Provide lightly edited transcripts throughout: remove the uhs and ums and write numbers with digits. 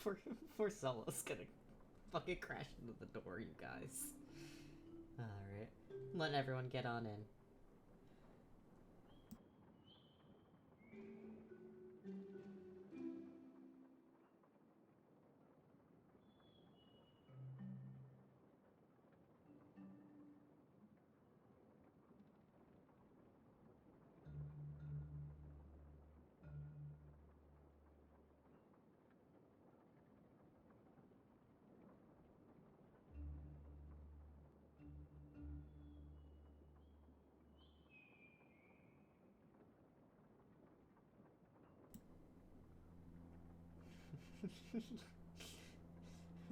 Poor Solo's gonna fucking crash into the door, you guys. Alright. Let everyone get on in.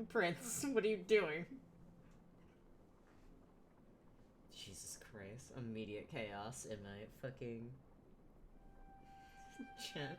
Prince, what are you doing? Jesus Christ. Immediate chaos in my fucking chat.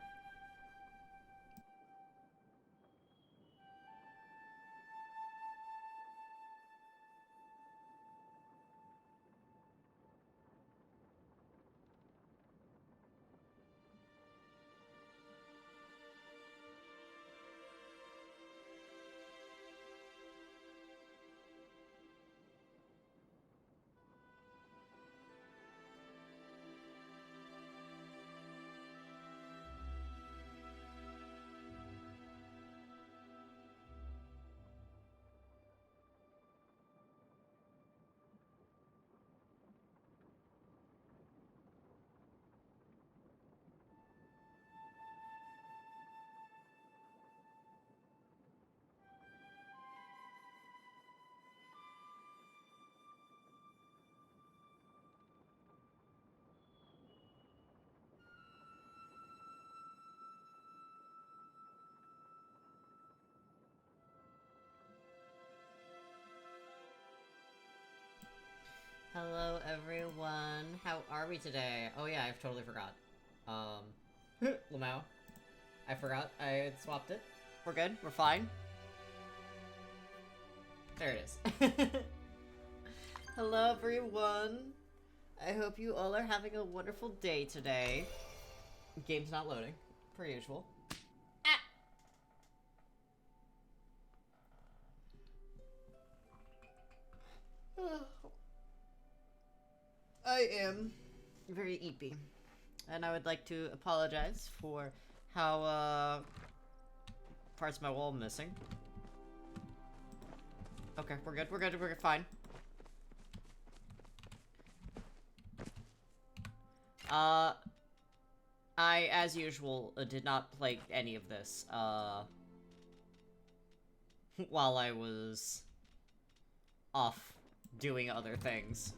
Hello, everyone. How are we today? Oh yeah, I've totally forgot. Lamau. I forgot I had swapped it. We're good. We're fine. There it is. Hello, everyone. I hope you all are having a wonderful day today. Game's not loading, per usual. Ah! I am very eepy. And I would like to apologize for how, parts of my wall missing. Okay, we're good, we're fine. I, as usual, did not play any of this, while I was off doing other things.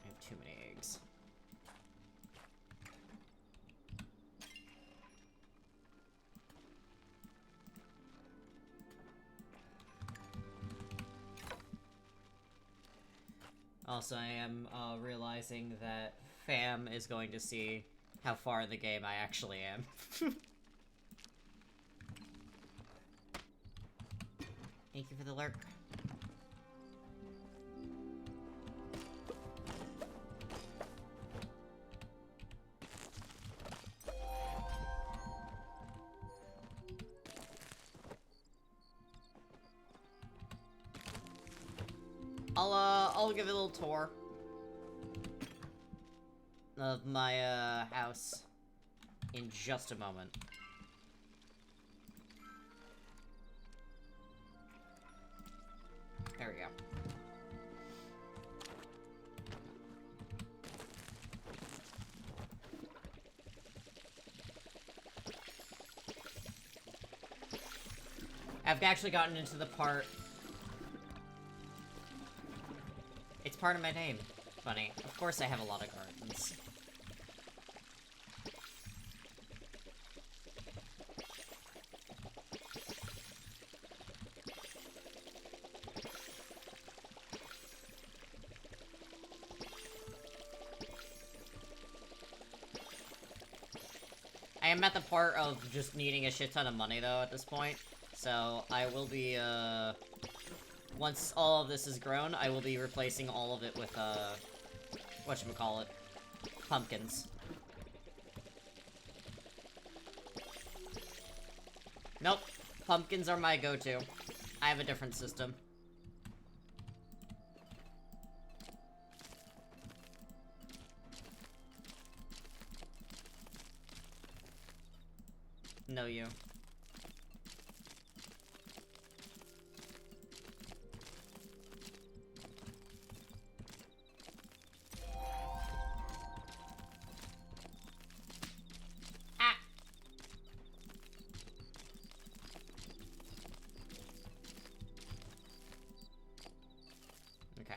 I have too many eggs. Also, I am realizing that Fam is going to see how far in the game I actually am. Thank you for the lurk. I'll give it a little tour of my, house in just a moment. There we go. I've actually gotten into the part... It's part of my name. Funny. Of course I have a lot of gardens. I am at the part of just needing a shit ton of money, though, at this point. So, I will be, once all of this is grown, I will be replacing all of it with, whatchamacallit, pumpkins. Nope. Pumpkins are my go-to. I have a different system. No, you. Ah! Okay.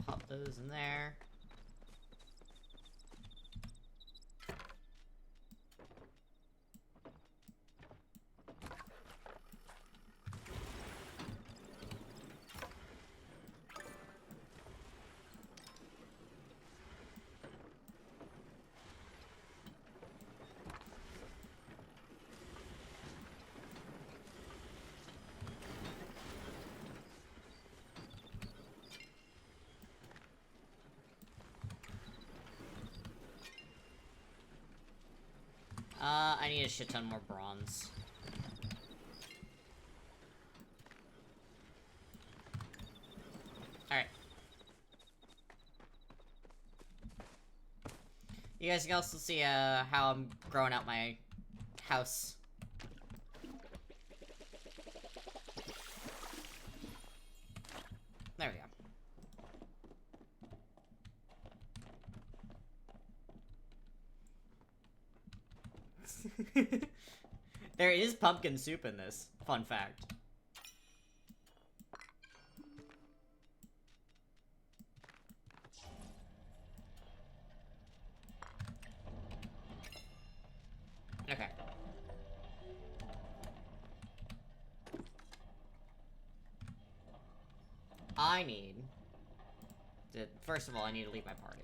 Pop those in there. I need a shit ton more bronze. Alright. You guys can also see, how I'm growing out my house. There we go. There is pumpkin soup in this. Fun fact. Okay. I need to, first of all, I need to leave my party.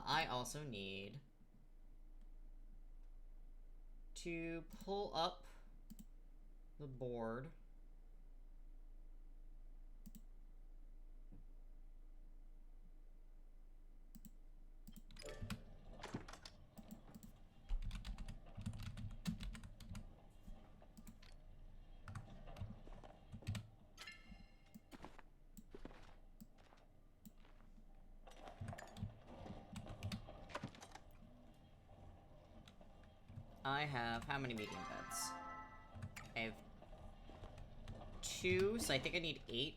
I also need to pull up the board. I have how many medium beds? I have 2, so I think I need 8.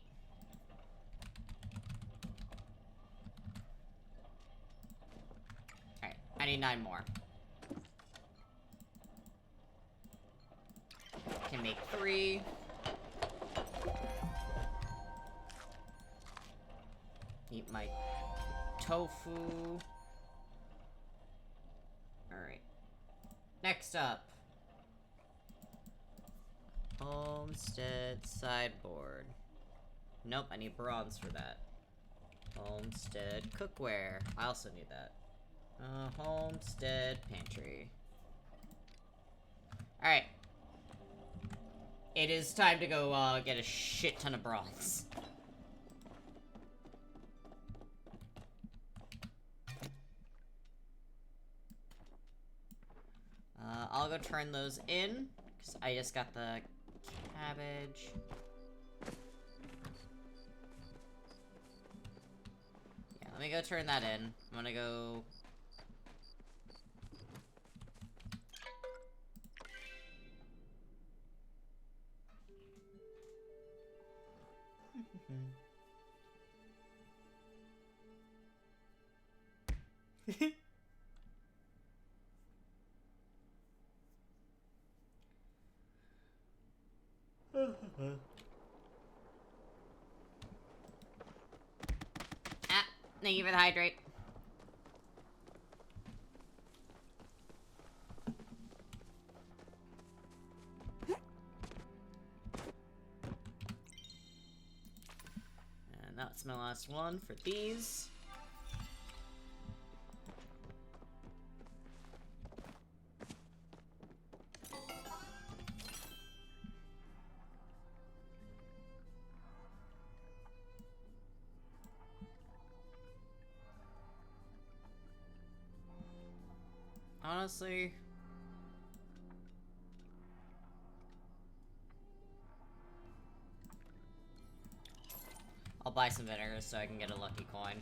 Alright, I need 9 more. Can make 3. Eat my tofu. Alright. Next up. Homestead sideboard. Nope, I need bronze for that. Homestead cookware. I also need that. Homestead pantry. Alright. It is time to go, get a shit ton of bronze. I'll go turn those in, because I just got the cabbage. Yeah, let me go turn that in. I'm gonna go... Ah, thank you for the hydrate. And that's my last one for these. honestly... I'll buy some vinegar so I can get a lucky coin.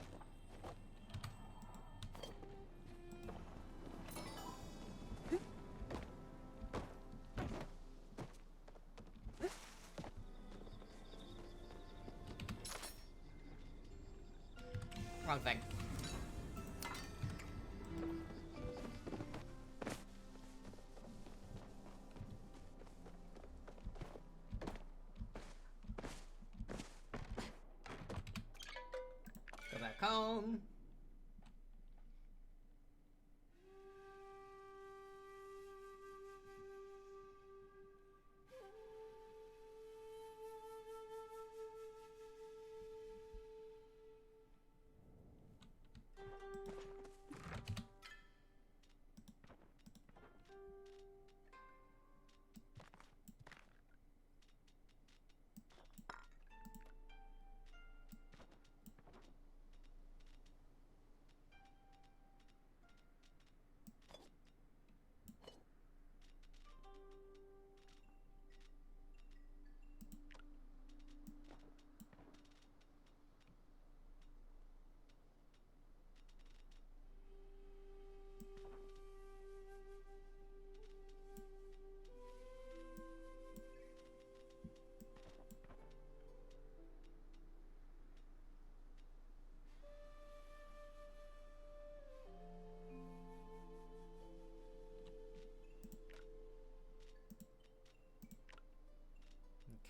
Wrong thing. Go back home.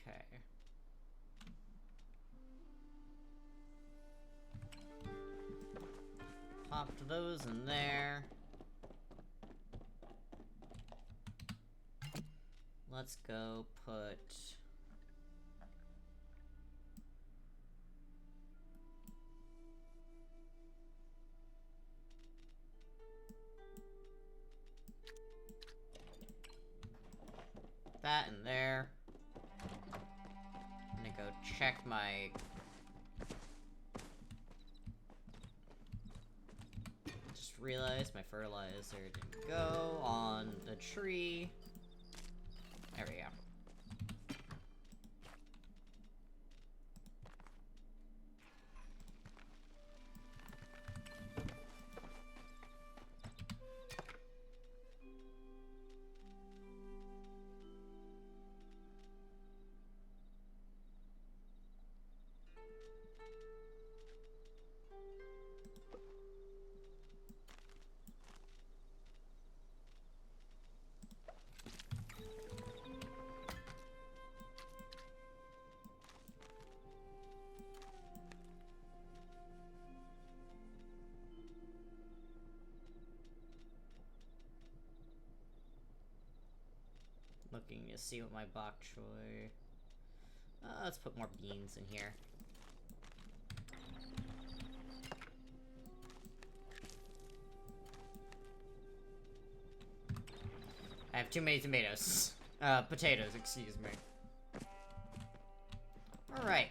Okay. Popped those in there. Let's go put... that in there. I'm gonna go check my... Just realized my fertilizer didn't go on the tree. There we go. Looking to see what my bok choy... let's put more beans in here. I have too many tomatoes. Potatoes, excuse me. Alright.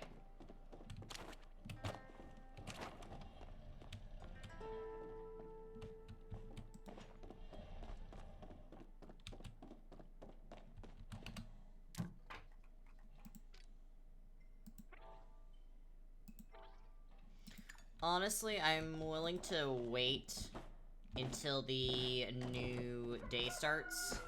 Honestly, I'm willing to wait until the new day starts.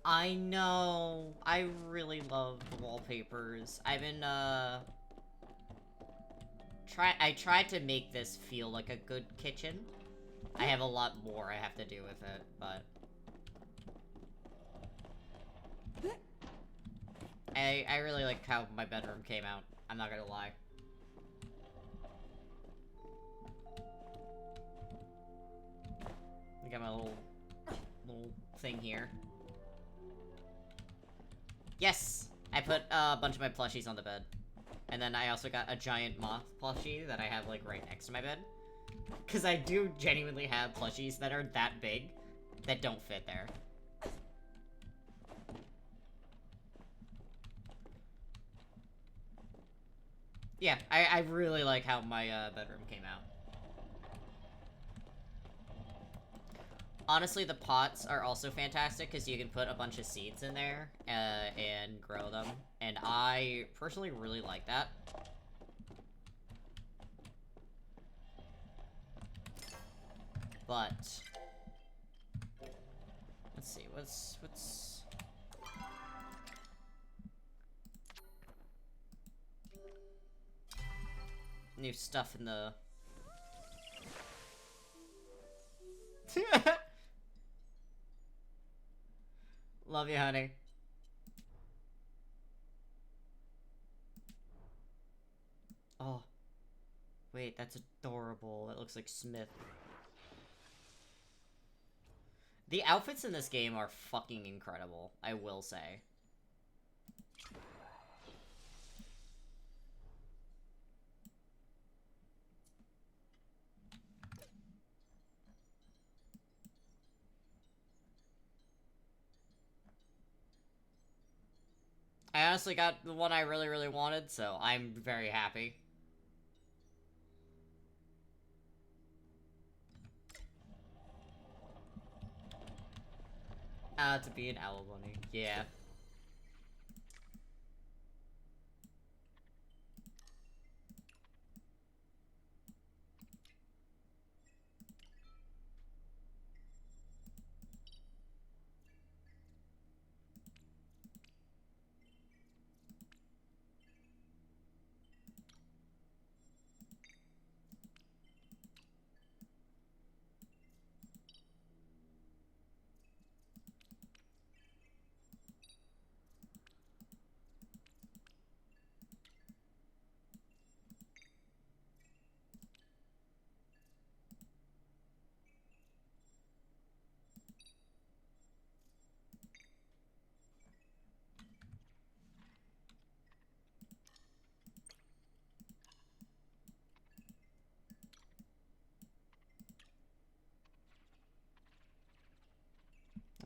I know. I really love the wallpapers. I've been, I tried to make this feel like a good kitchen. I have a lot more I have to do with it, but... I really like how my bedroom came out. I'm not gonna lie. I got my little thing here. Yes! I put a bunch of my plushies on the bed. And then I also got a giant moth plushie that I have, like, right next to my bed. Because I do genuinely have plushies that are that big that don't fit there. Yeah, I really like how my bedroom came out. Honestly, the pots are also fantastic because you can put a bunch of seeds in there and grow them. And I personally really like that. But let's see, what's new stuff in the Love you, honey. Oh. Wait, that's adorable. That looks like Smith. The outfits in this game are fucking incredible, I will say. I honestly got the one I really, really wanted, so I'm very happy. To be an owl bunny. Yeah.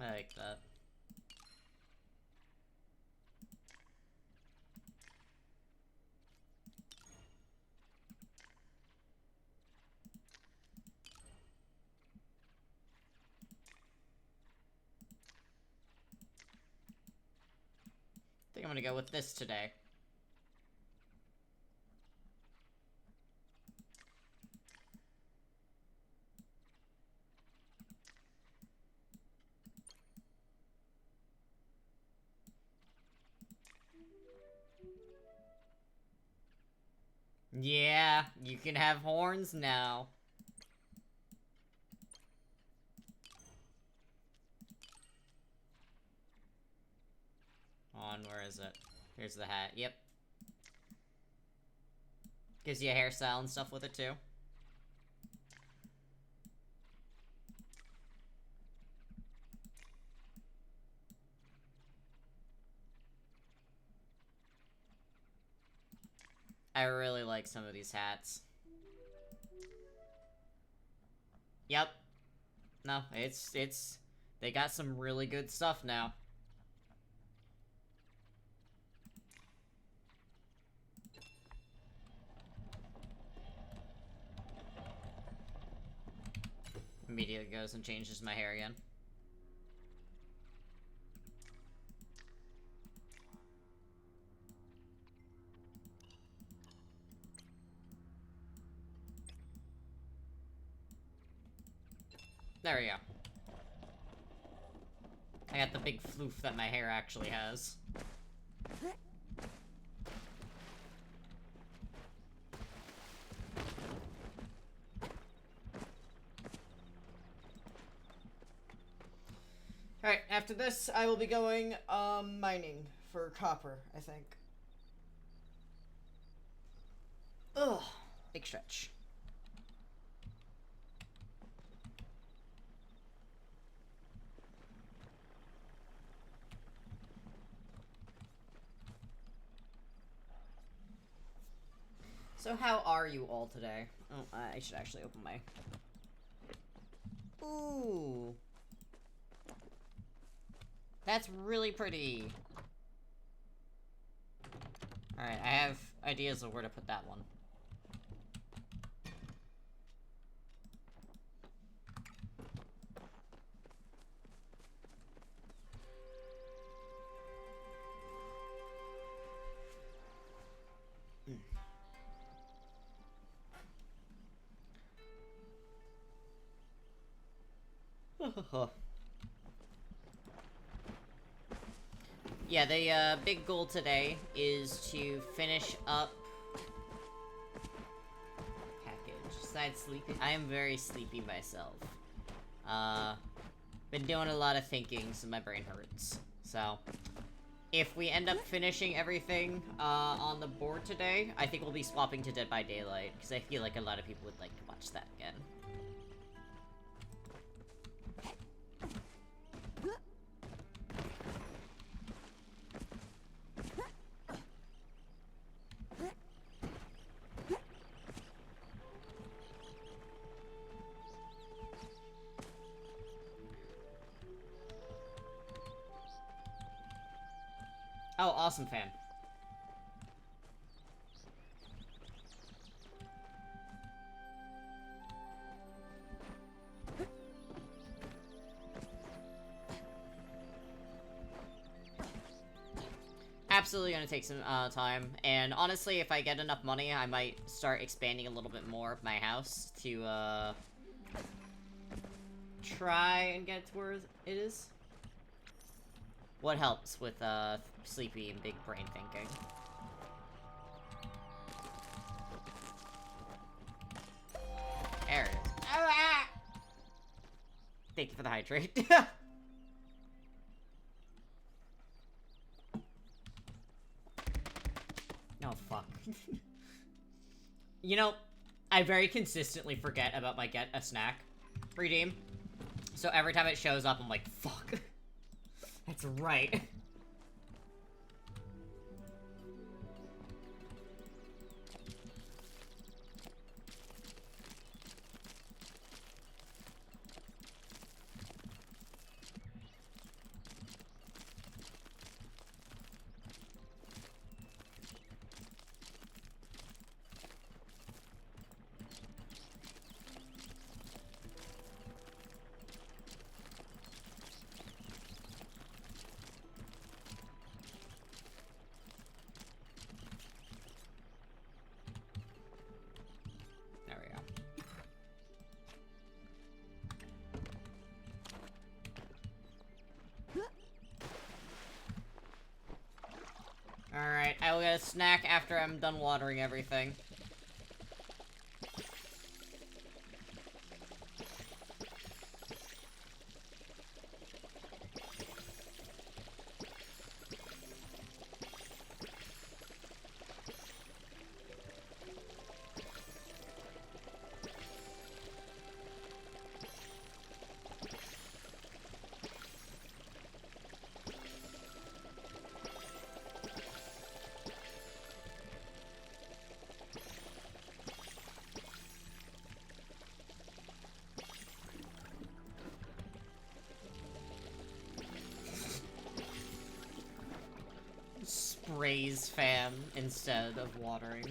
I like that. I think I'm gonna go with this today. Yeah, you can have horns now. Where is it? Here's the hat. Yep. Gives you a hairstyle and stuff with it too. I really like some of these hats. Yep. No, it's they got some really good stuff now. Immediately goes and changes my hair again. There we go. I got the big floof that my hair actually has. Alright, after this, I will be going, mining for copper, I think. Ugh, big stretch. So how are you all today? Oh, I should actually open my... Ooh. That's really pretty. Alright, I have ideas of where to put that one. Yeah, the big goal today is to finish up package. Besides sleeping, I am very sleepy myself. Been doing a lot of thinking, so my brain hurts. So, if we end up finishing everything on the board today, I think we'll be swapping to Dead by Daylight, because I feel like a lot of people would like to watch that again. Oh, awesome, fan. Absolutely gonna take some time, and honestly, if I get enough money, I might start expanding a little bit more of my house to try and get to where it is. What helps with sleepy and big brain thinking? There it is. Ah! Thank you for the hydrate. Oh, fuck. You know, I very consistently forget about my get a snack redeem. So every time it shows up, I'm like, fuck. That's right. Alright, I will get a snack after I'm done watering everything. Sprays fan instead of watering.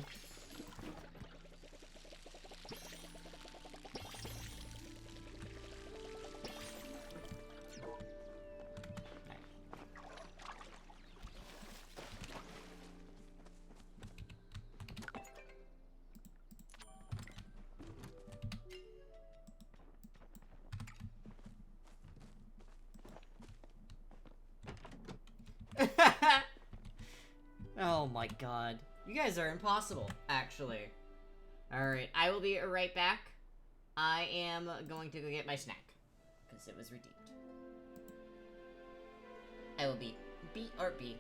Oh my god. You guys are impossible, actually. Alright, I will be right back. I am going to go get my snack, because it was redeemed. I will be BRB.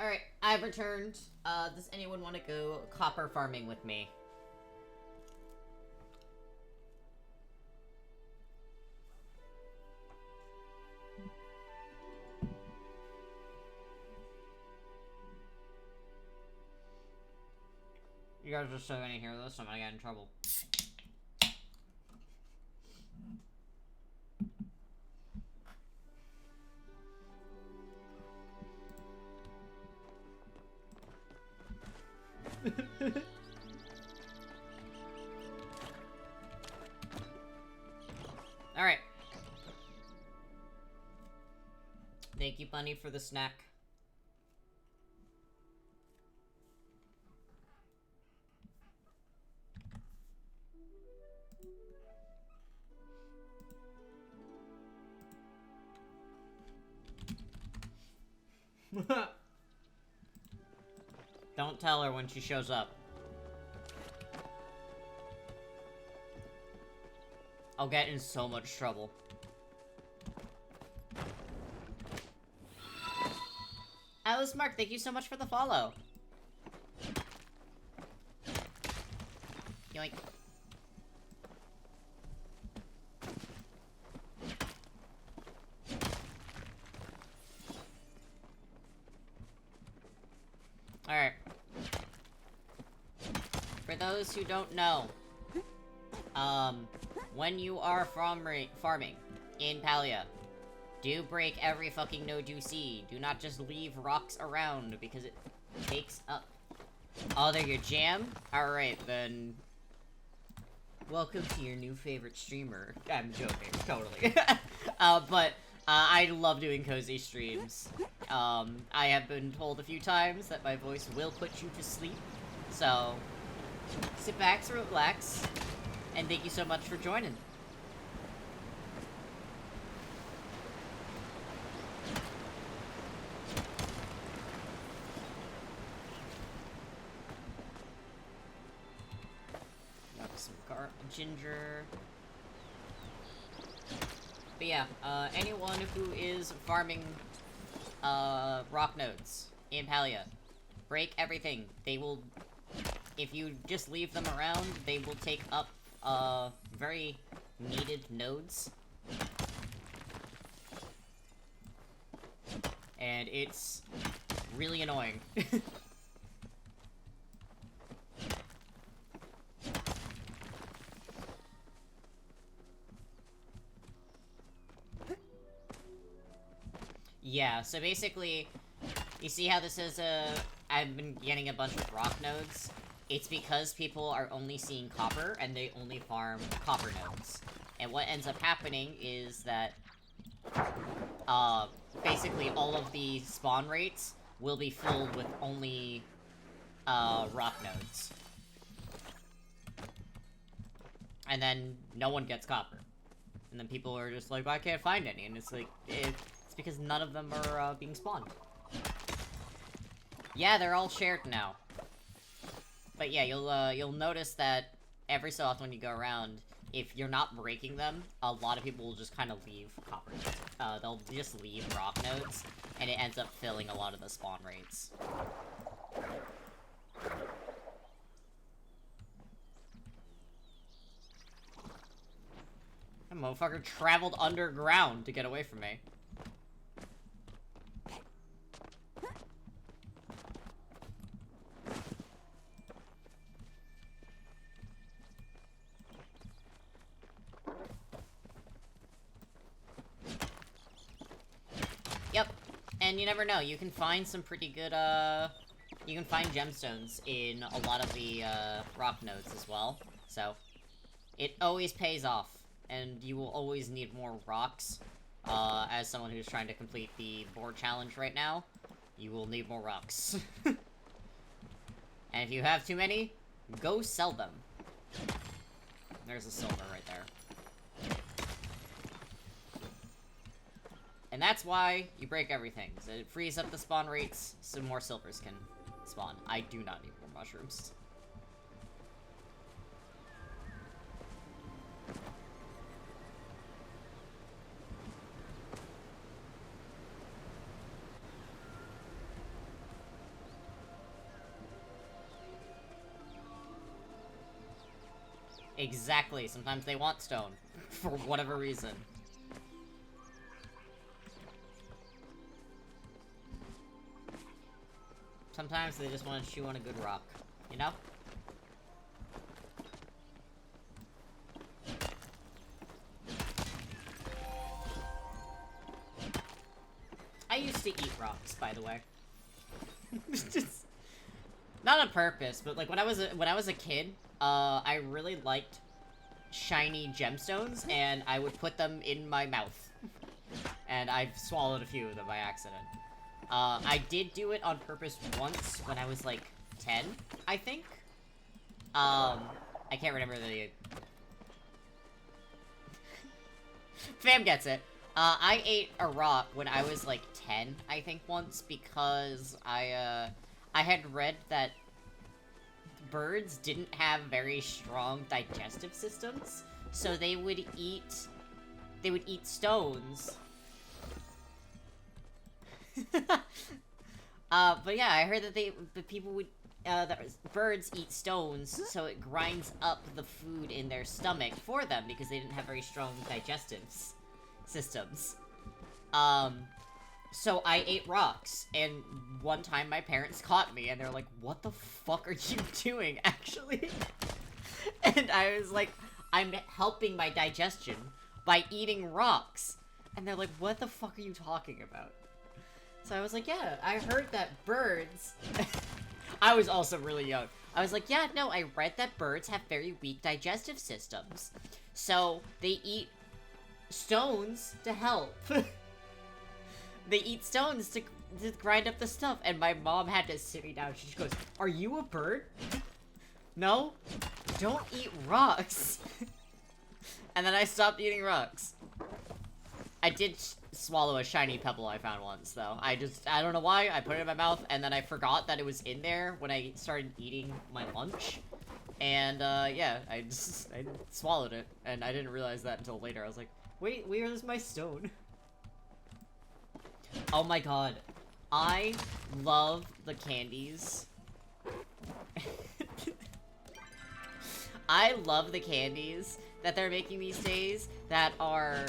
Alright, I've returned. Does anyone want to go copper farming with me? guys are still gonna hear this, I'm gonna get in trouble. Alright. Thank you, Bunny, for the snack. Don't tell her when she shows up. I'll get in so much trouble. Alice Mark, thank you so much for the follow. Yoink. Alright. For those who don't know, when you are farming in Palia, do break every fucking node you see. Do not just leave rocks around, because it takes up... Oh, they're your jam? Alright, then... Welcome to your new favorite streamer. I'm joking, totally. I love doing cozy streams. I have been told a few times that my voice will put you to sleep. So, sit back, relax, and thank you so much for joining. Got some ginger. But yeah, anyone who is farming, rock nodes in Palia, break everything. They will, if you just leave them around, they will take up, very needed nodes. And it's really annoying. Yeah, so basically, you see how this is I've been getting a bunch of rock nodes? It's because people are only seeing copper, and they only farm copper nodes. And what ends up happening is that, basically all of the spawn rates will be filled with only, rock nodes. And then no one gets copper. And then people are just like, I can't find any, and it's like, it's because none of them are, being spawned. Yeah, they're all shared now. But yeah, you'll notice that every so often when you go around, if you're not breaking them, a lot of people will just kind of leave copper nodes. They'll just leave rock nodes, and it ends up filling a lot of the spawn rates. That motherfucker traveled underground to get away from me. Yep, and you never know, you can find some pretty good, you can find gemstones in a lot of the, rock nodes as well, so it always pays off, and you will always need more rocks. As someone who's trying to complete the board challenge right now, you will need more rocks. And if you have too many, go sell them. There's a silver right there. And that's why you break everything, so it frees up the spawn rates, so more silvers can spawn. I do not need more mushrooms. Exactly, sometimes they want stone, for whatever reason. Sometimes they just want to chew on a good rock, you know? to eat rocks, by the way. Just, not on purpose, but like when I was a kid, I really liked shiny gemstones, and I would put them in my mouth. And I've swallowed a few of them by accident. I did do it on purpose once when I was like 10, I think. I can't remember the... Fam gets it. I ate a rock when I was like 10, I think, once, because I had read that birds didn't have very strong digestive systems, so they would eat stones. But yeah, I heard that birds eat stones, so it grinds up the food in their stomach for them, because they didn't have very strong digestive systems. So I ate rocks, and one time my parents caught me, and they're like, "What the fuck are you doing, actually?" And I was like, "I'm helping my digestion by eating rocks." And they're like, "What the fuck are you talking about?" So I was like, "Yeah, I heard that birds..." I was also really young. I was like, "Yeah, no, I read that birds have very weak digestive systems. So they eat stones to help." They eat stones to grind up the stuff. And my mom had to sit me down. She goes, "Are you a bird? No? Don't eat rocks." And then I stopped eating rocks. I did swallow a shiny pebble I found once, though. I don't know why. I put it in my mouth, and then I forgot that it was in there when I started eating my lunch. And, yeah, I swallowed it, and I didn't realize that until later. I was like, wait, where's my stone? Oh my god. I love the candies. I love the candies that they're making these days that are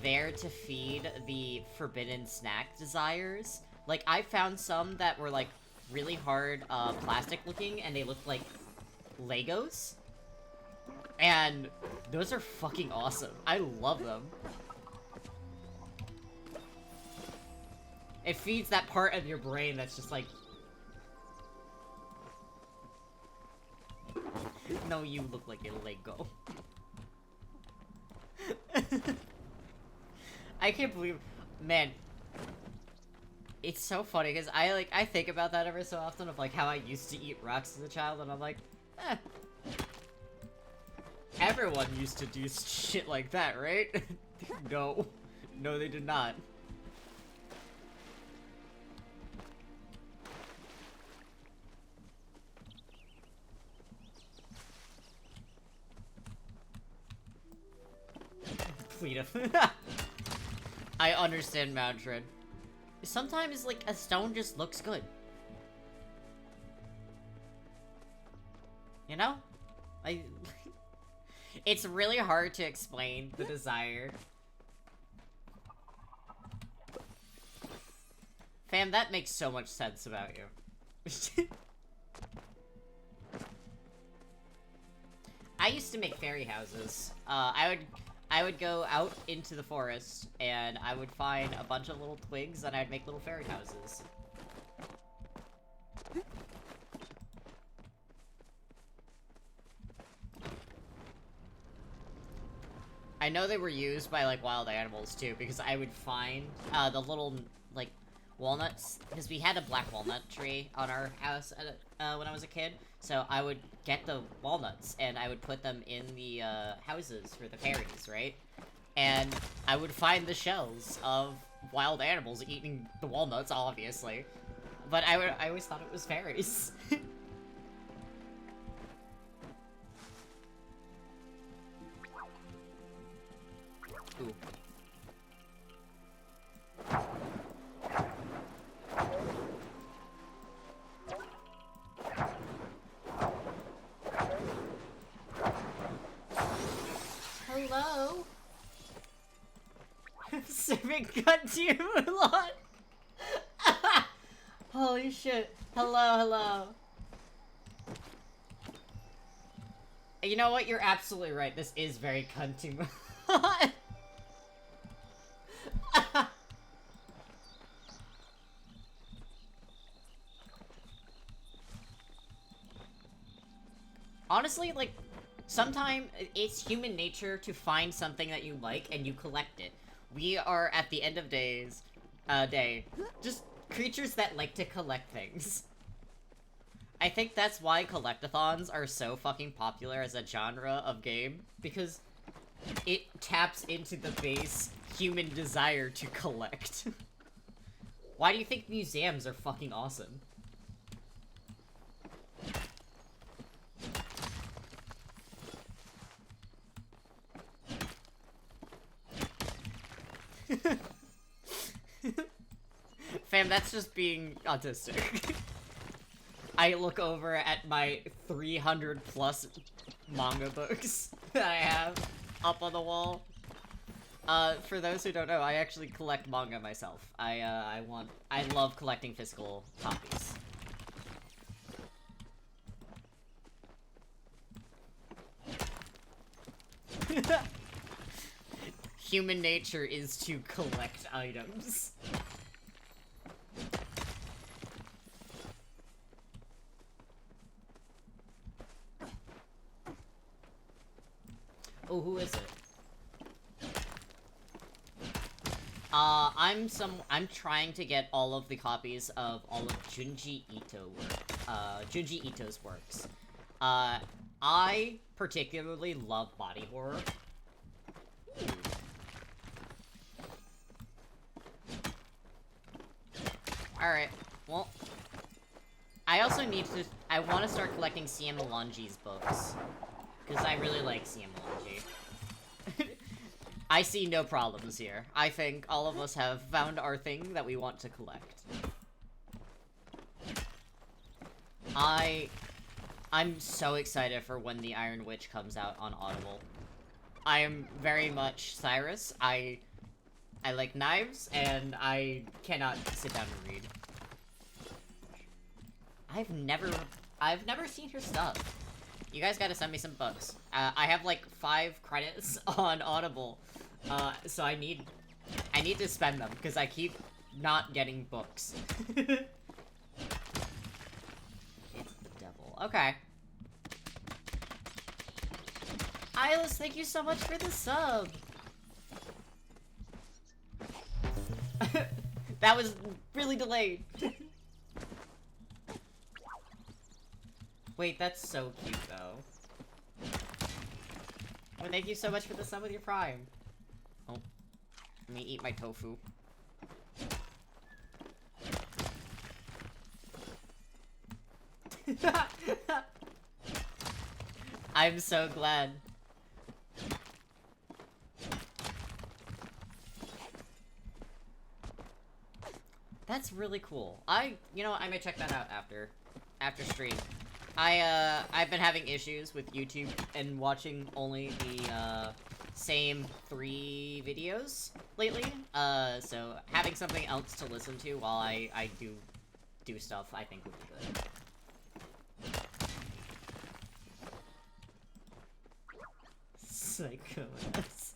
there to feed the forbidden snack desires. Like, I found some that were like really hard plastic looking, and they looked like Legos. And those are fucking awesome. I love them. It feeds that part of your brain that's just like... No, you look like a Lego. I can't believe... Man. It's so funny, because I think about that every so often, of like how I used to eat rocks as a child, and I'm like, eh. Everyone used to do shit like that, right? No. No, they did not. I understand, Mountred. Sometimes, like, a stone just looks good. You know? It's really hard to explain the desire. Fam, that makes so much sense about you. I used to make fairy houses. I would go out into the forest, and I would find a bunch of little twigs, and I'd make little fairy houses. I know they were used by, like, wild animals, too, because I would find, the little, like, walnuts, because we had a black walnut tree on our house when I was a kid, so I would get the walnuts, and I would put them in the, houses for the fairies, right? And I would find the shells of wild animals eating the walnuts, obviously. But I always thought it was fairies. Ooh. Hello? Civic gun to you, Mulan! Holy shit. Hello, hello. You know what? You're absolutely right. This is very cunty, Mulan. honestly, like, sometimes it's human nature to find something that you like and you collect it. We are, at the end of day, just creatures that like to collect things. I think that's why collectathons are so fucking popular as a genre of game, because it taps into the base human desire to collect. Why do you think museums are fucking awesome? Fam, that's just being autistic. I look over at my 300 plus manga books that I have up on the wall. For those who don't know, I actually collect manga myself. I love collecting physical copies. Human nature is to collect items. Oh, who is it? I'm trying to get all of the copies of all of Junji Ito's works. I particularly love body horror. Alright, well, I also I want to start collecting CM Melange's books, because I really like CM Melange. I see no problems here. I think all of us have found our thing that we want to collect. I'm so excited for when the Iron Witch comes out on Audible. I am very much Cyrus. I like knives, and I cannot sit down and read. I've never seen her stuff. You guys gotta send me some books. I have like 5 credits on Audible, so I need to spend them, because I keep not getting books. It's the devil. Okay. Ilis, thank you so much for the sub! That was really delayed. Wait, that's so cute, though. Well, thank you so much for the sub with your Prime. Oh. Let me eat my tofu. I'm so glad. That's really cool. You know, I may check that out after stream. I've been having issues with YouTube and watching only the, same 3 videos lately. So having something else to listen to while I do stuff, I think would be good. Psycho-ass.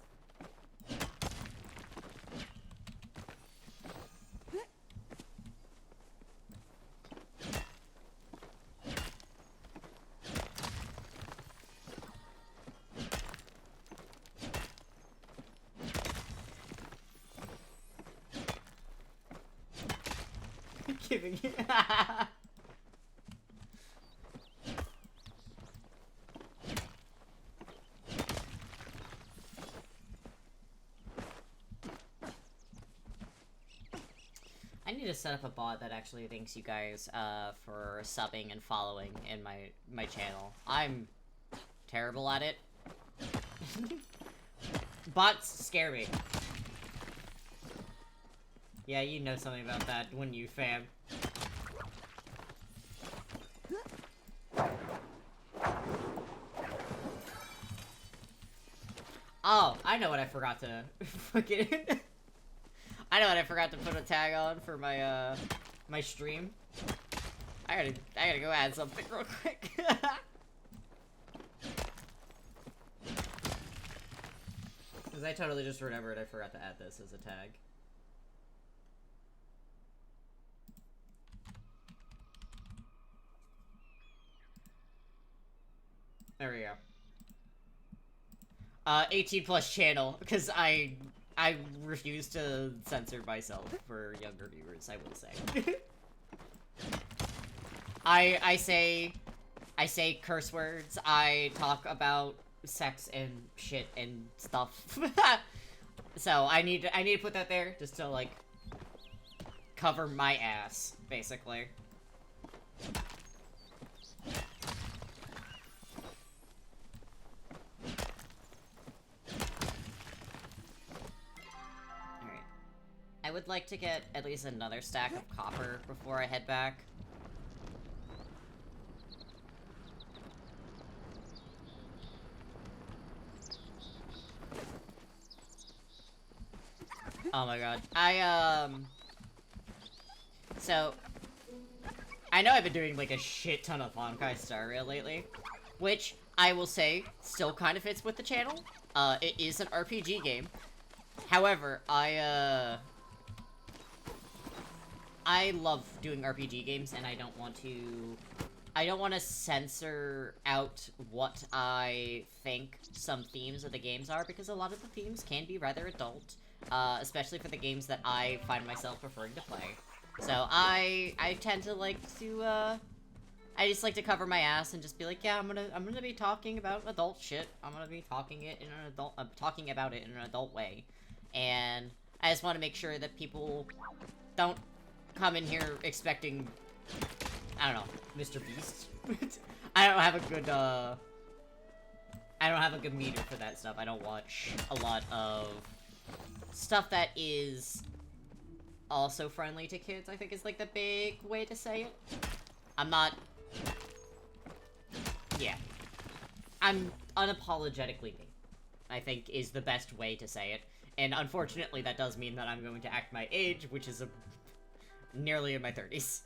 Giving it. I need to set up a bot that actually thanks you guys for subbing and following in my channel. I'm terrible at it. Bots scare me. Yeah, you know something about that, wouldn't you, fam? Oh, I know what I forgot to fucking... I know what I forgot to put a tag on for my, my stream. I gotta go add something real quick. Because I totally just remembered I forgot to add this as a tag. There 18 plus channel, because I refuse to censor myself for younger viewers, I will say. I say curse words, I talk about sex and shit and stuff. So I need to put that there just to like cover my ass, basically. Alright. I would like to get at least another stack of copper before I head back. Oh my god. So, I know I've been doing, like, a shit ton of Honkai Star Rail lately, which, I will say, still kind of fits with the channel. It is an RPG game. However, I love doing RPG games, and I don't want to censor out what I think some themes of the games are, because a lot of the themes can be rather adult. Especially for the games that I find myself preferring to play. So, I tend to like to, I just like to cover my ass and just be like, yeah, I'm gonna be talking about adult shit. I'm gonna be talking about it in an adult way. And I just want to make sure that people don't come in here expecting, I don't know, Mr. Beast. I don't have a good meter for that stuff. I don't watch a lot of stuff that is also friendly to kids, I think is like the big way to say it. Yeah. I'm unapologetically me, I think is the best way to say it. And unfortunately that does mean that I'm going to act my age, which is nearly in my 30s.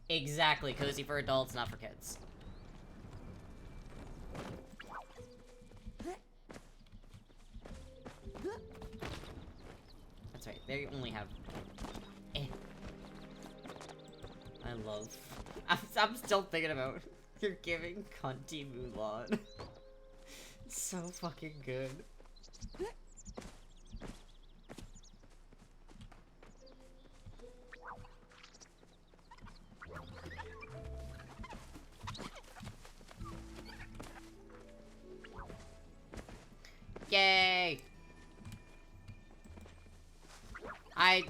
Exactly, cozy for adults, not for kids. That's right, they only have... I love... I'm still thinking about... You're giving cunty Mulan. So fucking good. Yay! I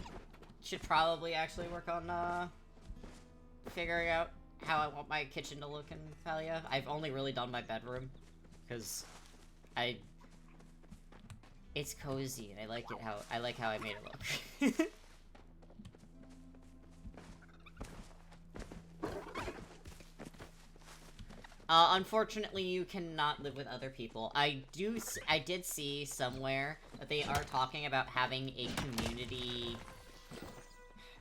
should probably actually work on, figuring out how I want my kitchen to look in Palia. I've only really done my bedroom, because it's cozy, and I like how I made it look. Unfortunately, you cannot live with other people. I did see somewhere that they are talking about having a community...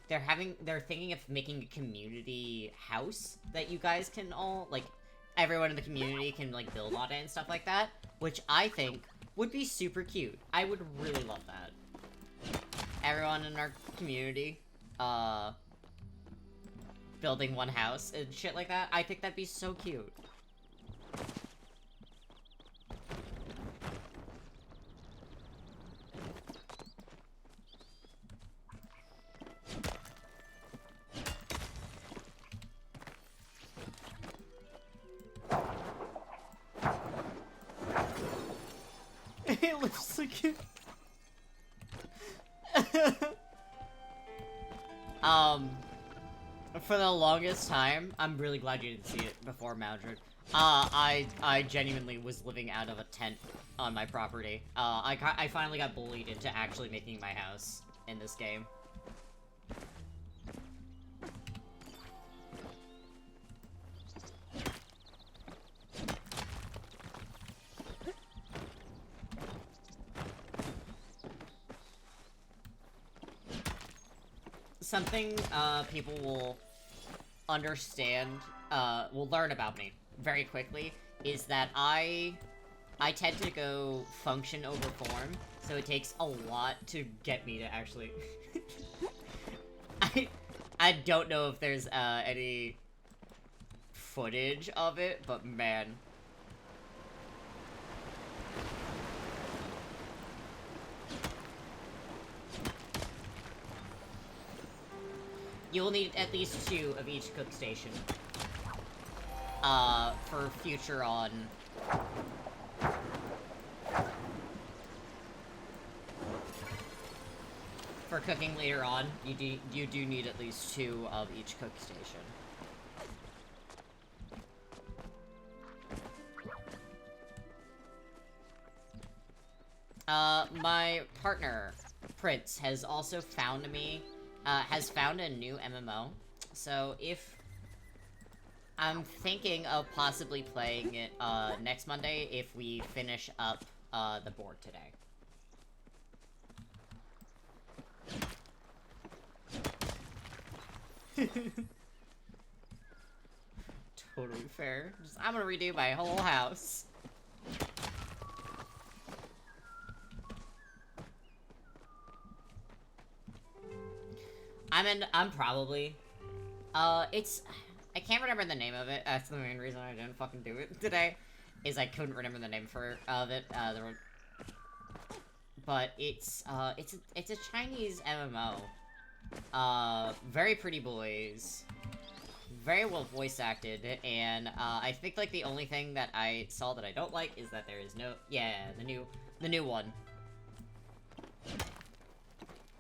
They're thinking of making a community house that you guys can all, like, everyone in the community can, like, build on it and stuff like that, which I think would be super cute. I would really love that. Everyone in our community, building one house and shit like that. I think that'd be so cute. It looks like it. For the longest time, I'm really glad you didn't see it before, Maldred. I genuinely was living out of a tent on my property. I finally got bullied into actually making my house in this game. Something, people will understand, will learn about me very quickly, is that I tend to go function over form, so it takes a lot to get me to actually... I don't know if there's, any footage of it, but man. You'll need at least 2 of each cook station. For future on... For cooking later on, you do need at least 2 of each cook station. My partner, Prince, has also found has found a new MMO. So if... I'm thinking of possibly playing it, next Monday if we finish up, the board today. Totally fair. I'm gonna redo my whole house. I'm probably... I can't remember the name of it. That's the main reason I didn't fucking do it today. Is I couldn't remember the name of it. But it's a Chinese MMO. Very pretty boys. Very well voice acted, and, I think, like, the only thing that I saw that I don't like is that there is no... Yeah, the new one.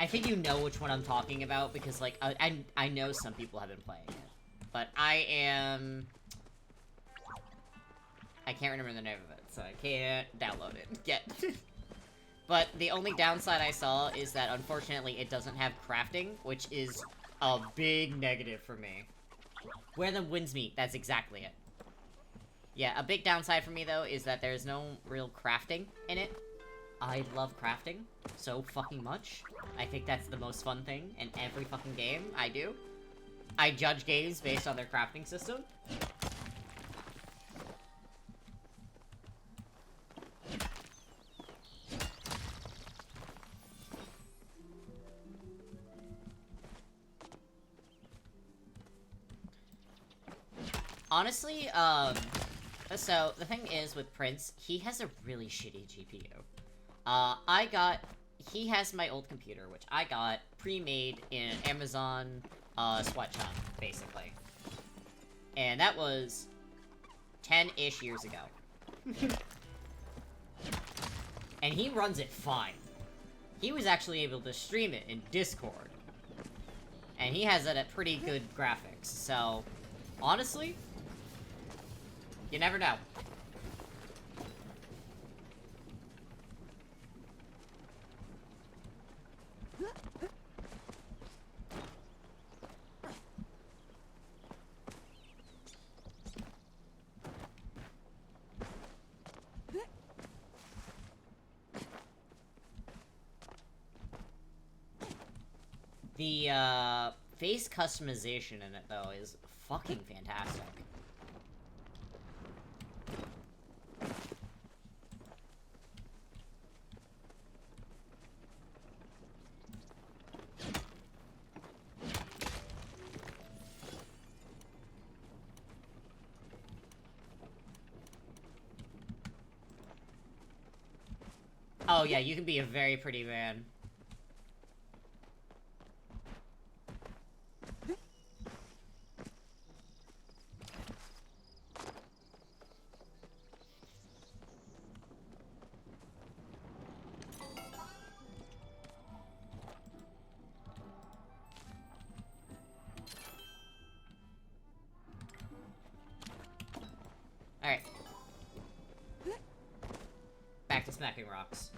I think you know which one I'm talking about, because, like, I know some people have been playing it. But I can't remember the name of it, so I can't download it yet. But the only downside I saw is that, unfortunately, it doesn't have crafting, which is a big negative for me. Where the winds meet, that's exactly it. Yeah, a big downside for me, though, is that there's no real crafting in it. I love crafting so fucking much. I think that's the most fun thing in every fucking game I do. I judge games based on their crafting system. Honestly, so the thing is with Prince, he has a really shitty GPU. He has my old computer, which I got pre-made in Amazon, sweatshop, basically. And that was 10-ish years ago. And he runs it fine. He was actually able to stream it in Discord. And he has it at pretty good graphics, so... Honestly, you never know. The, face customization in it, though, is fucking fantastic. Oh yeah, you can be a very pretty man. Alright. Back to smacking rocks.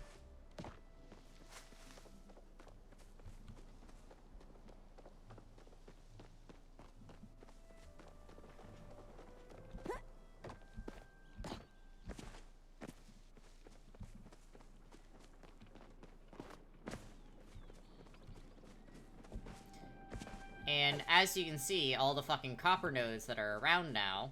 And as you can see, all the fucking copper nodes that are around now...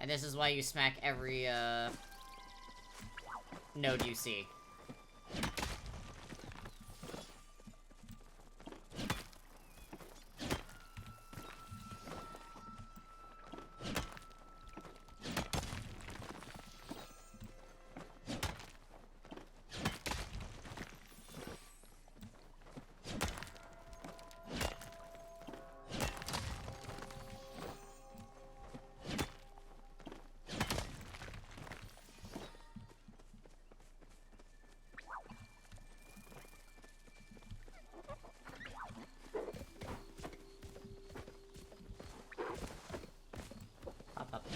And this is why you smack every, node you see. Up.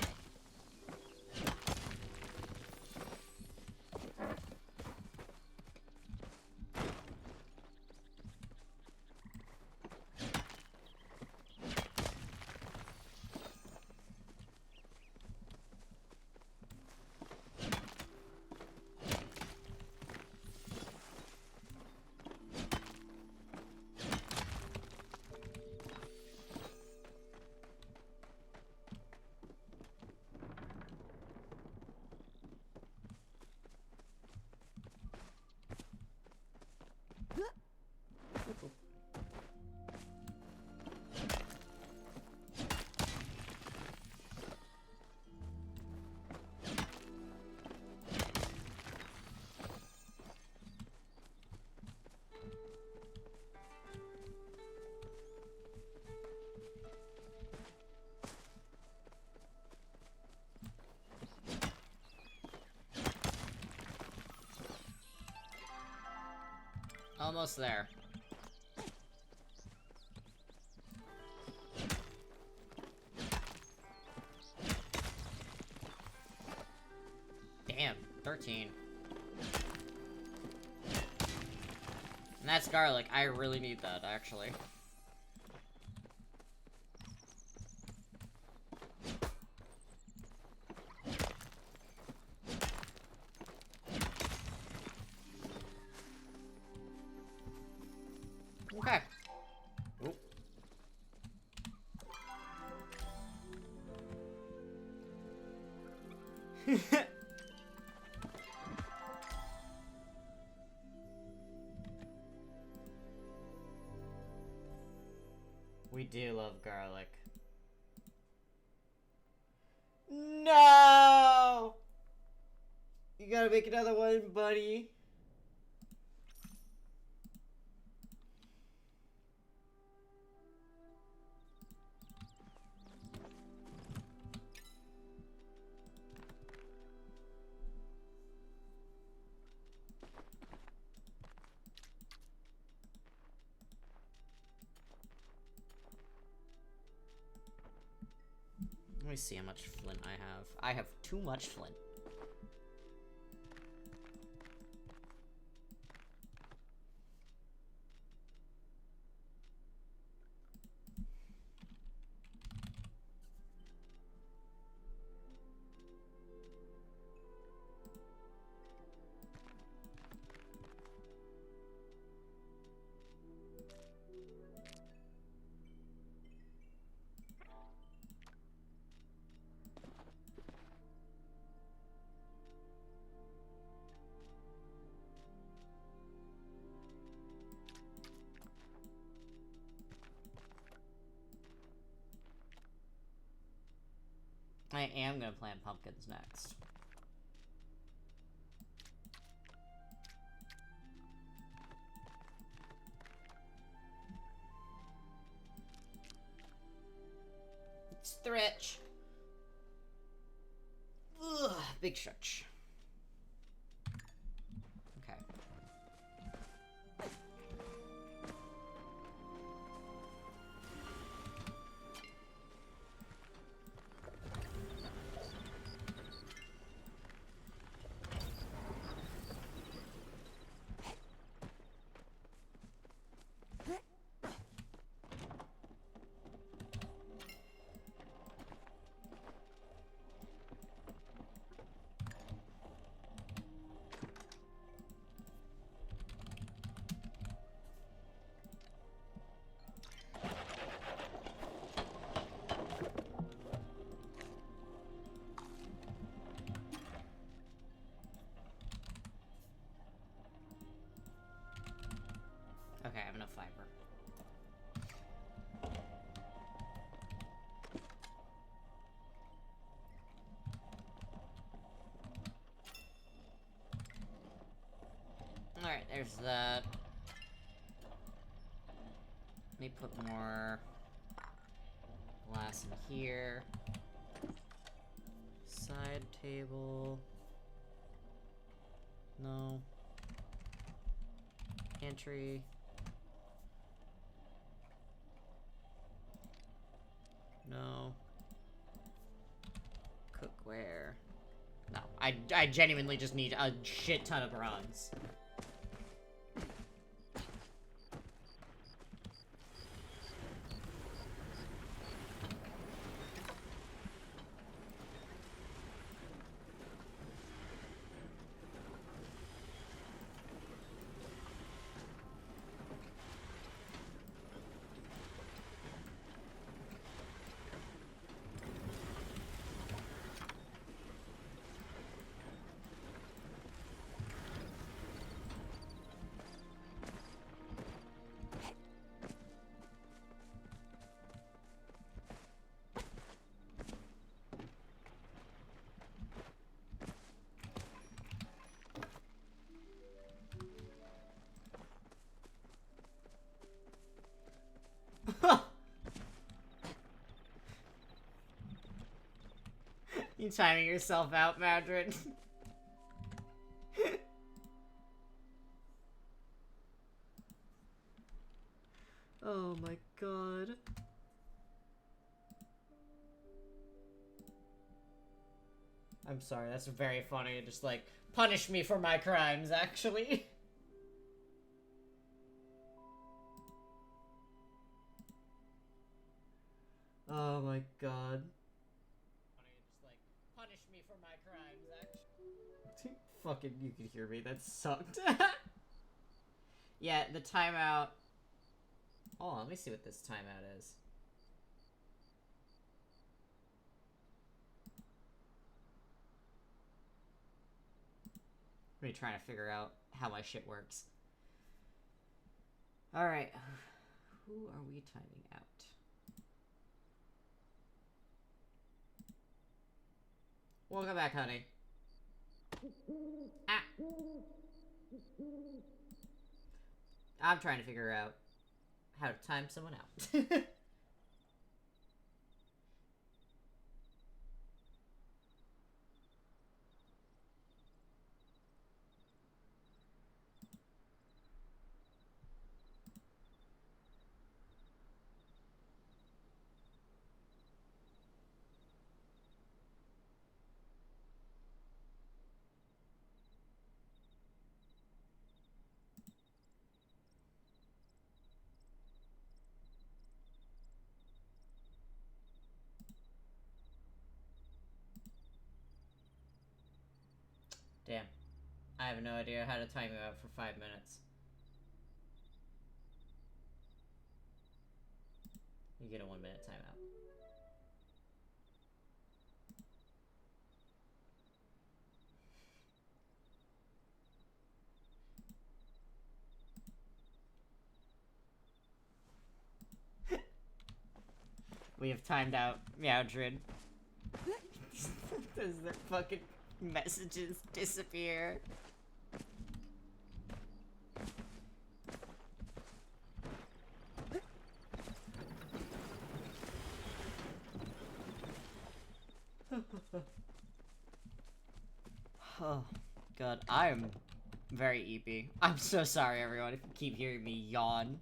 Almost there. Damn, 13. And that's garlic. I really need that, actually. Okay. Oop. We do love garlic. No! You gotta make another one, buddy. Let me see how much flint I have. I have too much flint. I am gonna plant pumpkins next. Stretch. Ugh, big stretch. Okay. that. Let me put more glass in here. Side table. No. Pantry. No. Cookware. No. I genuinely just need a shit ton of bronze. You timing yourself out, Madrid? Oh my god. I'm sorry, that's very funny. Just like, punish me for my crimes, actually. Oh my god. Just like, punish me for my crimes, actually. Fucking, you could hear me. That sucked. Yeah, the timeout. Oh, let me see what this timeout is. Me trying to figure out how my shit works. Alright. Who are we timing out? Welcome back, honey. Ah. I'm trying to figure out how to time someone out. Damn. I have no idea how to time you out for 5 minutes. You get a 1 minute timeout. We have timed out Meowdred. Does their fucking messages disappear? Oh, God, I am very eepy. I'm so sorry, everyone, if you keep hearing me yawn.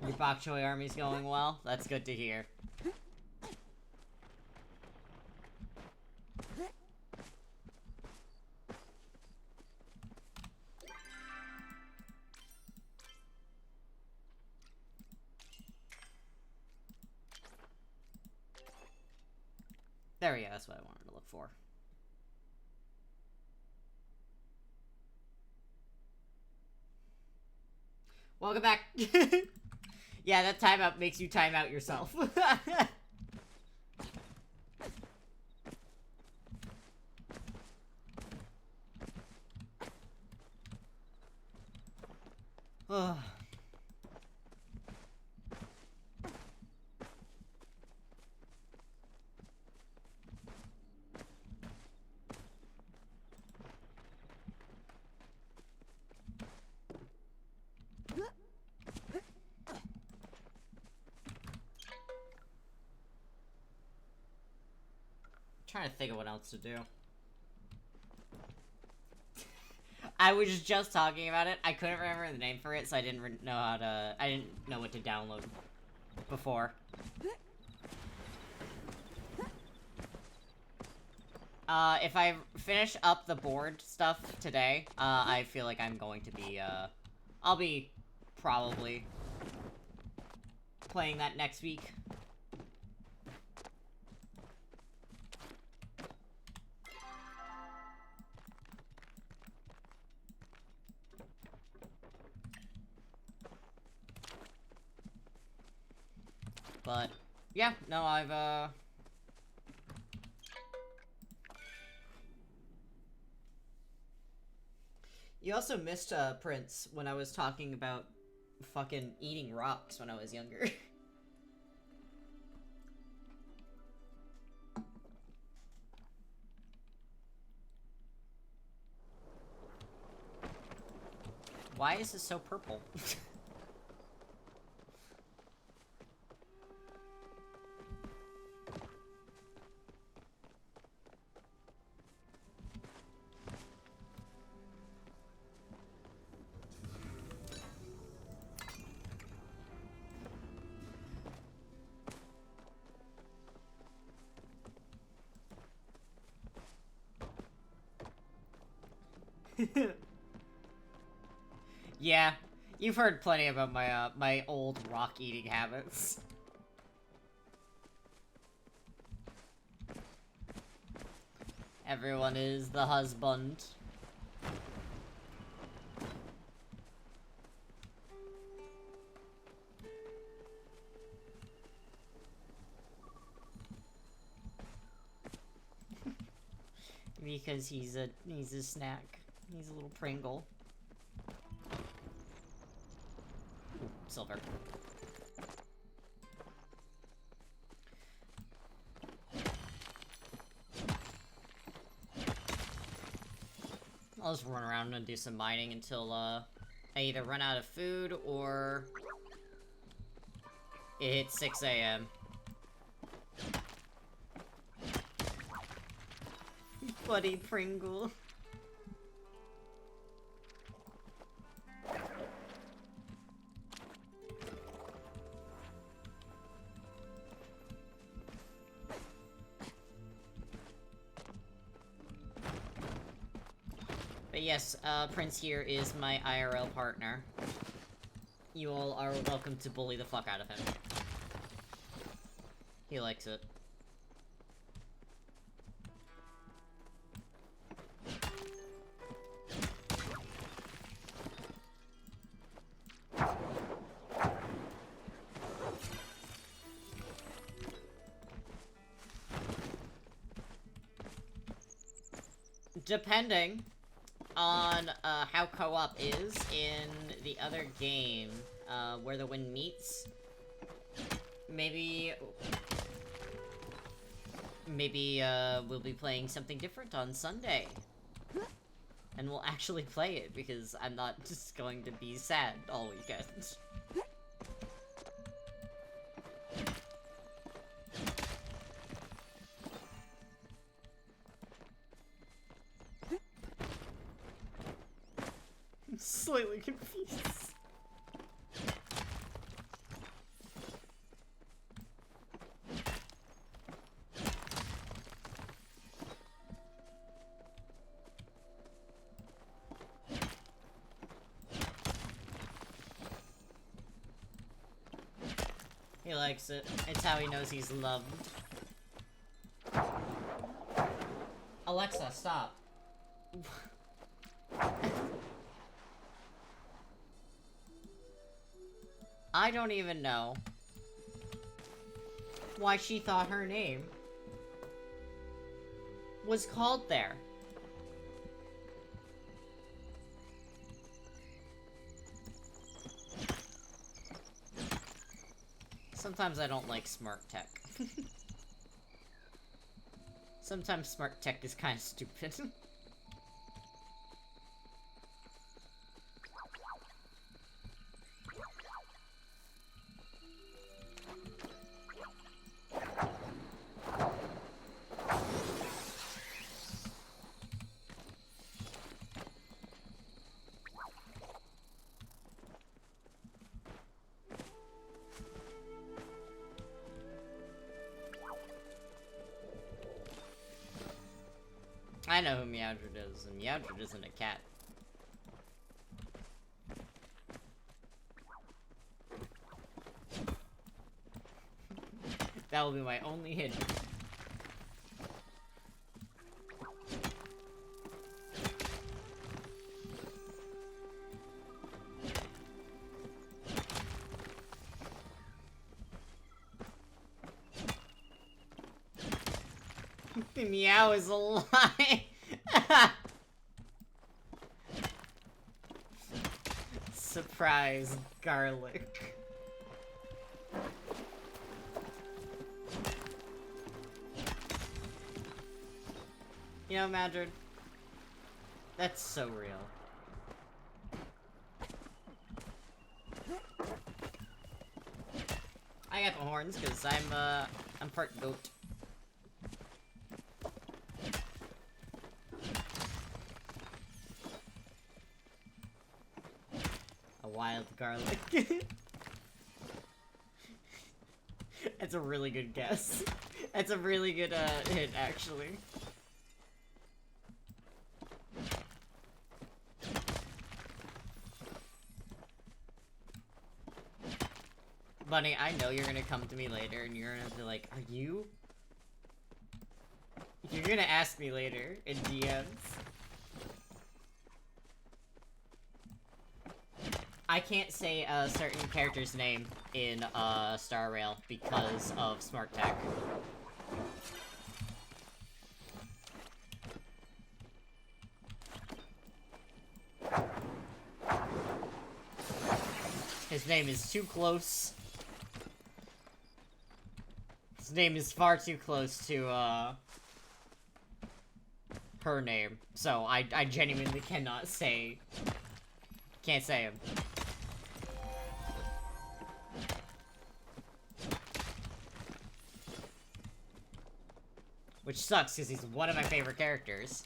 Your bok choy army's going well? That's good to hear. There we go, that's what I wanted to look for. Welcome back. Yeah, that timeout makes you time out yourself. Oh. trying to think of what else to do. I was just talking about it. I couldn't remember the name for it, so I didn't know how to... I didn't know what to download before. If I finish up the board stuff today, I feel like I'm going to be, I'll be probably playing that next week. But, yeah, no, I've, You also missed, Prince, when I was talking about fucking eating rocks when I was younger. Why is this so purple? Yeah, you've heard plenty about my, my old rock-eating habits. Everyone is the husband. Because he's a snack. He's a little Pringle. Ooh, silver. I'll just run around and do some mining until, I either run out of food or it hits 6 AM. Buddy Pringle. But yes, Prince here is my IRL partner. You all are welcome to bully the fuck out of him. He likes it. Depending on how co-op is in the other game, where the wind meets, maybe we'll be playing something different on Sunday. And we'll actually play it, because I'm not just going to be sad all weekend. I'm slightly confused. He likes it. It's how he knows he's loved. Alexa, stop. I don't even know why she thought her name was called there. Sometimes I don't like smart tech. Sometimes smart tech is kind of stupid. I know who Meowdred is, and Meowdred isn't a cat. That will be my only hint. The meow is a lie. Surprise, garlic. You know, Madrid, that's so real. I got the horns because I'm part goat. A wild garlic. That's a really good guess. That's a really good hit, actually. Bunny, I know you're gonna come to me later and you're gonna be like, are you? You're gonna ask me later in DMs. I can't say a certain character's name in Star Rail because of smart tech. His name is too close. His name is far too close to, her name. So I genuinely cannot say... Can't say him. Which sucks, because he's one of my favorite characters.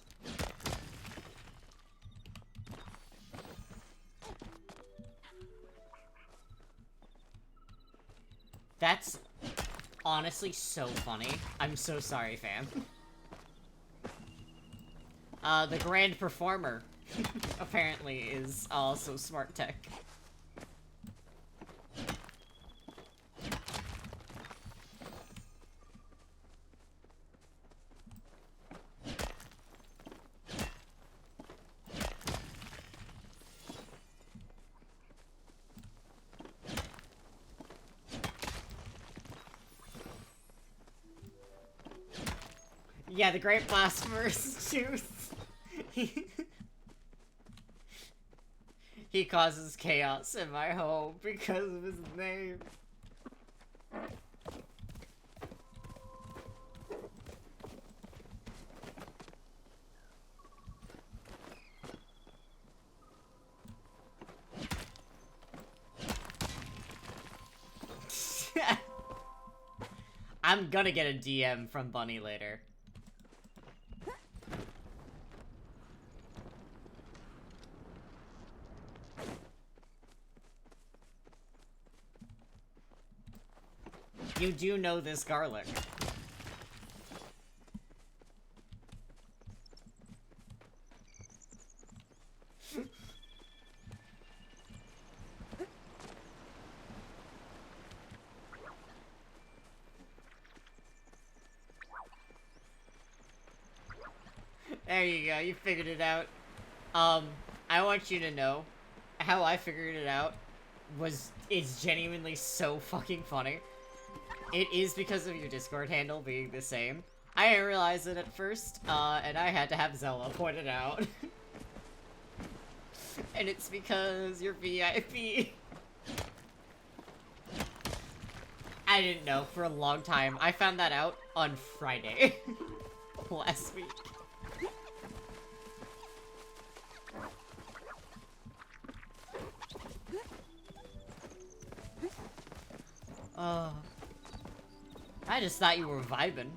That's honestly so funny. I'm so sorry, fam. The Grand Performer, apparently, is also smart tech. Yeah, the Great Blasphemous Tooth. He causes chaos in my home because of his name. I'm gonna get a DM from Bunny later. You do know this garlic. There you go, you figured it out. I want you to know, how I figured it out is genuinely so fucking funny. It is because of your Discord handle being the same. I didn't realize it at first, and I had to have Zella point it out. And it's because you're VIP. I didn't know for a long time. I found that out on Friday. Last week. I just thought you were vibing.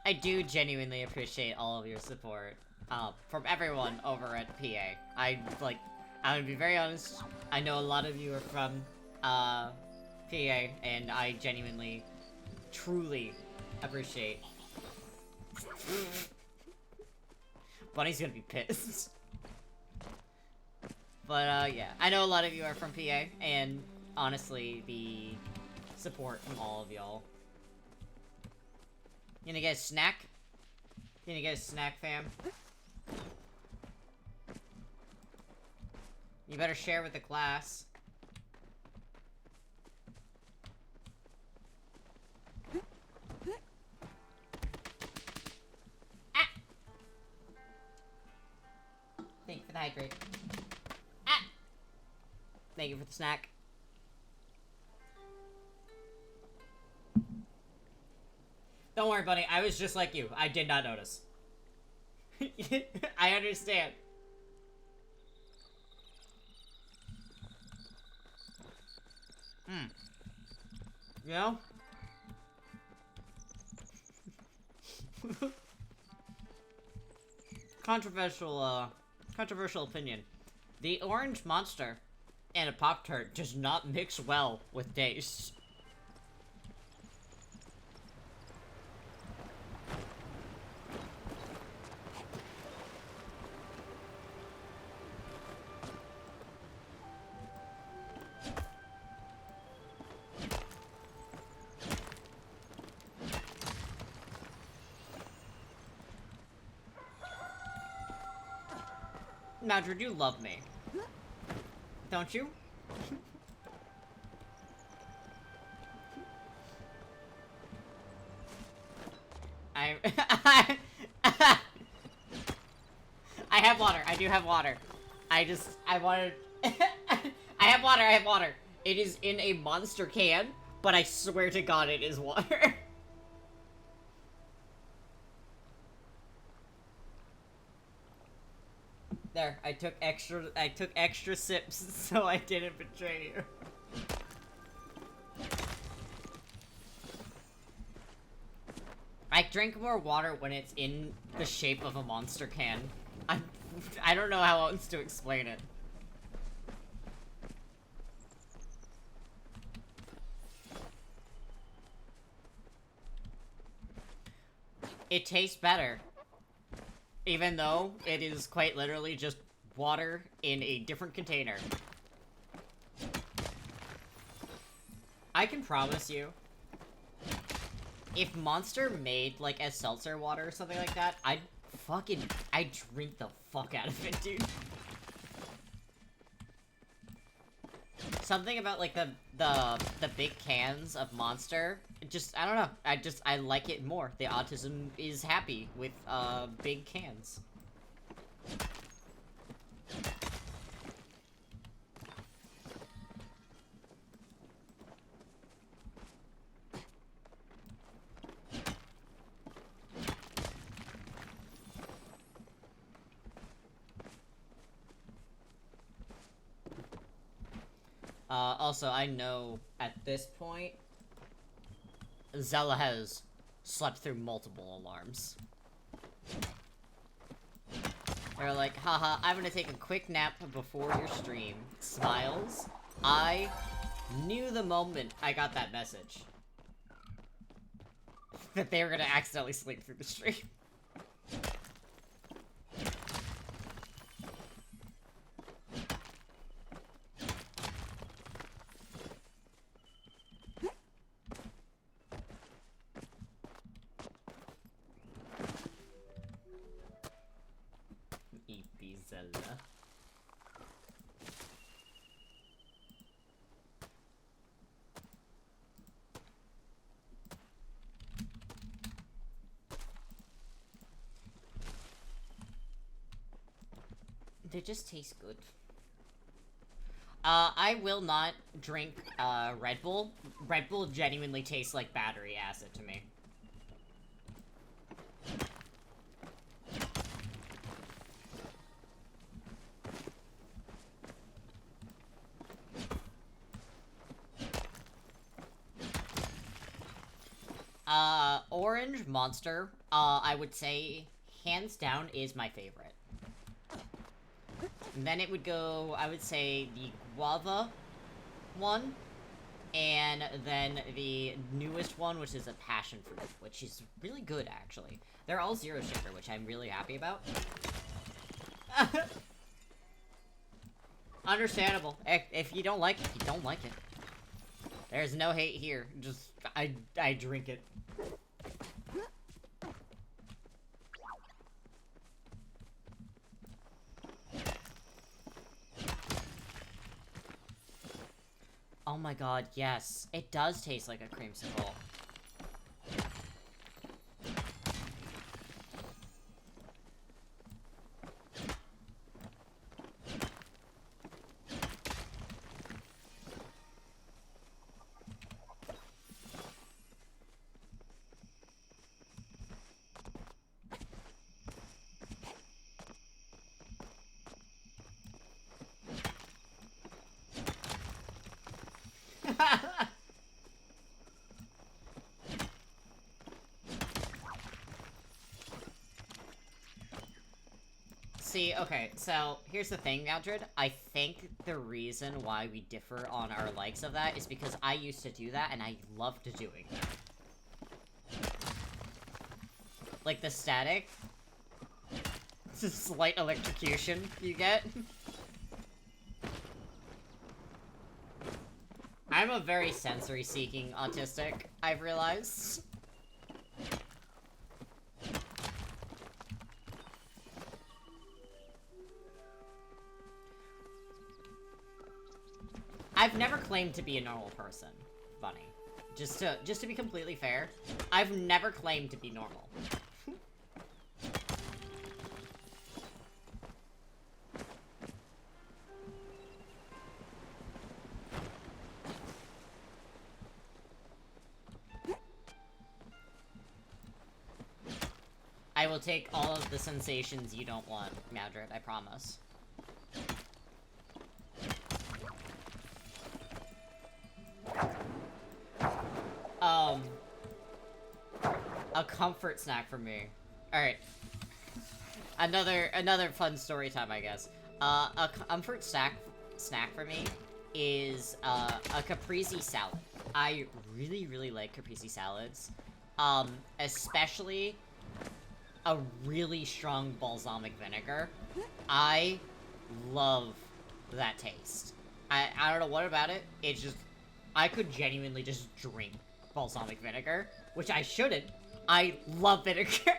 I do genuinely appreciate all of your support. From everyone over at PA. I'm gonna be very honest, I know a lot of you are from, PA, and I genuinely, truly appreciate. Bunny's gonna be pissed. But, yeah, I know a lot of you are from PA, and honestly, the support from all of y'all. You gonna get a snack? You gonna get a snack, fam? You better share with the class. Ah! Thank you for the hydrate. Ah! Thank you for the snack. Don't worry, buddy. I was just like you. I did not notice. I understand. You know? Controversial opinion. The orange monster and a Pop-Tart does not mix well with taste. Maldred, you love me. Don't you? I have water. I do have water. I wanted... I have water. It is in a monster can, but I swear to God it is water. There, I took extra sips so I didn't betray you. I drink more water when it's in the shape of a monster can. I don't know how else to explain it. It tastes better. Even though it is quite literally just water in a different container. I can promise you, if Monster made, like, a seltzer water or something like that, I'd drink the fuck out of it, dude. Something about, like, the big cans of Monster, just, I don't know, I like it more. The autism is happy with, big cans. Also, I know at this point, Zella has slept through multiple alarms. They're like, haha, I'm gonna take a quick nap before your stream. Smiles. I knew the moment I got that message that they were gonna accidentally sleep through the stream. Zelda. They just taste good. I will not drink, Red Bull. Red Bull genuinely tastes like battery acid to me. Orange monster, I would say, hands down, is my favorite. And then it would go, I would say, the guava one, and then the newest one, which is a passion fruit, which is really good, actually. They're all zero sugar, which I'm really happy about. Understandable. If you don't like it, you don't like it. There's no hate here. Just, I drink it. Oh my god, yes. It does taste like a creamsicle. See, okay, so here's the thing, Maldred. I think the reason why we differ on our likes of that is because I used to do that and I loved doing that. Like the static. It's a slight electrocution you get. I'm a very sensory-seeking autistic, I've realized. I've never claimed to be a normal person, Bunny. Just to be completely fair, I've never claimed to be normal. I will take all of the sensations you don't want, Maldred, I promise. A comfort snack for me. Alright. Another fun story time, I guess. A comfort snack for me is, a caprese salad. I really, really like caprese salads. Especially a really strong balsamic vinegar. I love that taste. I don't know what about it. It's just, I could genuinely just drink balsamic vinegar, which I shouldn't. I love vinegar.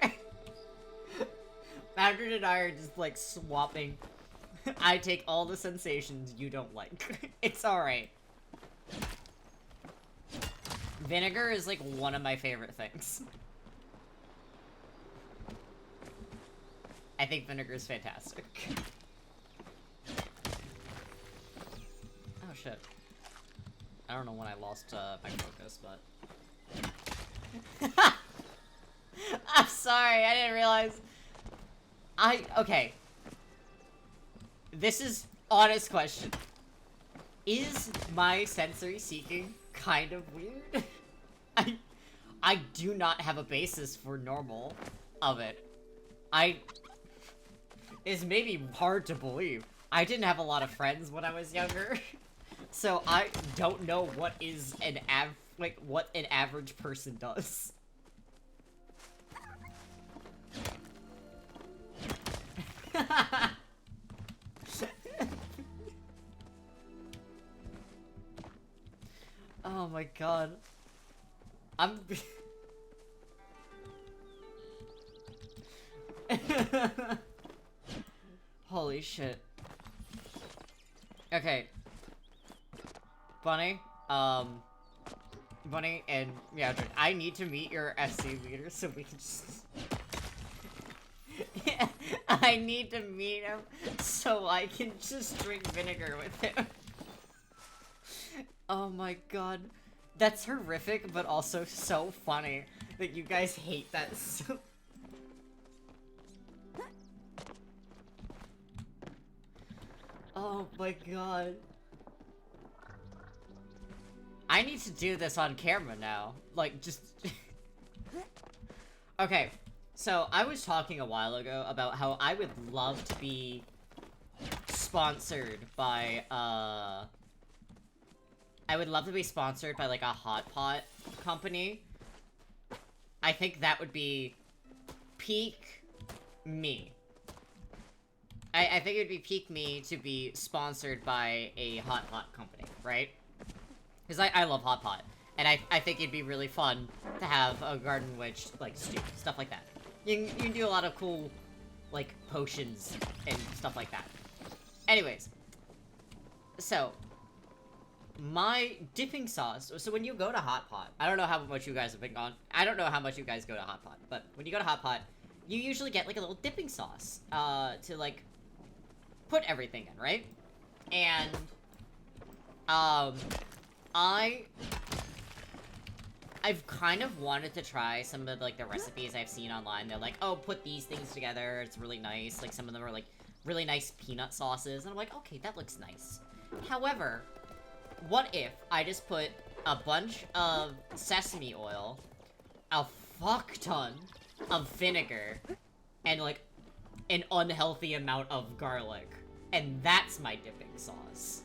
Maldred and I are just, like, swapping. I take all the sensations you don't like. It's alright. Vinegar is, like, one of my favorite things. I think vinegar is fantastic. Oh, shit. I don't know when I lost, my focus, but... I'm sorry, I didn't realize. Okay. This is honest question. Is my sensory seeking kind of weird? I do not have a basis for normal of it. It's maybe hard to believe. I didn't have a lot of friends when I was younger. So I don't know what is what an average person does. Oh my god. I'm... Holy shit. Okay. Bunny, Bunny and Meowdred, I need to meet your FC leader so we can just... I need to meet him so I can just drink vinegar with him. Oh my god. That's horrific, but also so funny that you guys hate that so... Oh my god. I need to do this on camera now. Like, just... Okay, so I was talking a while ago about how I would love to be sponsored by, I would love to be sponsored by, like, a hot pot company. I think that would be peak me. I think it would be peak me to be sponsored by a hot pot company, right? Because I love hot pot. And I think it'd be really fun to have a garden witch, like, stew, stuff like that. You can do a lot of cool, like, potions and stuff like that. Anyways. So, my dipping sauce, so when you go to Hot Pot, I don't know how much you guys have been gone, I don't know how much you guys go to Hot Pot, but when you go to Hot Pot, you usually get, like, a little dipping sauce, to, like, put everything in, right? And, I've kind of wanted to try some of, like, the recipes I've seen online. They're like, oh, put these things together, it's really nice. Like, some of them are, like, really nice peanut sauces, and I'm like, okay, that looks nice. However, what if I just put a bunch of sesame oil, a fuck ton of vinegar, and, like, an unhealthy amount of garlic, and that's my dipping sauce?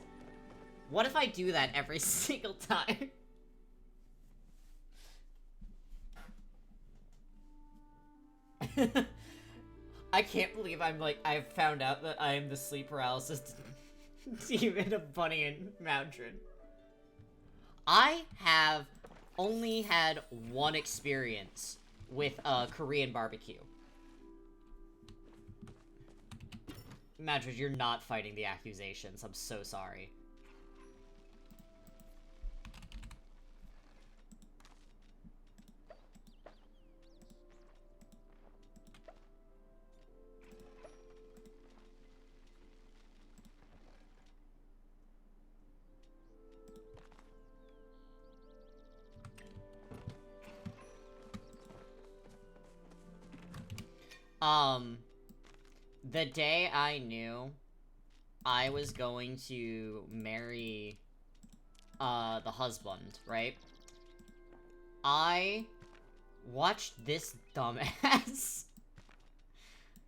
What if I do that every single time? I can't believe I've found out that I am the sleep paralysis demon of Bunny and Mountain. I have only had one experience with a Korean barbecue. Madrid, you're not fighting the accusations. I'm so sorry. The day I knew I was going to marry, the husband, right? I watched this dumbass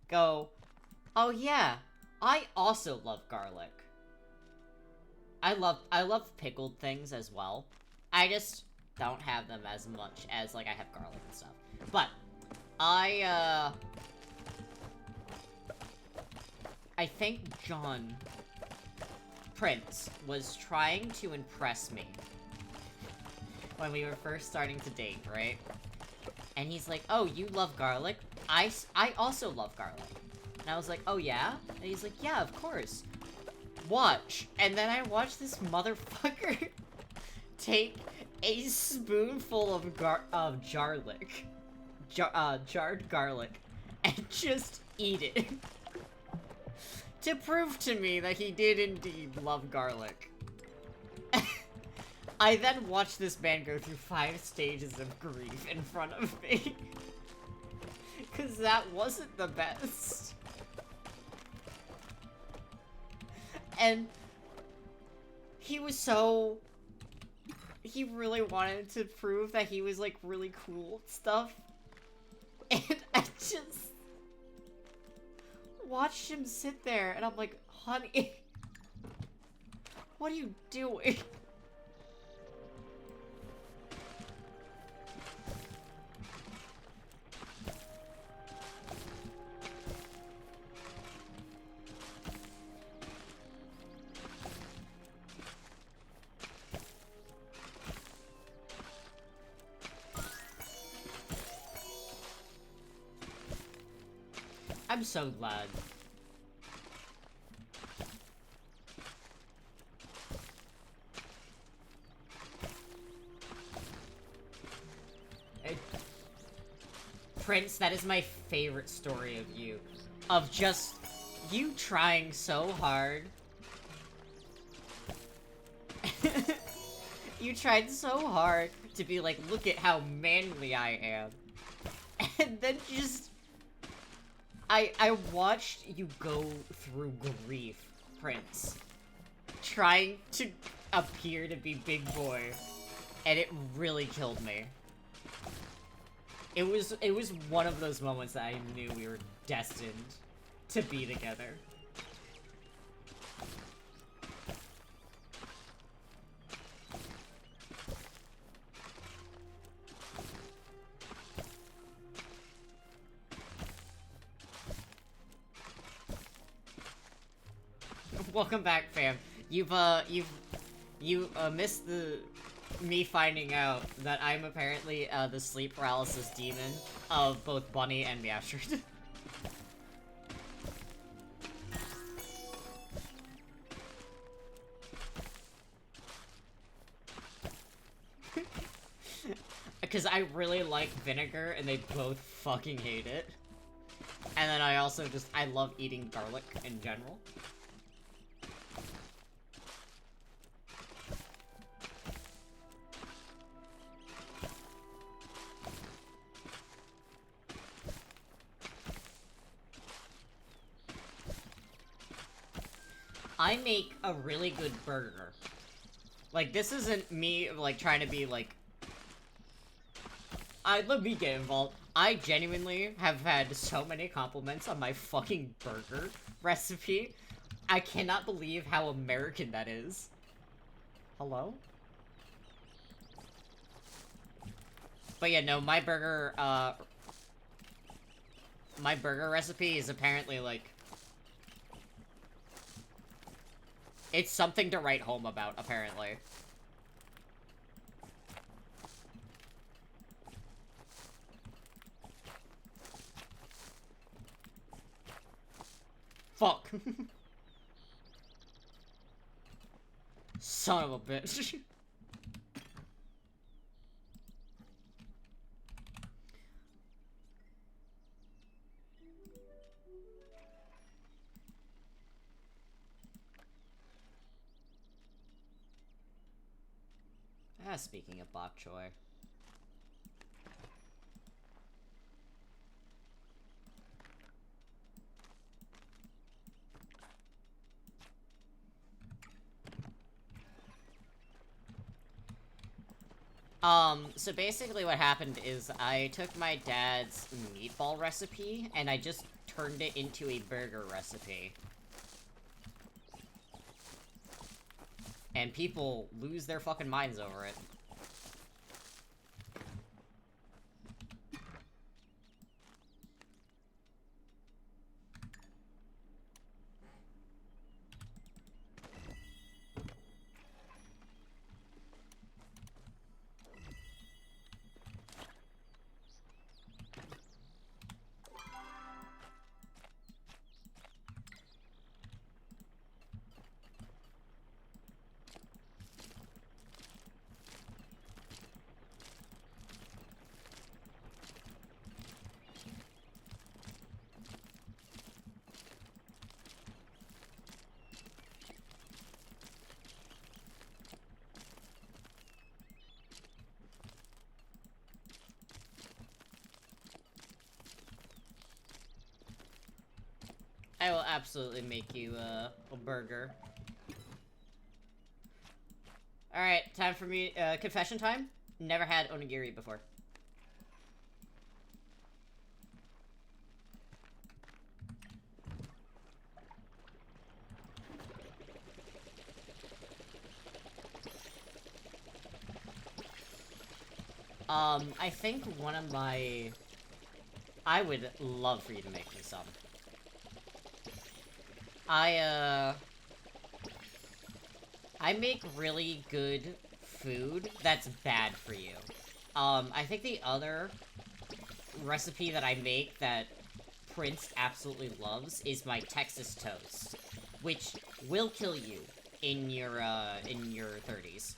go, oh yeah, I also love garlic. I love pickled things as well. I just don't have them as much as, like, I have garlic and stuff. But, I think John Prince was trying to impress me when we were first starting to date, right? And he's like, oh, you love garlic? I also love garlic. And I was like, oh yeah? And he's like, yeah, of course. Watch. And then I watched this motherfucker take a spoonful of jarred garlic and just eat it. To prove to me that he did indeed love garlic. I then watched this man go through 5 stages of grief in front of me. Cause that wasn't the best. And he was so... he really wanted to prove that he was, like, really cool and stuff. And I just watched him sit there, and I'm like, honey, what are you doing? I'm so glad. Prince, that is my favorite story of you. Of just you trying so hard. You tried so hard to be like, look at how manly I am. And then just... I watched you go through grief, Prince. Trying to appear to be big boy. And it really killed me. It was one of those moments that I knew we were destined to be together. Welcome back, fam. You missed me finding out that I'm apparently, the sleep paralysis demon of both Bunny and Meowstrid. Because I really like vinegar, and they both fucking hate it. And then I also I love eating garlic in general. I make a really good burger. Like, this isn't me, like, trying to be, like... let me get involved. I genuinely have had so many compliments on my fucking burger recipe. I cannot believe how American that is. Hello? But yeah, no, my burger recipe is apparently, like... It's something to write home about, apparently. Fuck. Son of a bitch. Speaking of bok choy. So basically what happened is I took my dad's meatball recipe and I just turned it into a burger recipe. And people lose their fucking minds over it. I will absolutely make you, a burger. Alright, time for me, confession time? Never had onigiri before. I think one of my... I would love for you to make me some. I make really good food that's bad for you. I think the other recipe that I make that Prince absolutely loves is my Texas toast, which will kill you in your 30s.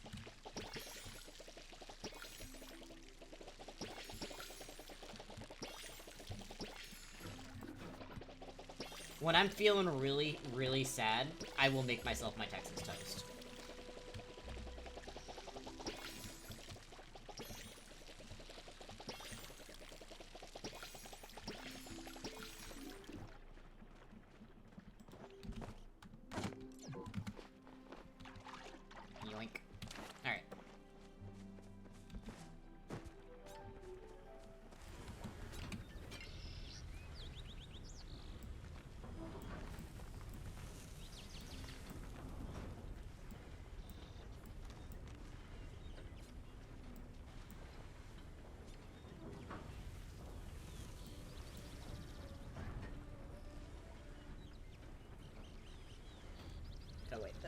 When I'm feeling really, really sad, I will make myself my Texas toast. Yoink. Alright.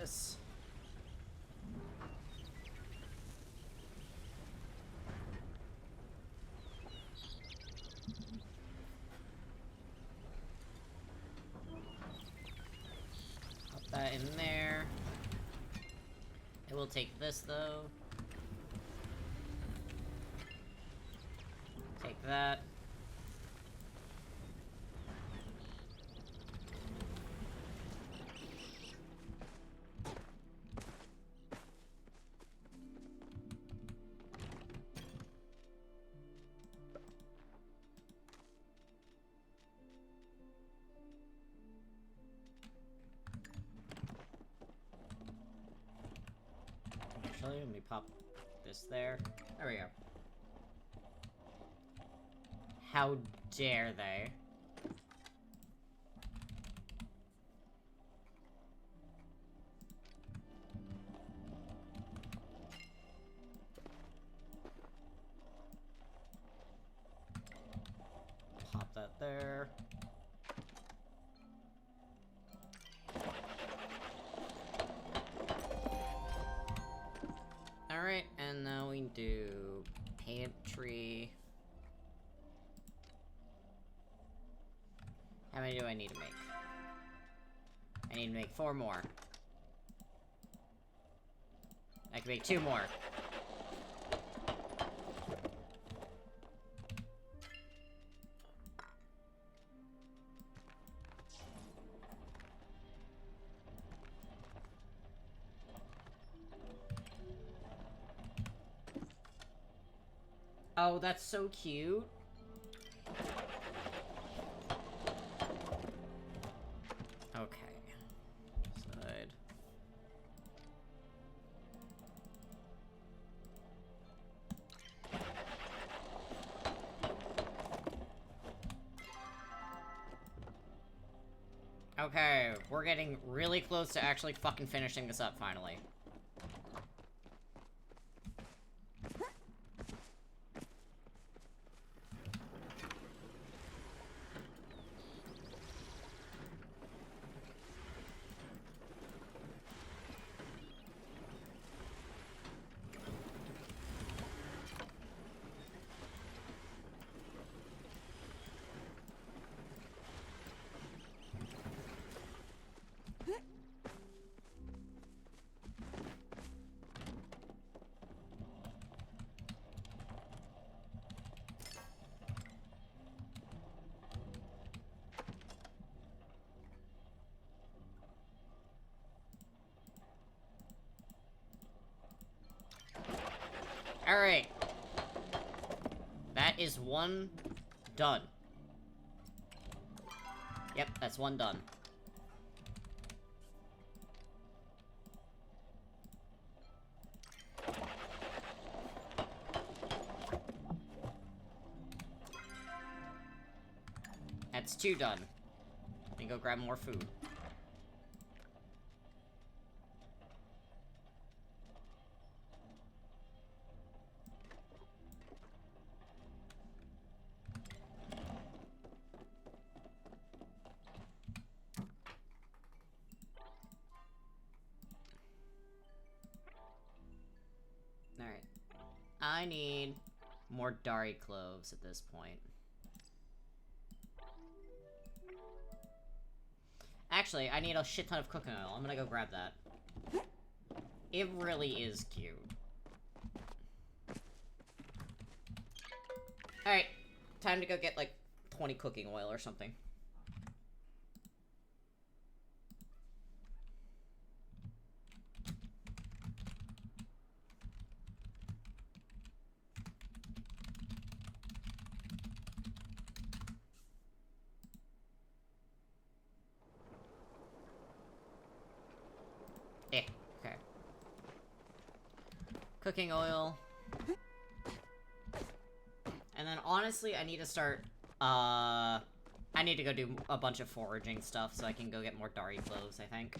this. Pop that in there. It will take this, though. Take that. Actually, let me pop this there. There we go. How dare they? Pop that there. Alright, and now we do pantry. How many do I need to make? I need to make 4 more. I can make 2 more. Oh, that's so cute. Okay. Side. Okay, we're getting really close to actually fucking finishing this up, finally. Alright. That is 1 done. Yep, that's 1 done. That's 2 done. Let me go grab more food. Alright. I need more Dari cloves at this point. Actually, I need a shit ton of cooking oil. I'm gonna go grab that. It really is cute. Alright. Time to go get, like, 20 cooking oil or something. Okay. Cooking oil. And then, honestly, I need to start, I need to go do a bunch of foraging stuff so I can go get more Dari cloves, I think.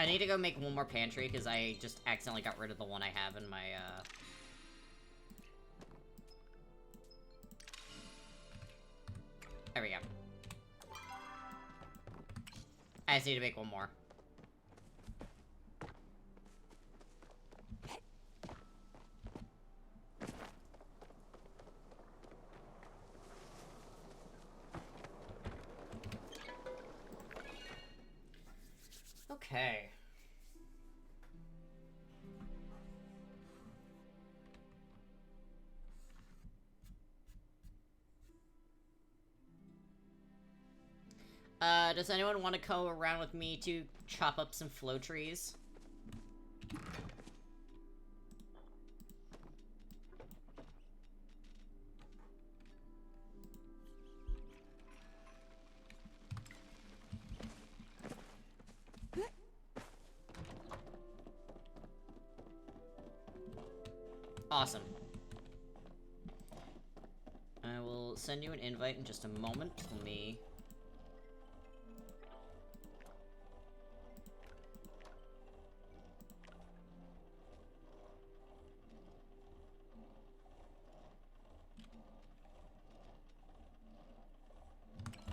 I need to go make one more pantry, because I just accidentally got rid of the one I have in my, There we go. I just need to make one more. Okay. Does anyone want to go around with me to chop up some flow trees? Awesome. I will send you an invite in just a moment. Let me...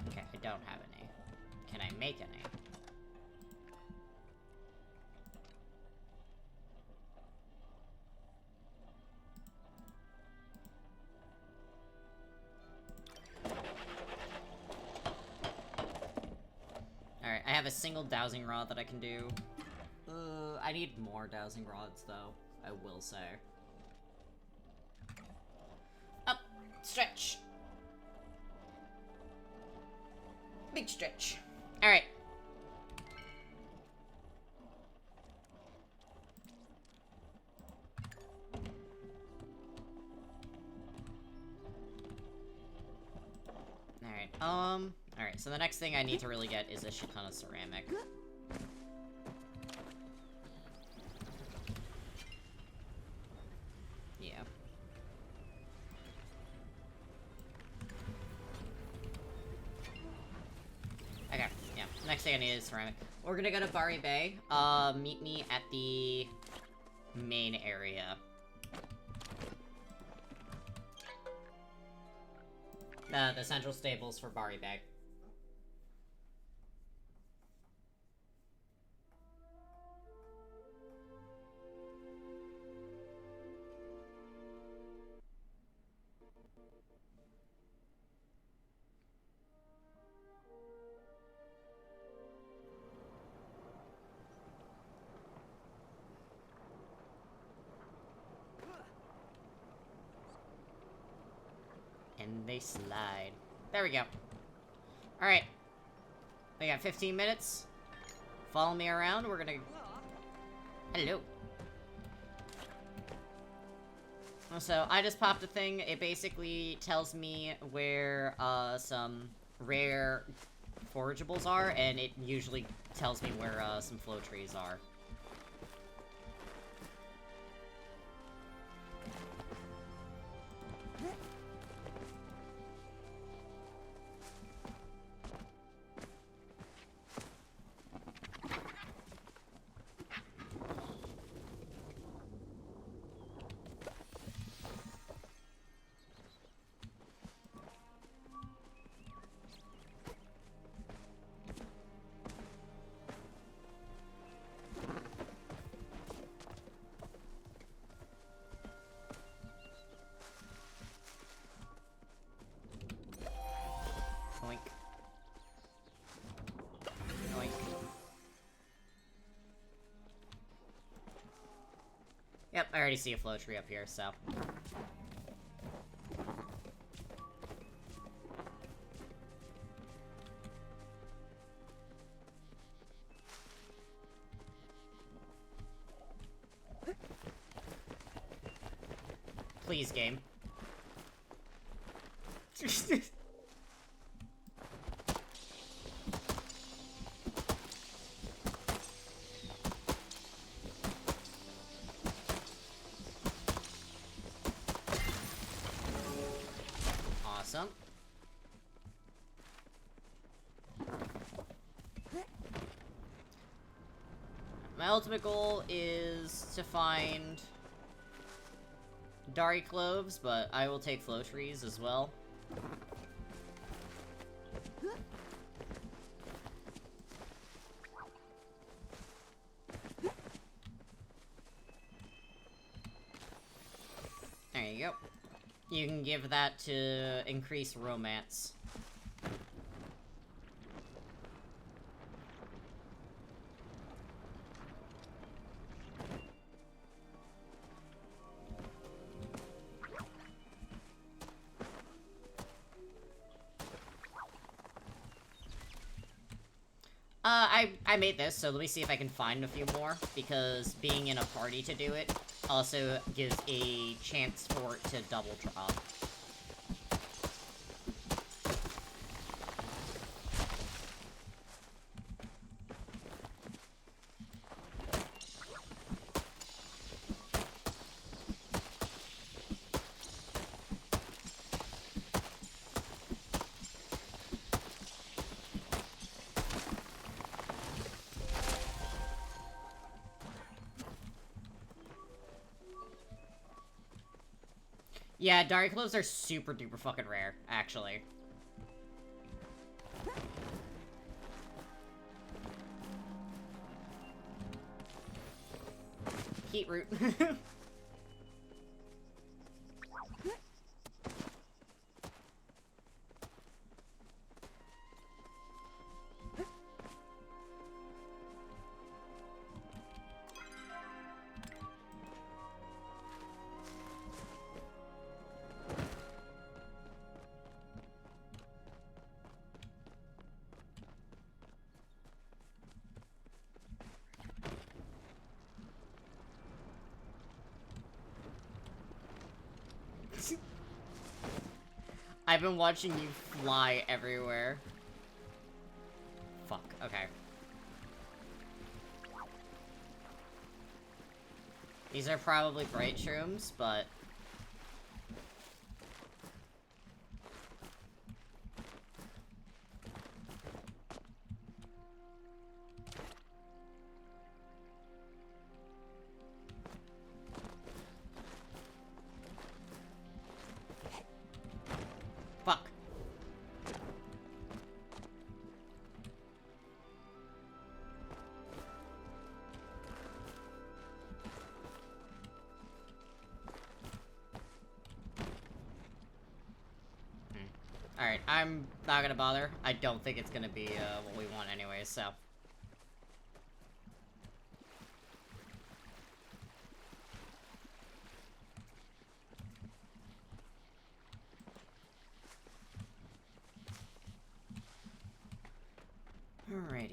Okay, I don't have any. Can I make any? Alright, I have a single dowsing rod that I can do. I need more dowsing rods, though, I will say. Up! Stretch! Big stretch. Alright. Alright, so the next thing I need to really get is a shit ton of ceramic. Yeah. Okay, yeah. Next thing I need is ceramic. We're gonna go to Bari Bay. Meet me at the main area. The central stables for Bari Bay. And they slide. There we go. Alright. We got 15 minutes. Follow me around. We're gonna... Hello. So, I just popped a thing. It basically tells me where, some rare forageables are, and it usually tells me where, some flow trees are. Oink. Oink. Yep, I already see a flow tree up here, so... Please, game. Awesome. My ultimate goal is to find Dari Cloves, but I will take Flow Trees as well. There you go. You can give that to increase romance. I made this, so let me see if I can find a few more, because being in a party to do it also gives a chance for it to double drop. Yeah, Dari Cloves are super duper fucking rare, actually. Heat root. I've been watching you fly everywhere. Fuck, okay. These are probably bright shrooms, but... Fuck. Alright, I'm not gonna bother. I don't think it's gonna be, what we want anyway, so... Alrighty.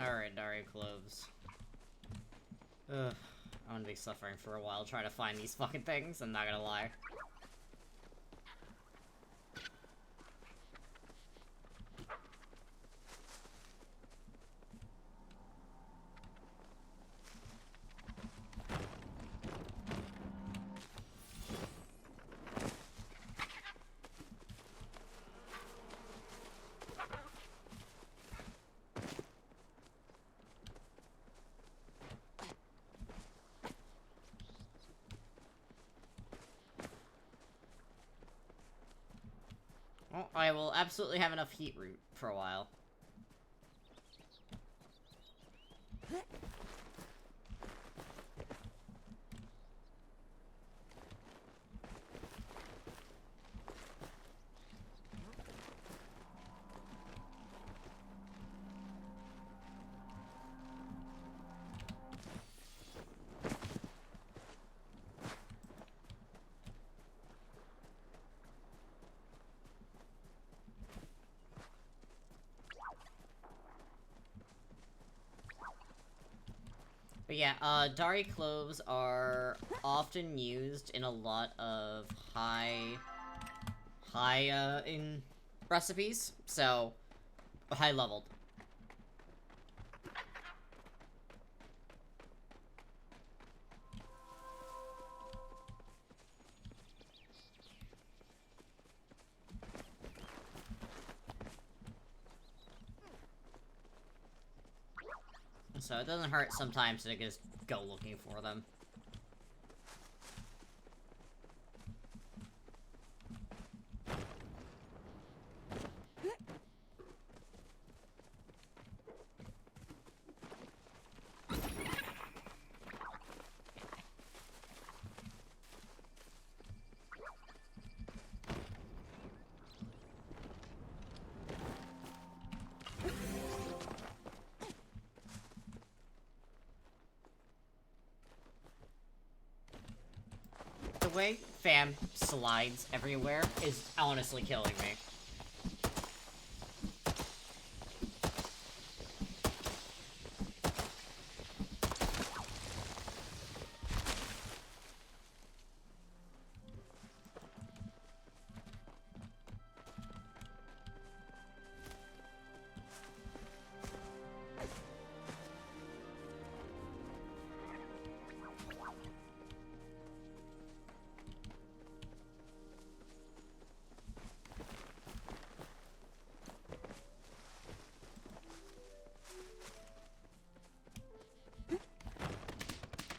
Alright, Dari Cloves. Ugh. I'm gonna be suffering for a while trying to find these fucking things, I'm not gonna lie. Oh, I will absolutely have enough heat root for a while. But yeah, Dari cloves are often used in a lot of in recipes, so high leveled. So it doesn't hurt sometimes to just go looking for them. The way Fam slides everywhere is honestly killing me.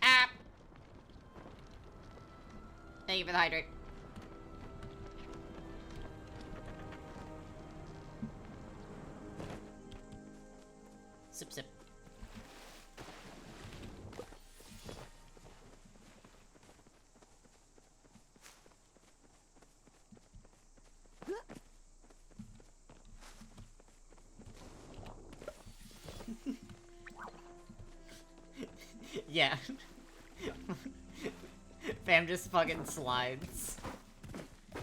Ah! Thank you for the hydrate. Sip, sip. Yeah. Fam just fucking slides.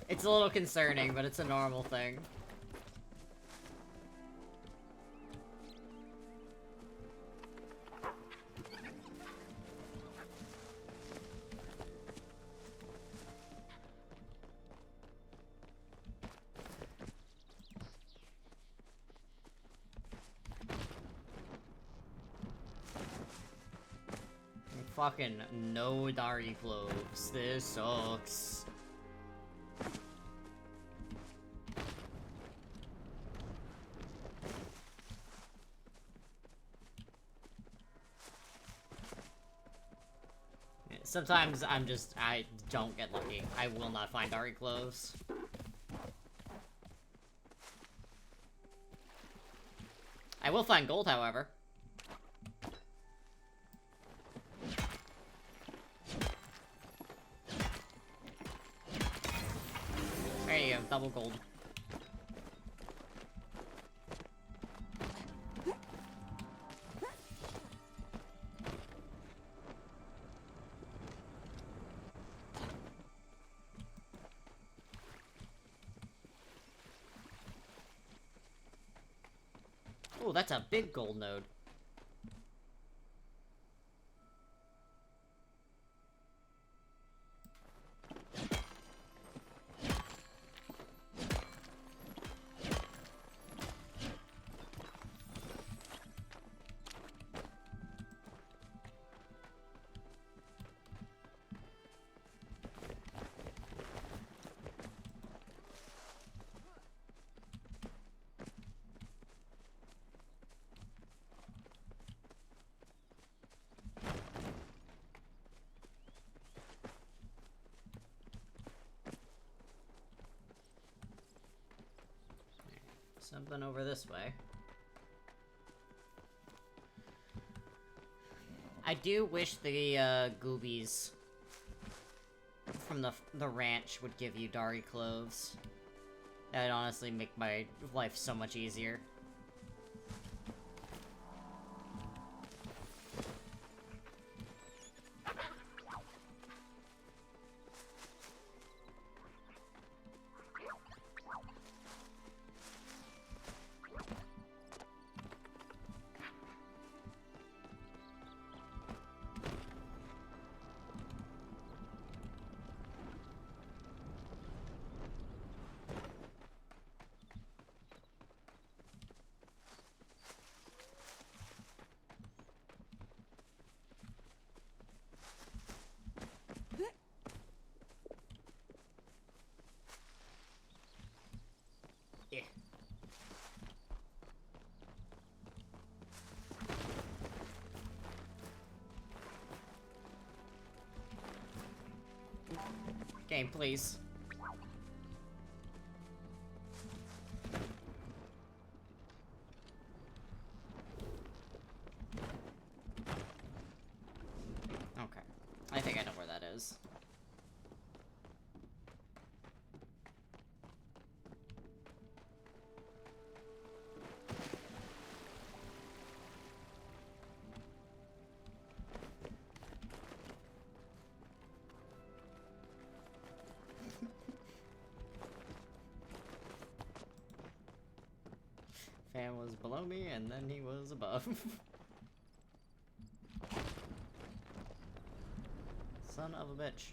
It's a little concerning, but it's a normal thing. Fucking no Dari cloves. This sucks. Sometimes I don't get lucky. I will not find Dari cloves. I will find gold, however. There you go, double gold. Oh, that's a big gold node. Something over this way. I do wish the, goobies from the ranch would give you Dari cloves. That'd honestly make my life so much easier. Yeah. Game, please. Okay. I think I know where that is. Fan was below me, and then he was above. Son of a bitch.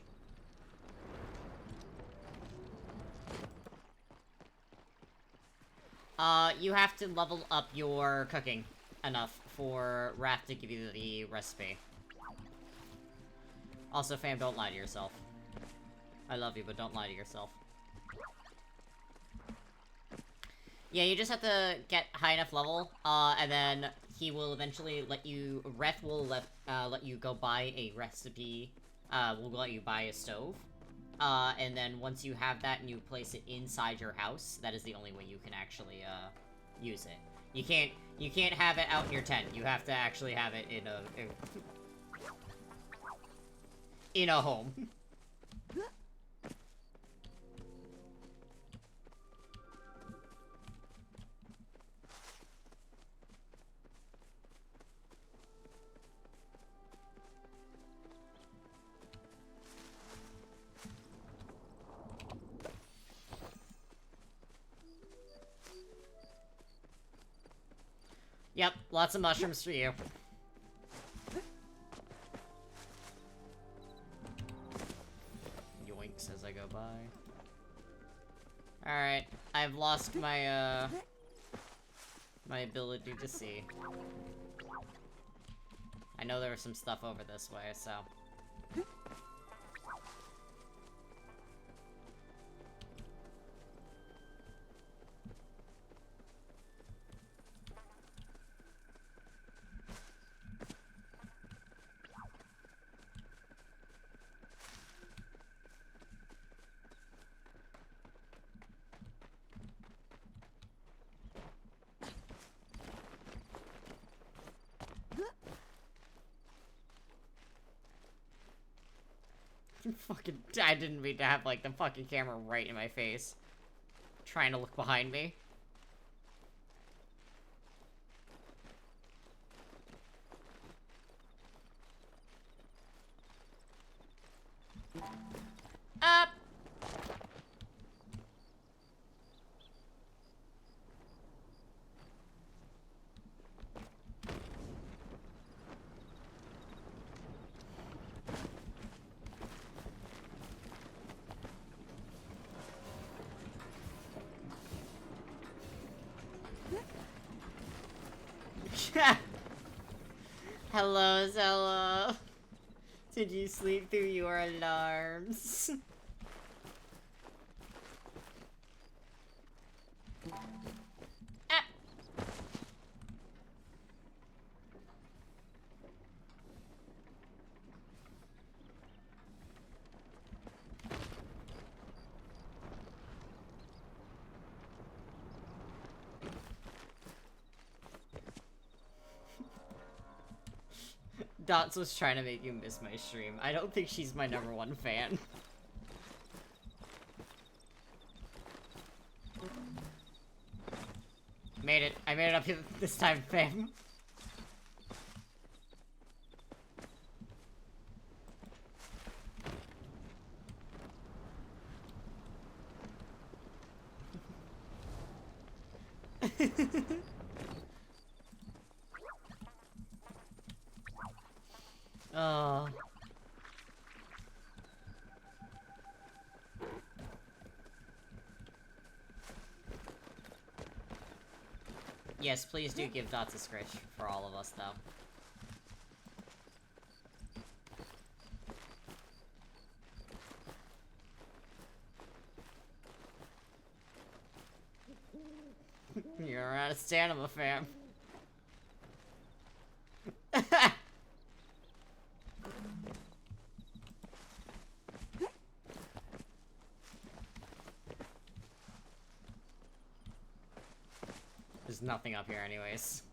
You have to level up your cooking enough for Wrath to give you the recipe. Also, fam, don't lie to yourself. I love you, but don't lie to yourself. Yeah, you just have to get high enough level, and then he will eventually let you... Wrath will let you go buy a recipe, will let you buy a stove. And then once you have that and you place it inside your house, that is the only way you can actually, use it. You can't have it out in your tent. You have to actually have it in a home. Yep, lots of mushrooms for you. Yoinks as I go by. Alright, I've lost my, my ability to see. I know there was some stuff over this way, so... Fucking, I didn't mean to have, like, the fucking camera right in my face. Trying to look behind me. Up! Hello, Zella. Did you sleep through your alarms? Ah. Dots was trying to make you miss my stream. I don't think she's my #1 fan. Made it. I made it up here this time, fam. Oh. Yes, please do give Dots a scritch for all of us, though. You're out of stamina, fam. There's nothing up here anyways.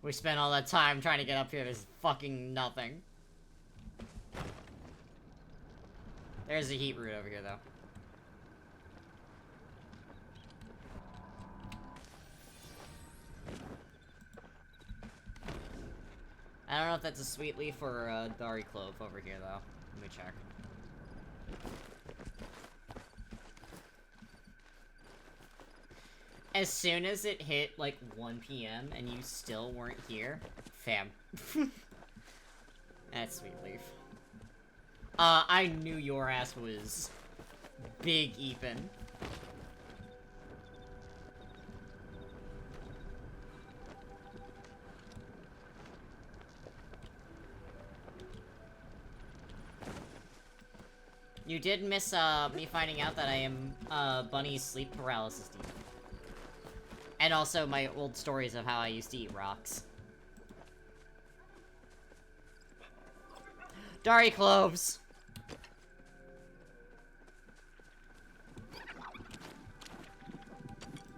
We spent all that time trying to get up here, there's fucking nothing. There's a heat root over here, though. I don't know if that's a sweet leaf or a Dari clove over here, though. Let me check. As soon as it hit, like, 1 PM and you still weren't here, fam. That's sweet leaf. I knew your ass was big Ethan. You did miss, me finding out that I am, Bunny's sleep paralysis demon. And also my old stories of how I used to eat rocks. Dari cloves!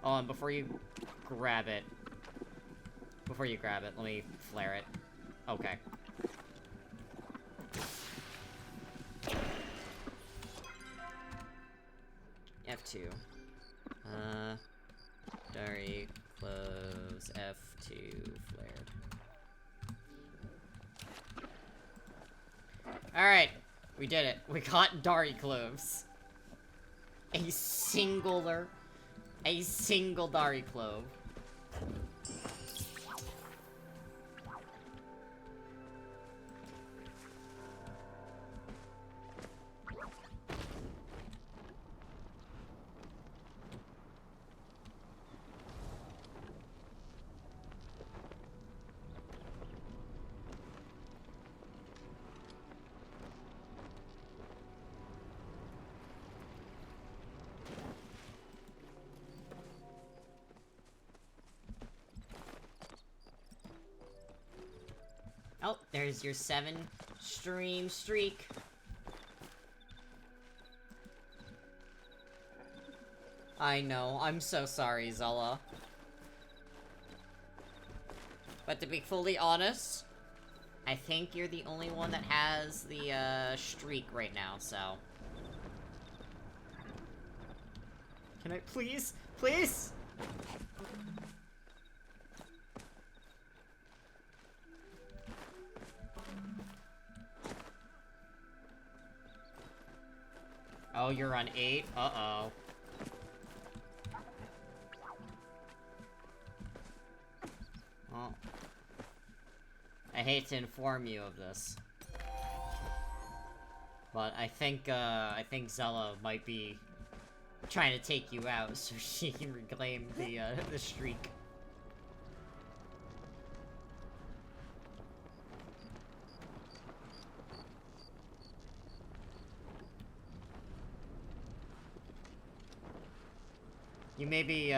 Oh, and before you grab it, let me flare it. Okay. F2. Dari cloves, F2, flared. Alright, we did it. We got Dari cloves. A single Dari clove. Oh, there's your 7-stream streak. I know, I'm so sorry, Zella. But to be fully honest, I think you're the only one that has the, streak right now, so... Can I please? Please? Oh, you're on 8? Uh-oh. Well, I hate to inform you of this, but I think Zella might be trying to take you out so she can reclaim the streak. You may be,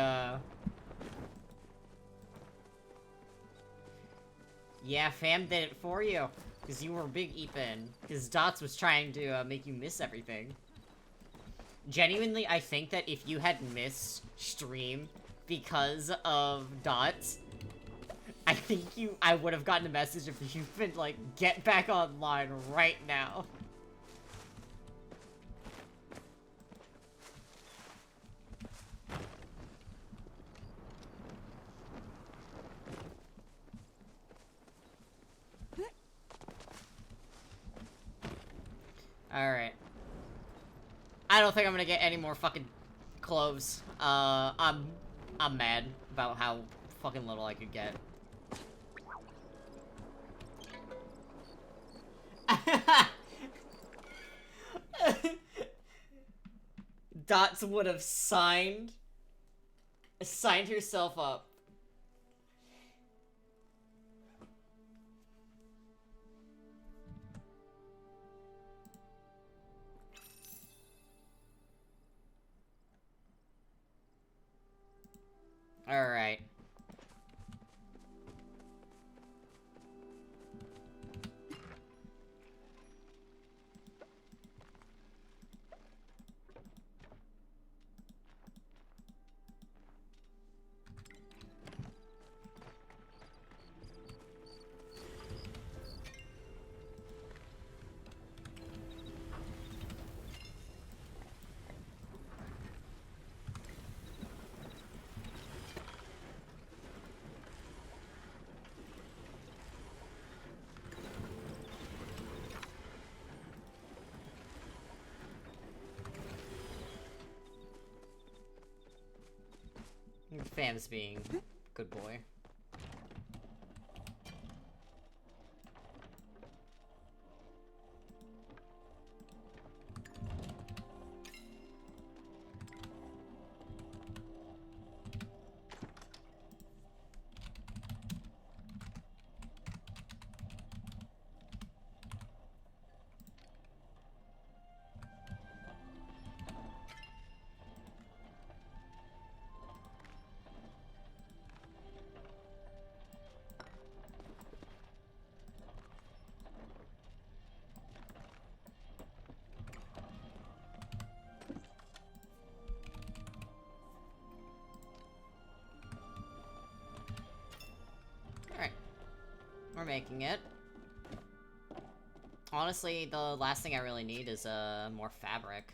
Yeah, fam did it for you. Because you were big Ethan. Because Dots was trying to, make you miss everything. Genuinely, I think that if you had missed stream because of Dots, I think I would have gotten a message if you've been like, get back online right now. Alright. I don't think I'm gonna get any more fucking cloves. I'm mad about how fucking little I could get. Dots would have signed herself up. Alright. Fam's being good boy. Alright. We're making it. Honestly, the last thing I really need is, more fabric.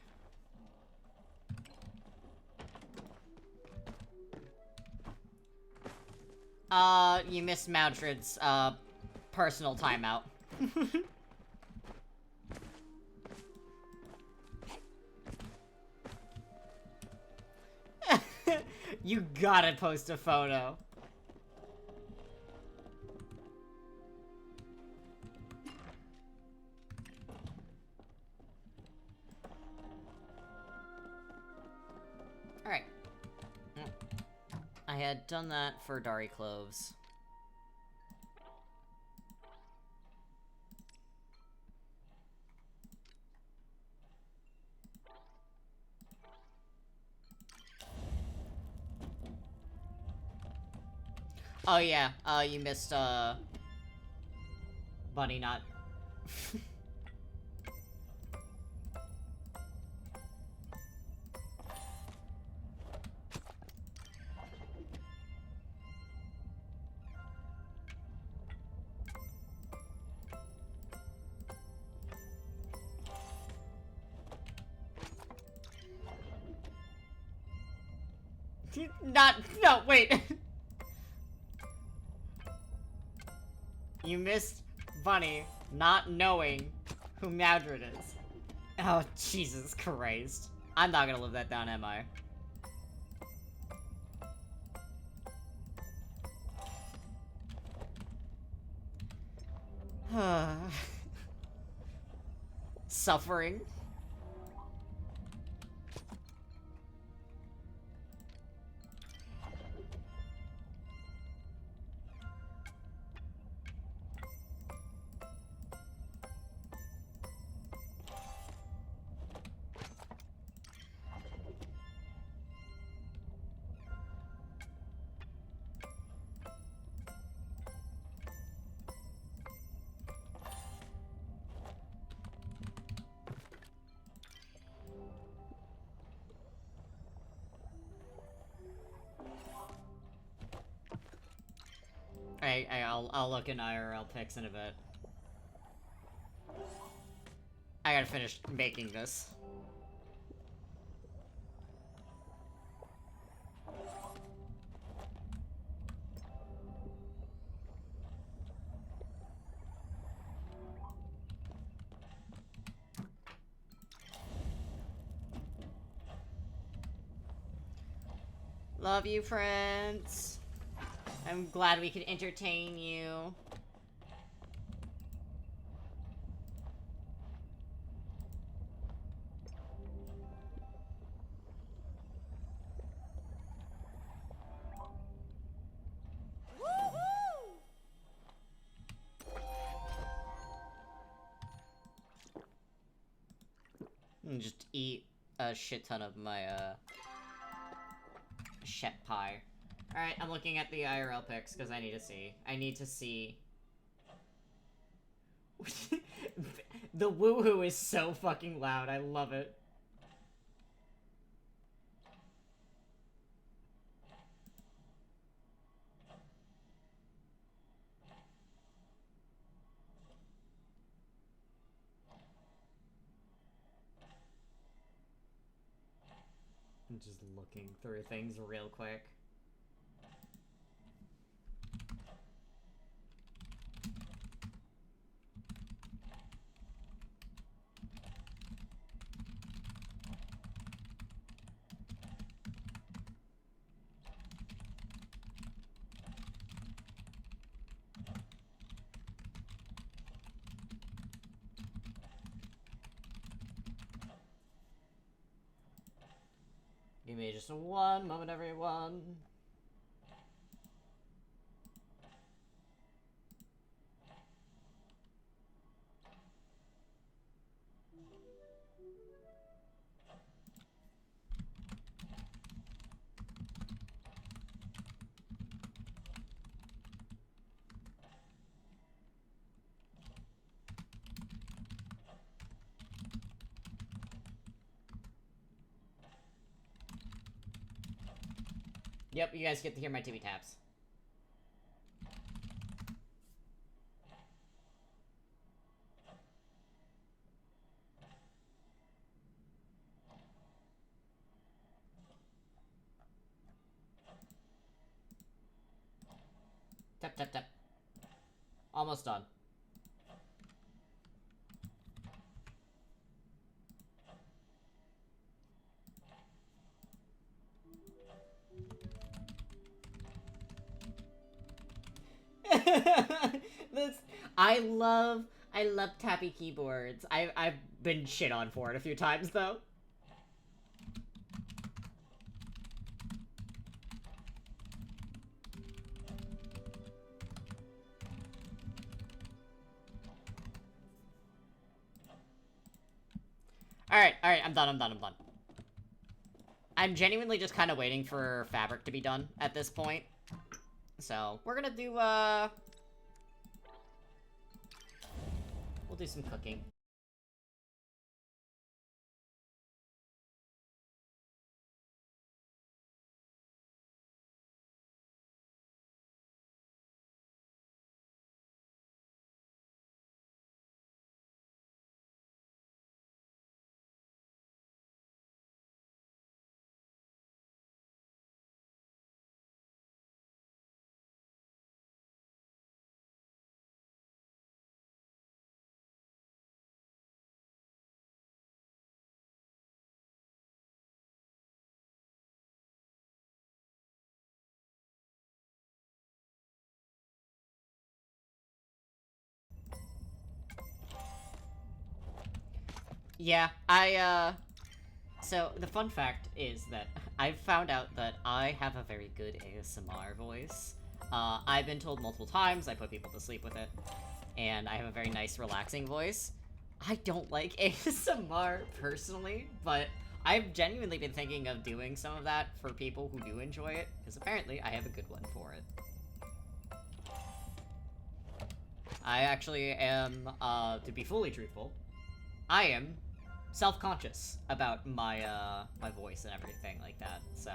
You missed Maldred's, personal timeout. You gotta post a photo. Alright. I had done that for Dari Cloves. Oh yeah, you missed, Bunny not... No, wait! You missed Bunny not knowing who Maldred is. Oh, Jesus Christ. I'm not gonna live that down, am I? Suffering. I'll look in IRL pics in a bit. I gotta finish making this. Love you, friends. I'm glad we could entertain you. And just eat a shit ton of my, shet pie. Alright, I'm looking at the IRL pics because I need to see. I need to see. The woohoo is so fucking loud. I love it. I'm just looking through things real quick. Give me just one moment, everyone. Yep, you guys get to hear my TV taps. Tap, tap, tap. Almost done. This, I love tappy keyboards. I've been shit on for it a few times though. Alright, I'm done. I'm genuinely just kind of waiting for fabric to be done at this point. So, we're gonna do, we'll do some cooking. Yeah, so the fun fact is that I've found out that I have a very good ASMR voice. I've been told multiple times, I put people to sleep with it, and I have a very nice, relaxing voice. I don't like ASMR personally, but I've genuinely been thinking of doing some of that for people who do enjoy it, because apparently I have a good one for it. I actually am, to be fully truthful, I am self-conscious about my, my voice and everything like that, so...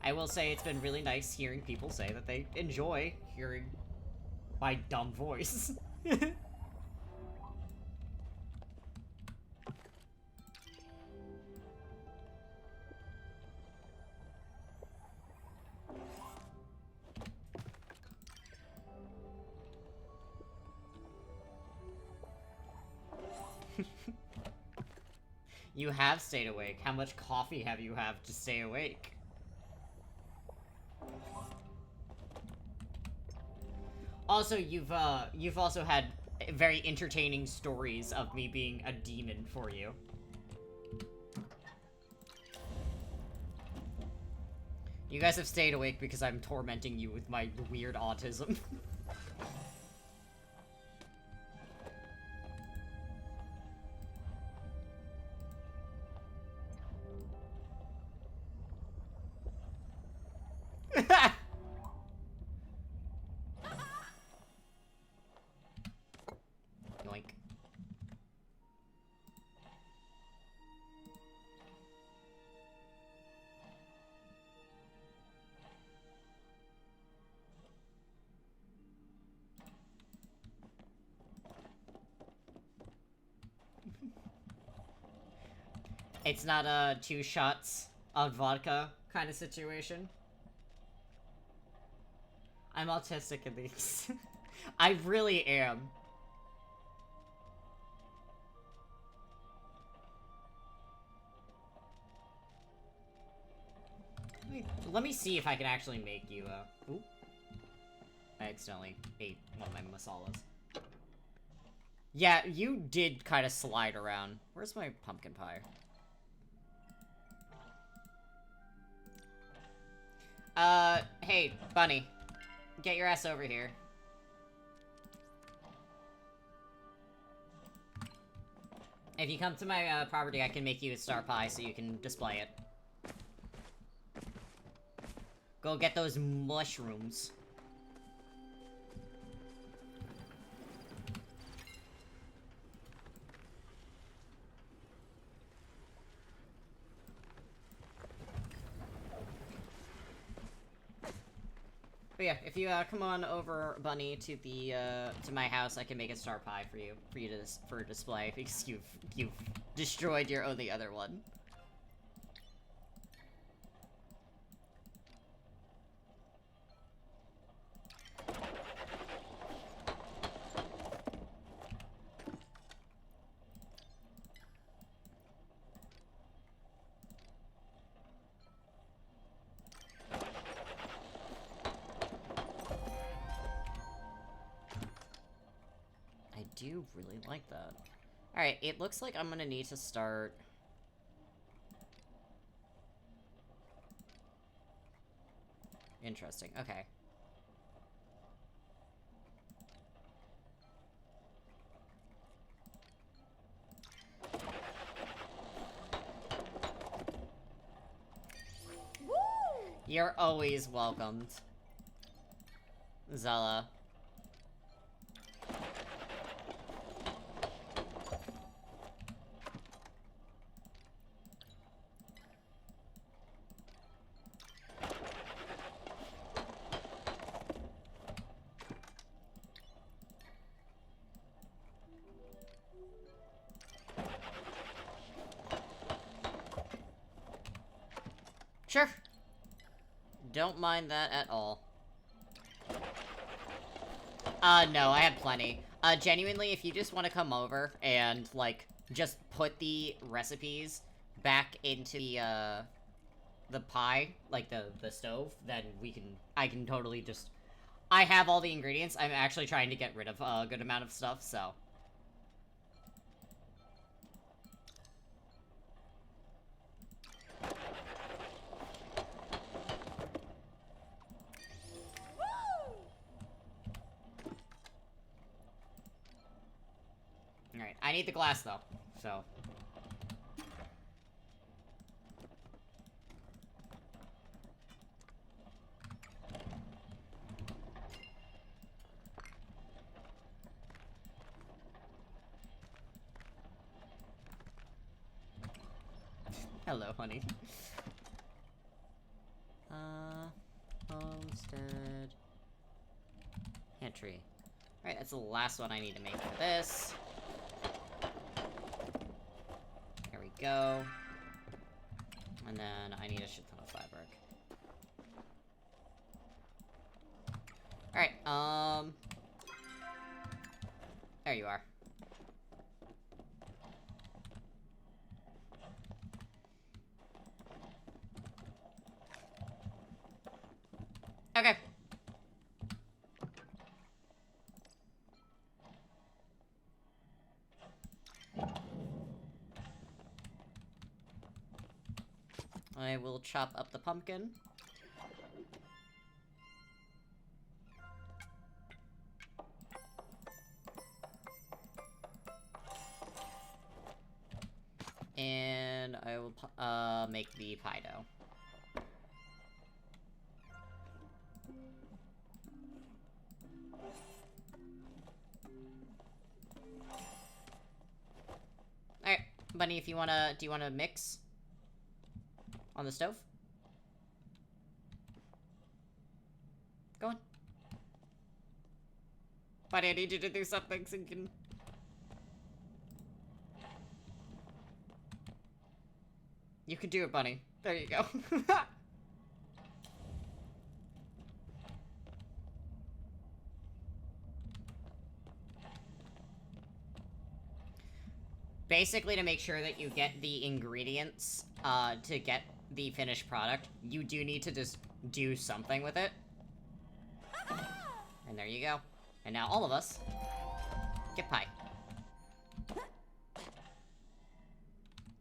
I will say it's been really nice hearing people say that they enjoy hearing my dumb voice. You have stayed awake. How much coffee have you had to stay awake? Also, you've also had very entertaining stories of me being a demon for you. You guys have stayed awake because I'm tormenting you with my weird autism. Yoink. It's not a 2 shots of vodka kind of situation. I'm autistic in these. I really am. Let me see if I can actually make you, Ooh. I accidentally ate one of my masalas. Yeah, you did kind of slide around. Where's my pumpkin pie? Hey, Bunny. Get your ass over here. If you come to my, property, I can make you a star pie so you can display it. Go get those mushrooms. But yeah, if you come on over, Bunny, to the to my house, I can make a star pie for you to for display because you've destroyed your only other one. I do really like that. Alright, it looks like I'm gonna need to start... Interesting, okay. Woo! You're always welcomed, Zella. Sure. Don't mind that at all. No, I have plenty. Genuinely, if you just want to come over and, like, just put the recipes back into the pie, like, the stove, then I can totally just... I have all the ingredients. I'm actually trying to get rid of a good amount of stuff, so... Alright, I need the glass, though, so... Hello, honey. Homestead pantry. Alright, that's the last one I need to make for this. There we go. And then I need a shit ton of fabric. Alright, there you are. Okay. I will chop up the pumpkin. And I will, make the pie dough. Alright, Bunny, if you wanna, do you wanna mix? On the stove? Go on. Buddy, I need you to do something so you can... You can do it, Bunny. There you go. Basically, to make sure that you get the ingredients, to get the finished product, you do need to just do something with it. And there you go. And now all of us get pie.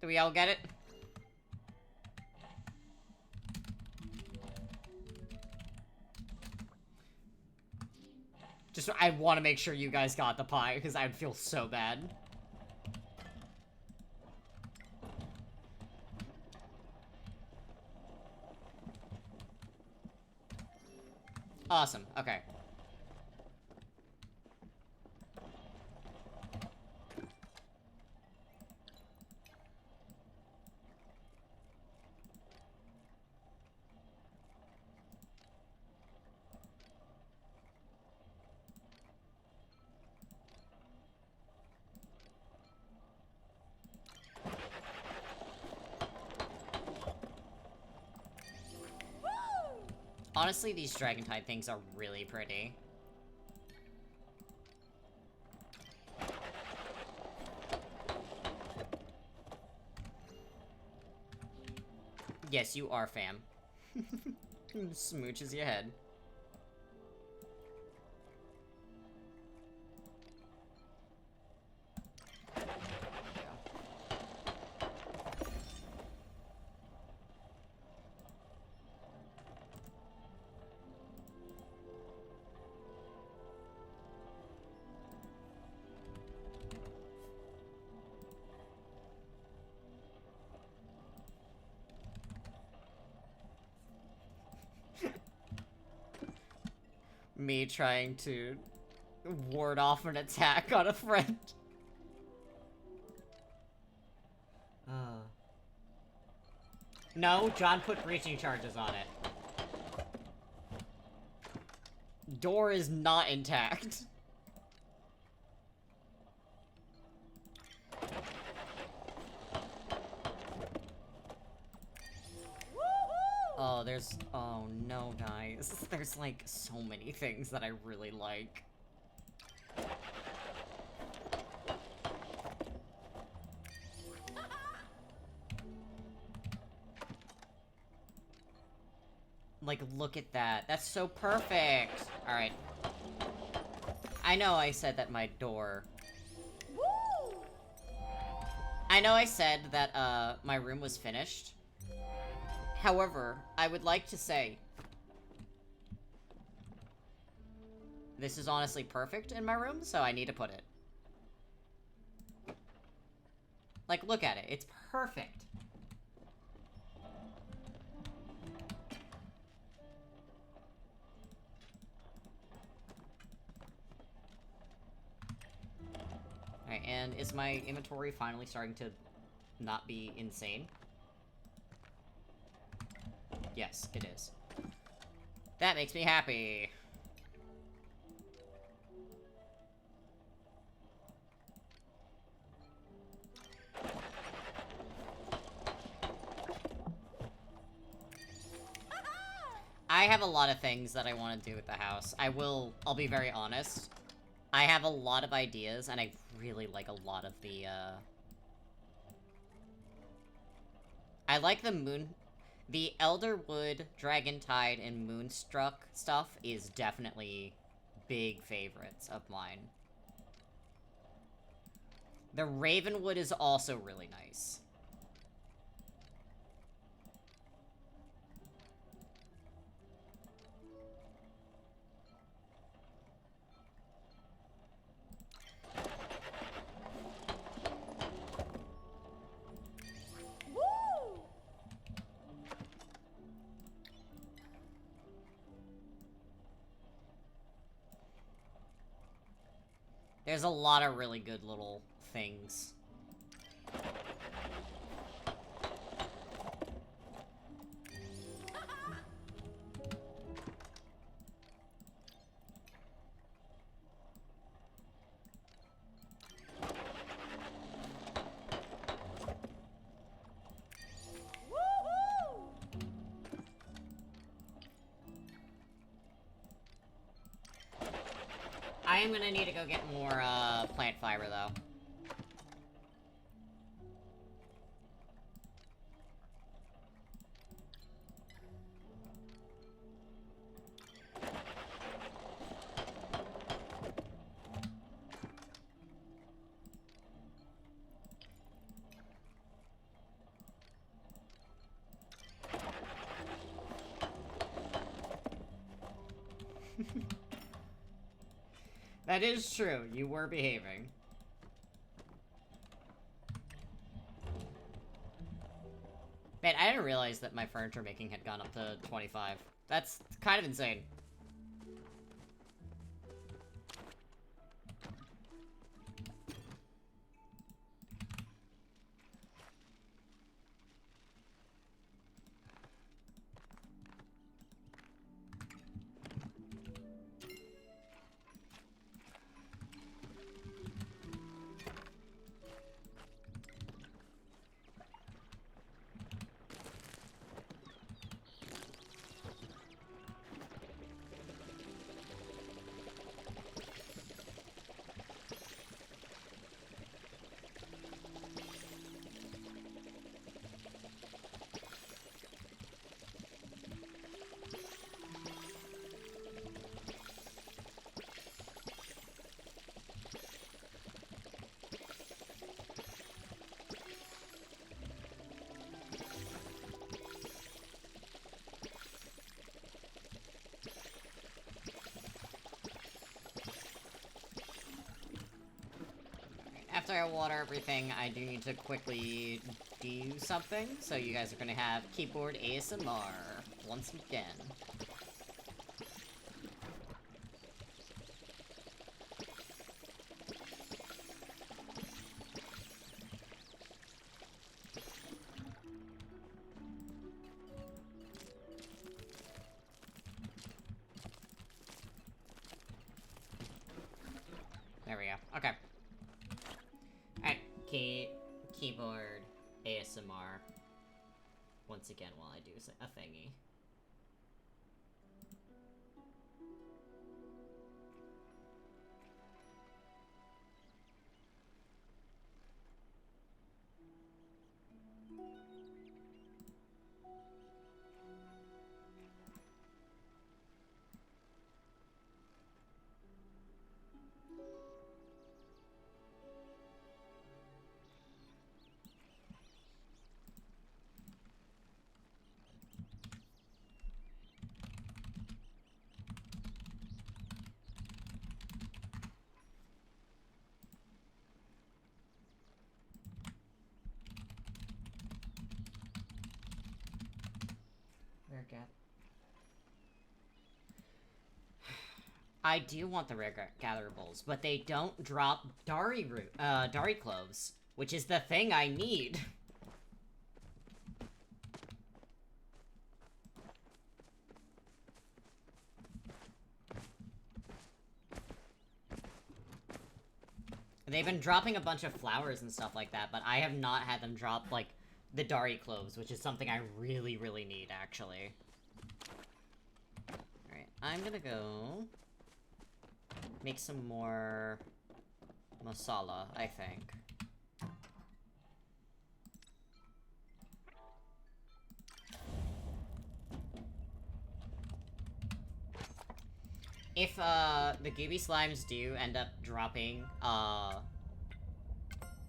Do we all get it? Just, I want to make sure you guys got the pie, because I'd feel so bad. Awesome, okay. Honestly, these Dragontide things are really pretty. Yes, you are, fam. Smooches your head. Me trying to ward off an attack on a friend. No, John put breaching charges on it. Door is not intact. Oh, there's... Oh, no, guys. There's, like, so many things that I really like. Like, look at that. That's so perfect! Alright. I know I said that my door... I know I said that, my room was finished. However, I would like to say... This is honestly perfect in my room, so I need to put it. Like, look at it. It's perfect. Alright, and is my inventory finally starting to not be insane? Yes, it is. That makes me happy. I have a lot of things that I want to do with the house. I'll be very honest. I have a lot of ideas, and I really like a lot of the, I like the Elderwood, Dragontide, and Moonstruck stuff is definitely big favorites of mine. The Ravenwood is also really nice. There's a lot of really good little things. I am gonna need to go get more, plant fiber, though. That is true. You were behaving. Man, I didn't realize that my furniture making had gone up to 25. That's kind of insane. After I water everything, I do need to quickly do something, so you guys are gonna have keyboard ASMR once again. There we go. Okay. Alright, keyboard ASMR once again while I do a thingy. I do want the rare gatherables, but they don't drop Dari cloves, which is the thing I need. They've been dropping a bunch of flowers and stuff like that, but I have not had them drop, like, the Dari cloves, which is something I really, really need, actually. Alright, I'm gonna go... make some more... masala, I think. If, the Gooby Slimes do end up dropping,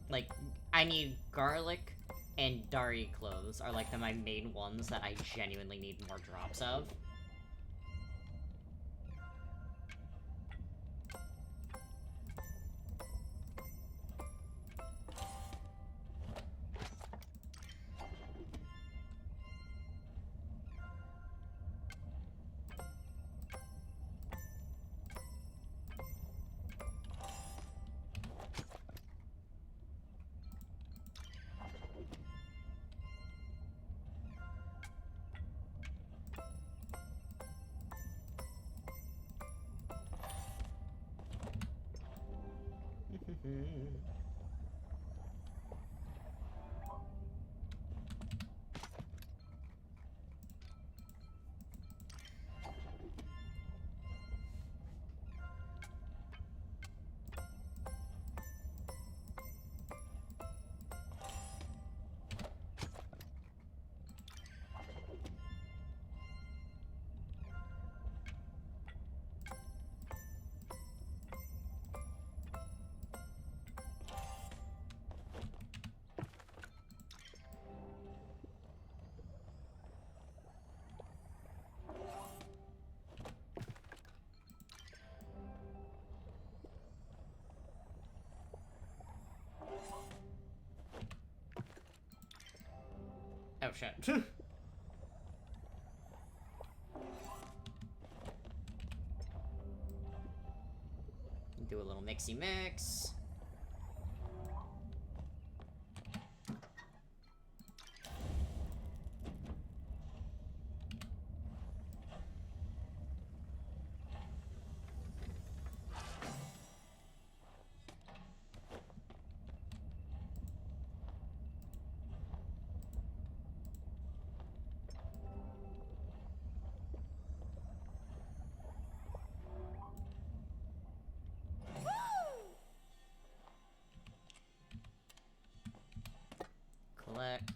like, I need garlic and Dari cloves are, like, my main ones that I genuinely need more drops of. Oh shit. Do a little mixy mix. Collect.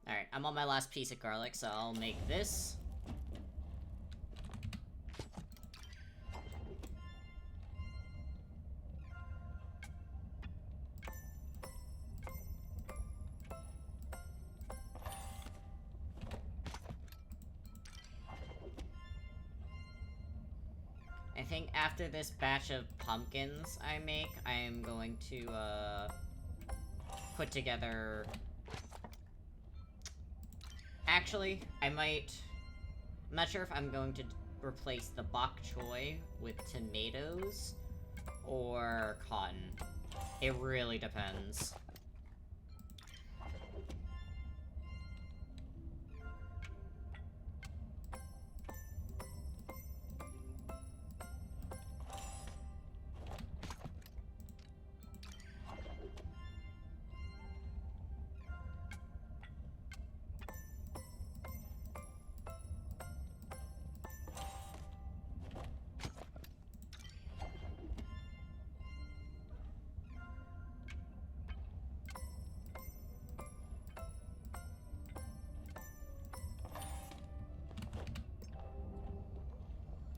Alright, I'm on my last piece of garlic, so I'll make this. I think after this batch of pumpkins I make, I am going to, put together... Actually, I might... I'm not sure if I'm going to replace the bok choy with tomatoes or cotton. It really depends.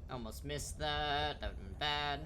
Almost missed that. That would've been bad.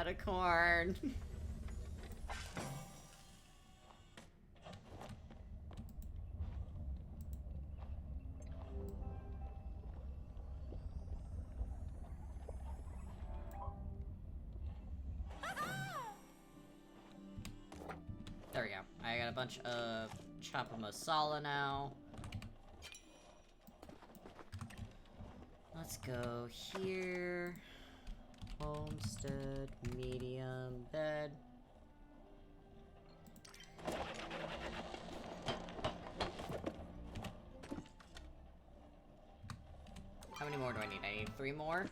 of corn. There we go. I got a bunch of chopper masala now. Let's go here. Homestead, medium, bed. How many more do I need? I need 3 more?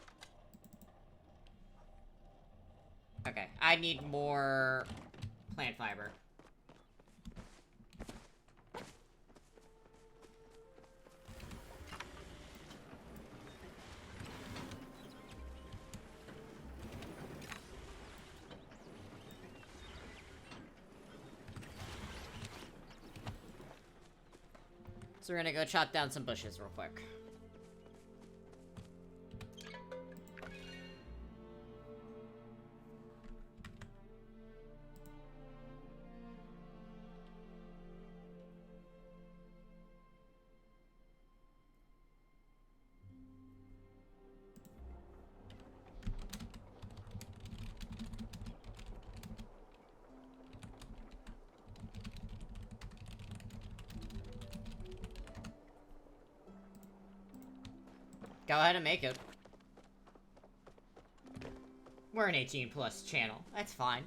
Okay, I need more plant fiber. So we're gonna go chop down some bushes real quick. Go ahead and make it. We're an 18+ channel. That's fine.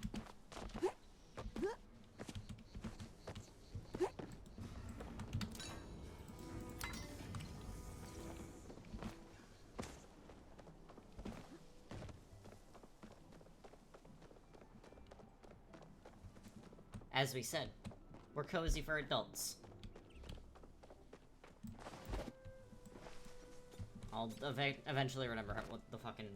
As we said, we're cozy for adults. I'll eventually remember what the fucking...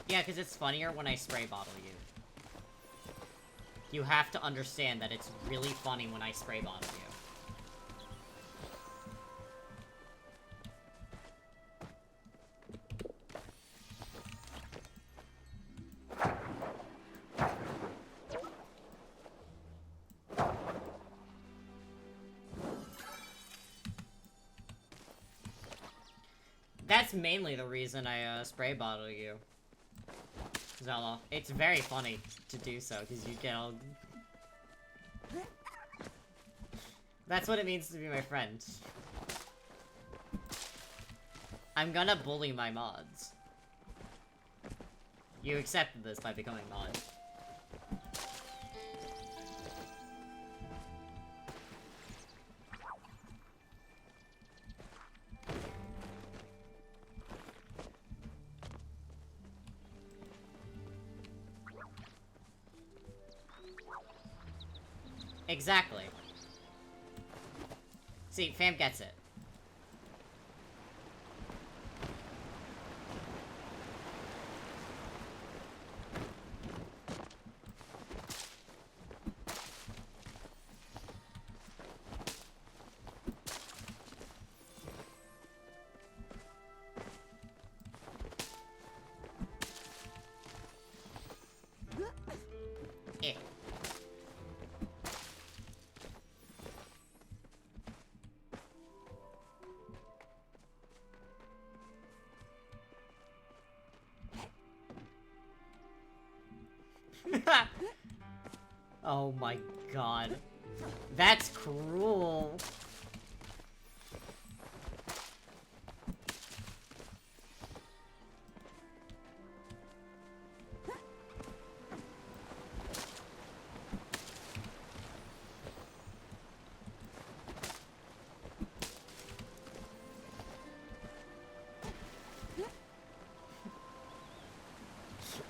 Yeah, because it's funnier when I spray bottle you. You have to understand that it's really funny when I spray bottle you. That's mainly the reason I spray bottle you, Zella. It's very funny to do so, because you get all... That's what it means to be my friend. I'm gonna bully my mods. You accepted this by becoming mod. Exactly. See, fam gets it. Eh. Oh my god. That's cruel.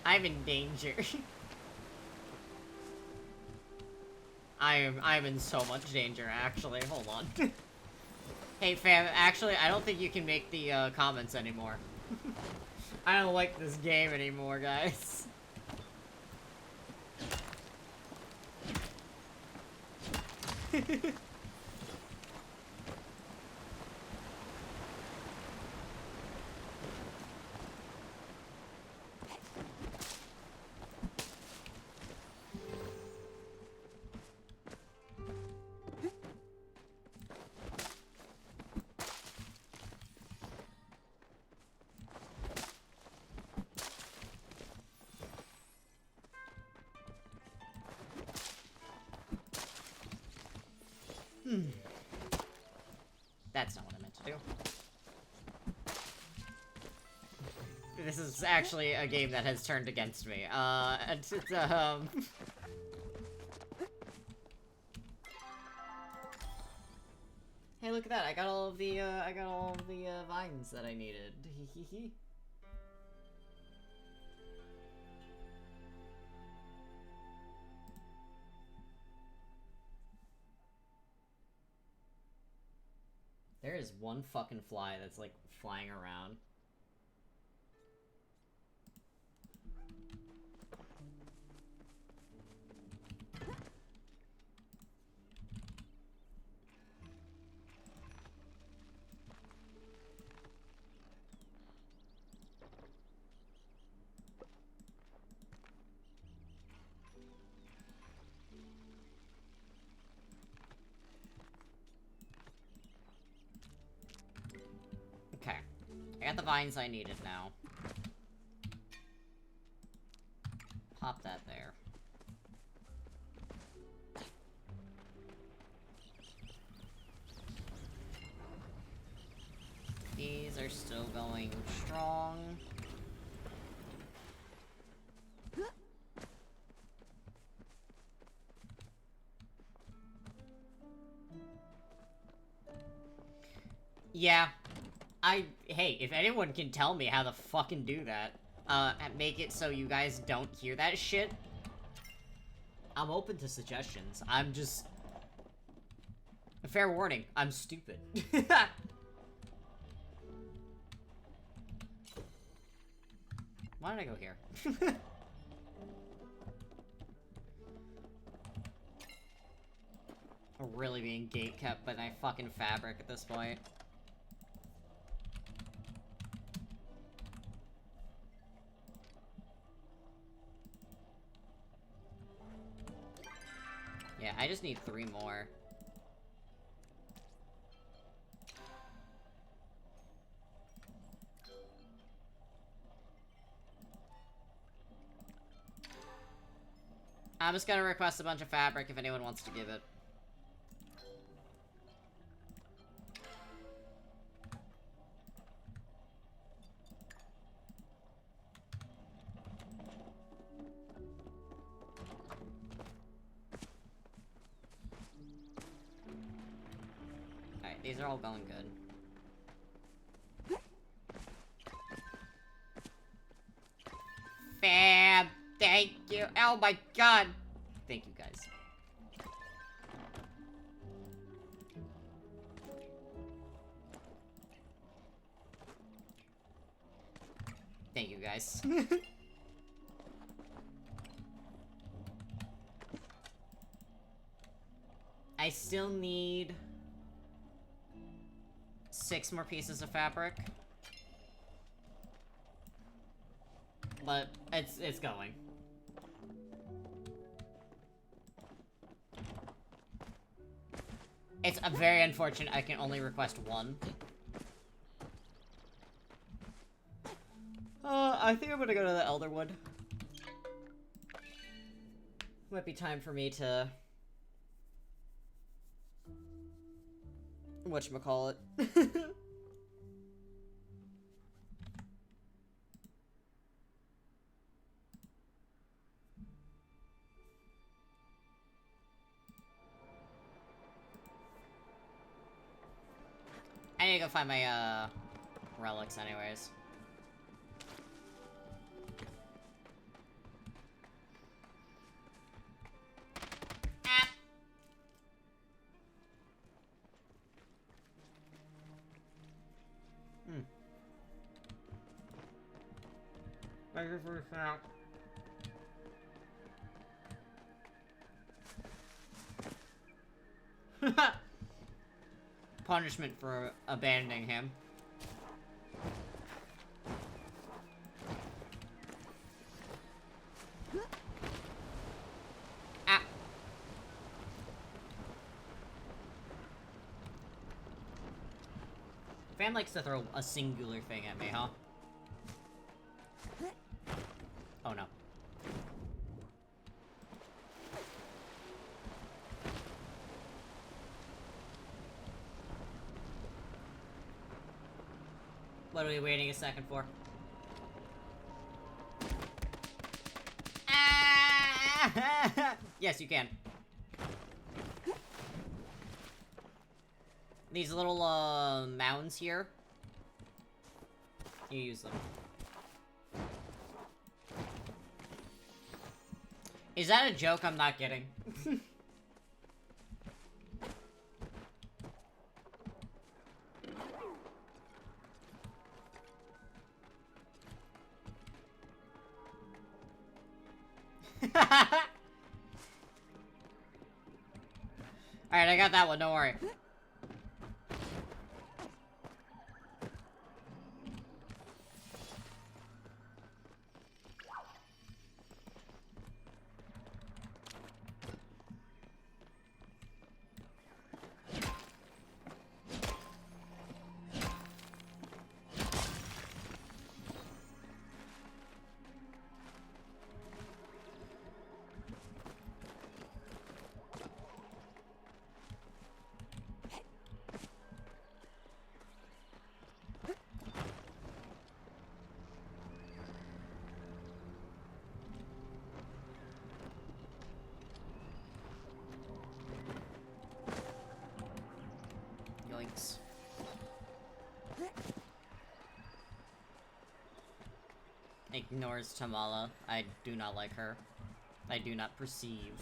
I'm in danger. I'm in so much danger, actually. Hold on. Hey, fam, actually, I don't think you can make the, comments anymore. I don't like this game anymore, guys. to. This is actually a game that has turned against me. Hey, look at that! I got all of the vines that I needed. Hee. There is one fucking fly that's like flying around. Okay. I got the vines I needed now. Pop that there. These are still going strong. Yeah. Hey, if anyone can tell me how to fucking do that, make it so you guys don't hear that shit, I'm open to suggestions. I'm just... Fair warning, I'm stupid. Why did I go here? I'm really being gatekept by my fucking fabric at this point. Yeah, I just need 3 more. I'm just gonna request a bunch of fabric if anyone wants to give it. Alright, these are all going good. Fab! Thank you! Oh my god! Thank you, guys. Thank you, guys. I still need 6 more pieces of fabric. But it's going. It's very unfortunate I can only request 1. I think I'm gonna go to the Elderwood. Might be time for me to... whatchamacallit. I need to go find my, relics anyways. Ah. Thank you for the snack. Punishment for abandoning him. Ah. Fan likes to throw a singular thing at me, huh? Oh no. What are we waiting a second for? Ah! Yes, you can. These little, mounds here. You use them. Is that a joke I'm not getting? Alright, I got that one, don't worry. Yoinks. Ignores Tamala. I do not like her. I do not perceive.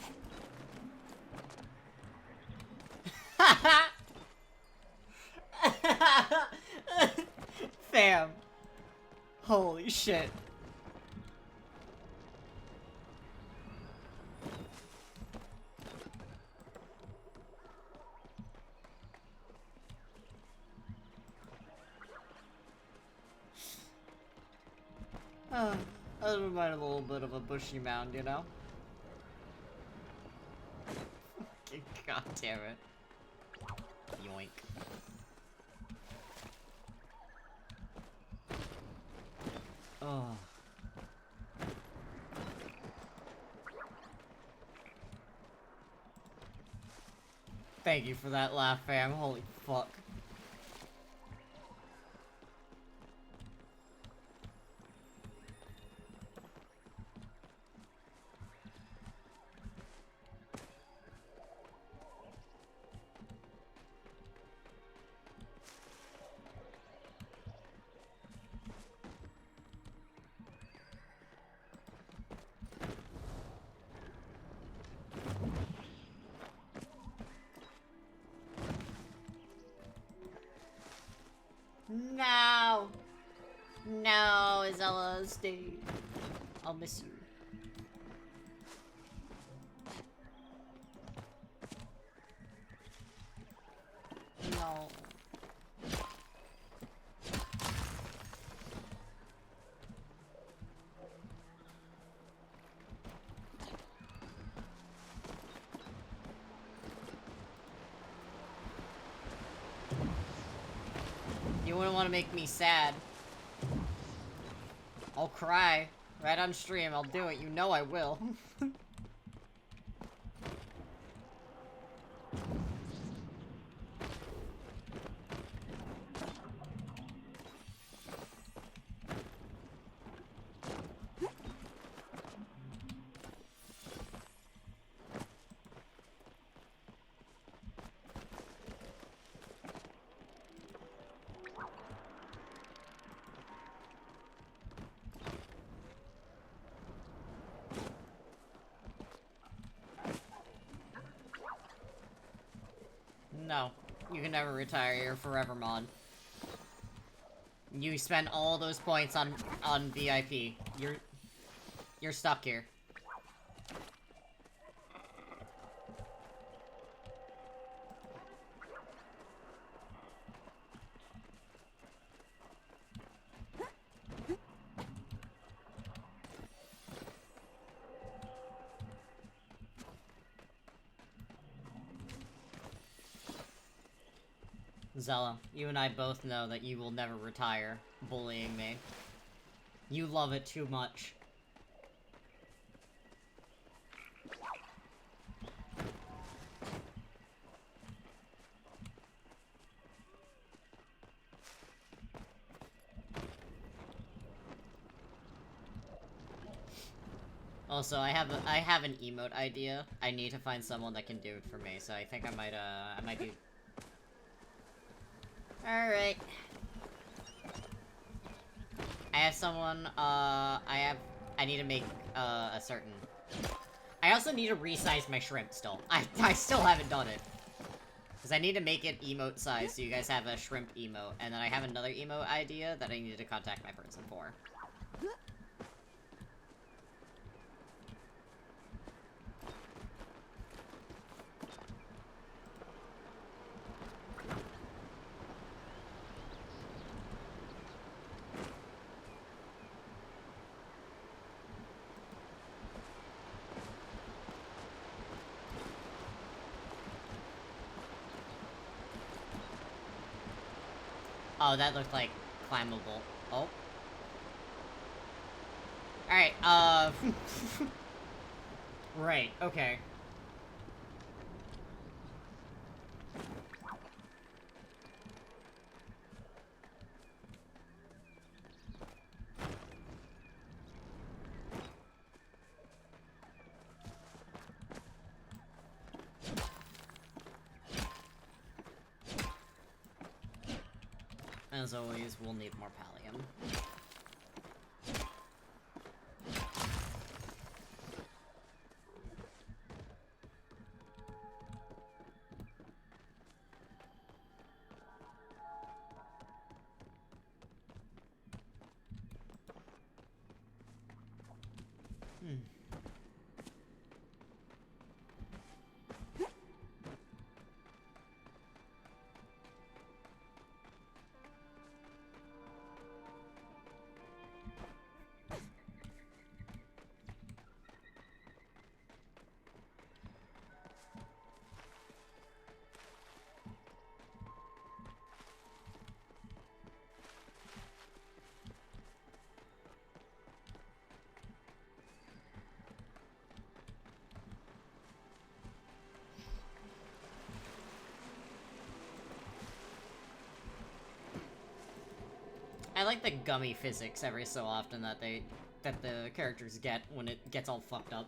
Fam. Holy shit. I don't mind a little bit of a bushy mound, you know? God damn it. Yoink. Oh. Thank you for that laugh, fam. Holy fuck. No! No, Isella, stay. I'll miss you. No. You wouldn't want to make me sad. I'll cry. Right on stream, I'll do it. You know I will. No, you can never retire. You're forever mod. You spent all those points on VIP. You're stuck here. Zella, you and I both know that you will never retire bullying me. You love it too much. Also, I have an emote idea. I need to find someone that can do it for me, so I think I might be... Alright. I have someone, I need to make, a certain... I also need to resize my shrimp still. I still haven't done it. Because I need to make it emote size so you guys have a shrimp emote, and then I have another emote idea that I need to contact my person for. Oh, that looked like climbable. Oh. Alright, right, okay. As always, we'll need more pallium. I like the gummy physics every so often that the characters get when it gets all fucked up.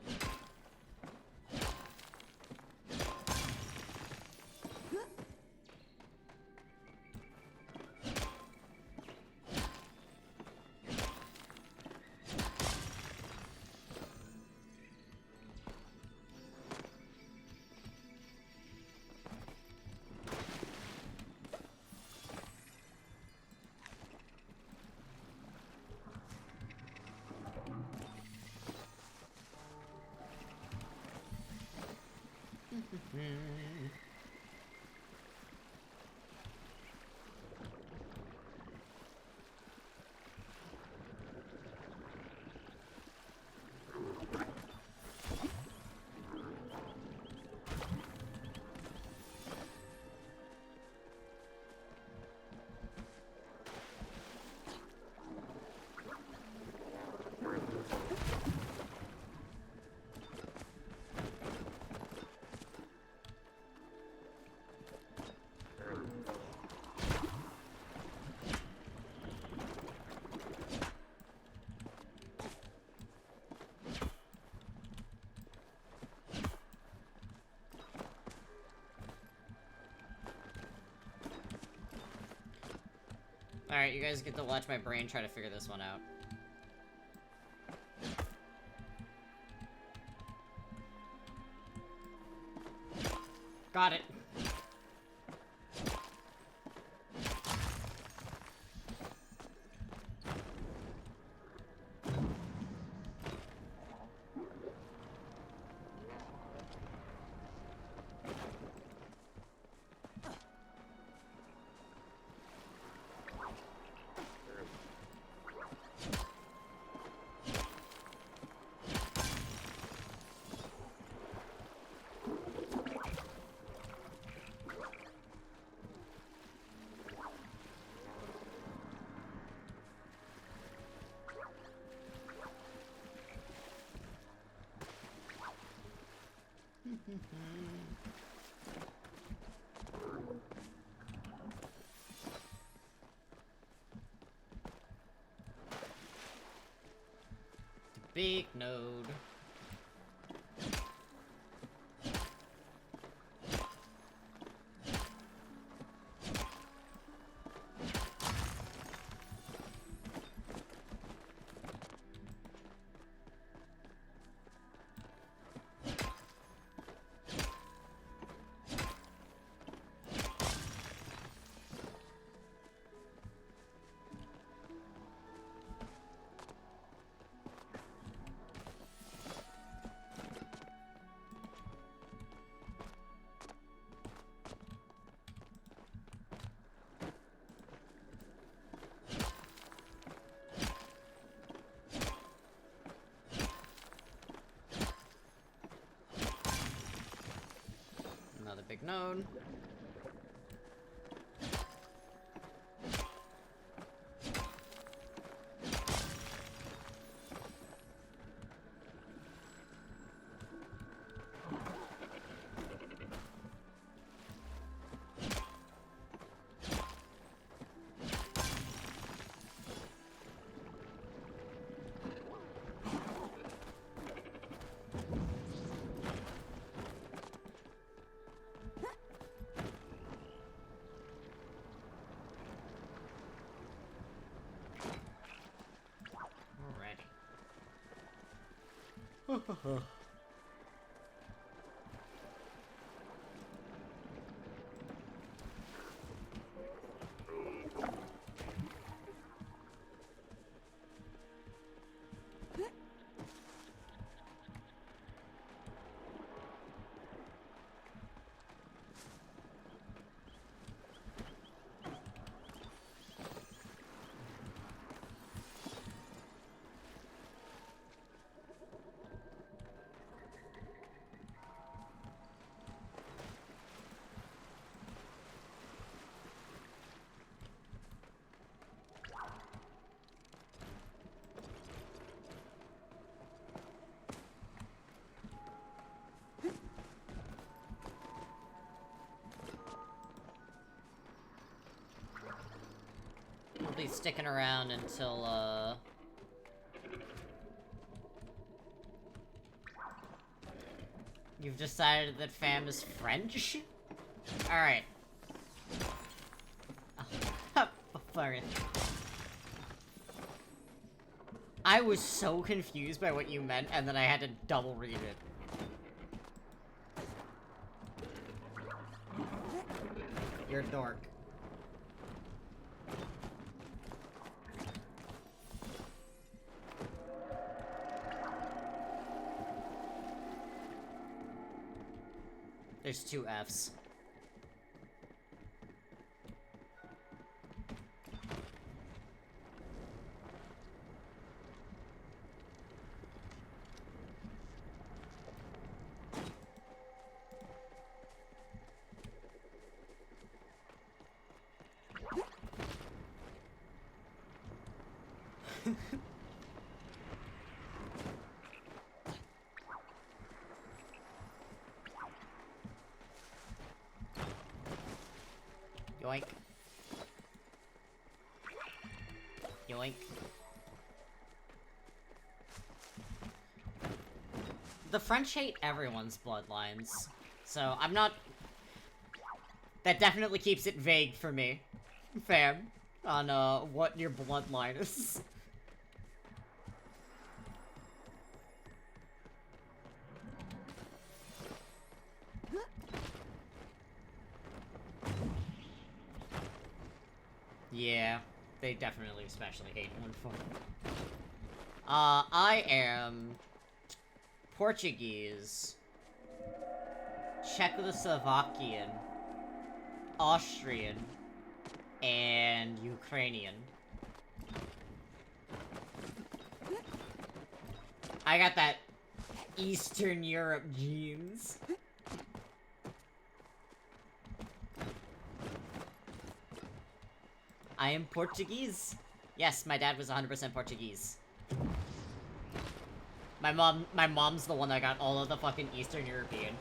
Alright, you guys get to watch my brain try to figure this one out. Got it. Big node. big node. Alrighty. We'll be sticking around until, you've decided that fam is French? Alright. Sorry. I was so confused by what you meant, and then I had to double read it. You're a dork. There's 2 Fs. Yoink. Yoink. The French hate everyone's bloodlines, so I'm not... That definitely keeps it vague for me, fam, on, what your bloodline is. Yeah, they definitely especially hate one for. I am Portuguese, Czechoslovakian, Austrian, and Ukrainian. I got that Eastern Europe genes. I am Portuguese. Yes, my dad was 100% Portuguese. My mom's the one that got all of the fucking Eastern European.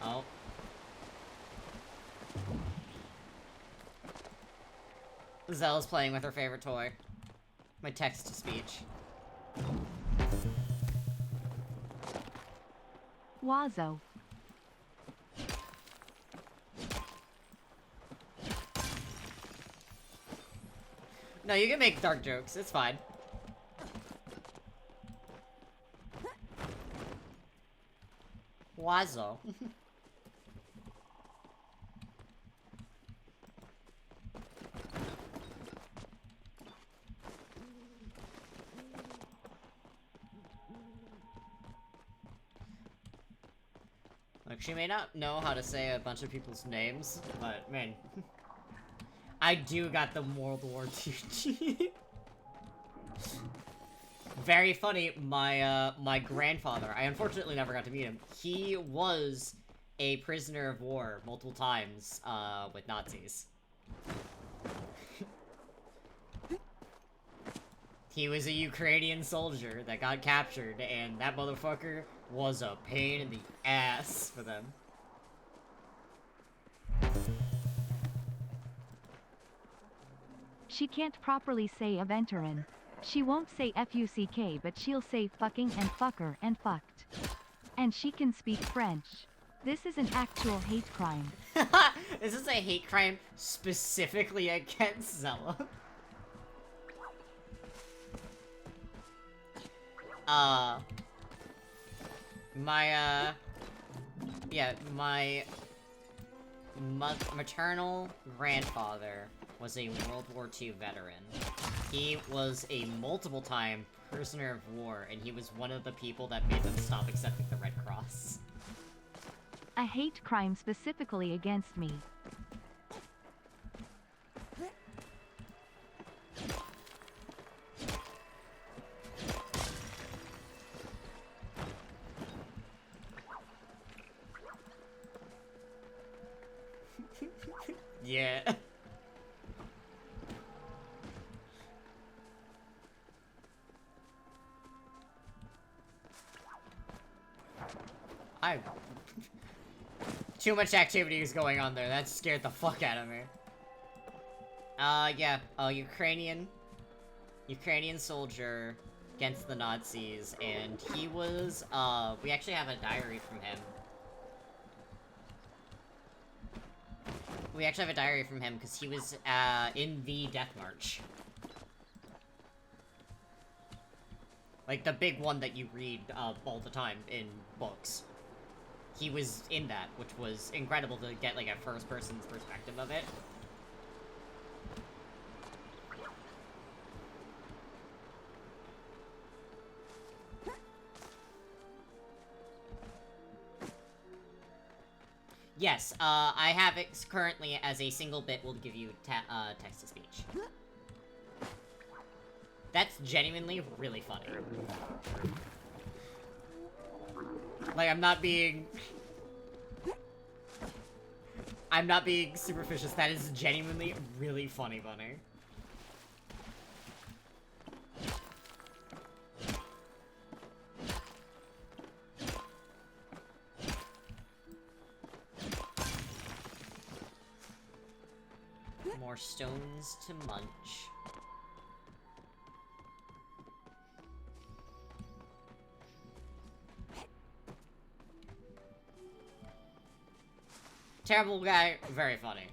Oh. Zelle's playing with her favorite toy. My text-to-speech. Wazo. No, you can make dark jokes. It's fine. Wazo. Like, she may not know how to say a bunch of people's names, but, man. I do got the World War II. Very funny, my grandfather, I unfortunately never got to meet him, he was a prisoner of war multiple times, with Nazis. He was a Ukrainian soldier that got captured, and that motherfucker was a pain in the ass for them. She can't properly say Aventurin. She won't say fuck, but she'll say fucking and fucker and fucked. And she can speak French. This is an actual hate crime. Is this a hate crime specifically against Zella? My maternal grandfather was a World War II veteran. He was a multiple-time prisoner of war, and he was one of the people that made them stop accepting the Red Cross. A hate crime specifically against me. Yeah. Too much activity is going on there. That scared the fuck out of me. Yeah. Ukrainian soldier against the Nazis, and he was, we actually have a diary from him. We actually have a diary from him, because he was, in the Death March. Like, the big one that you read, all the time in books. He was in that, which was incredible to get, like, a first-person's perspective of it. Yes, I have it currently as a single bit will give you text-to-speech. That's genuinely really funny. Like, I'm not being superficial. That is genuinely really funny, Bunny. More stones to munch. Terrible guy, very funny.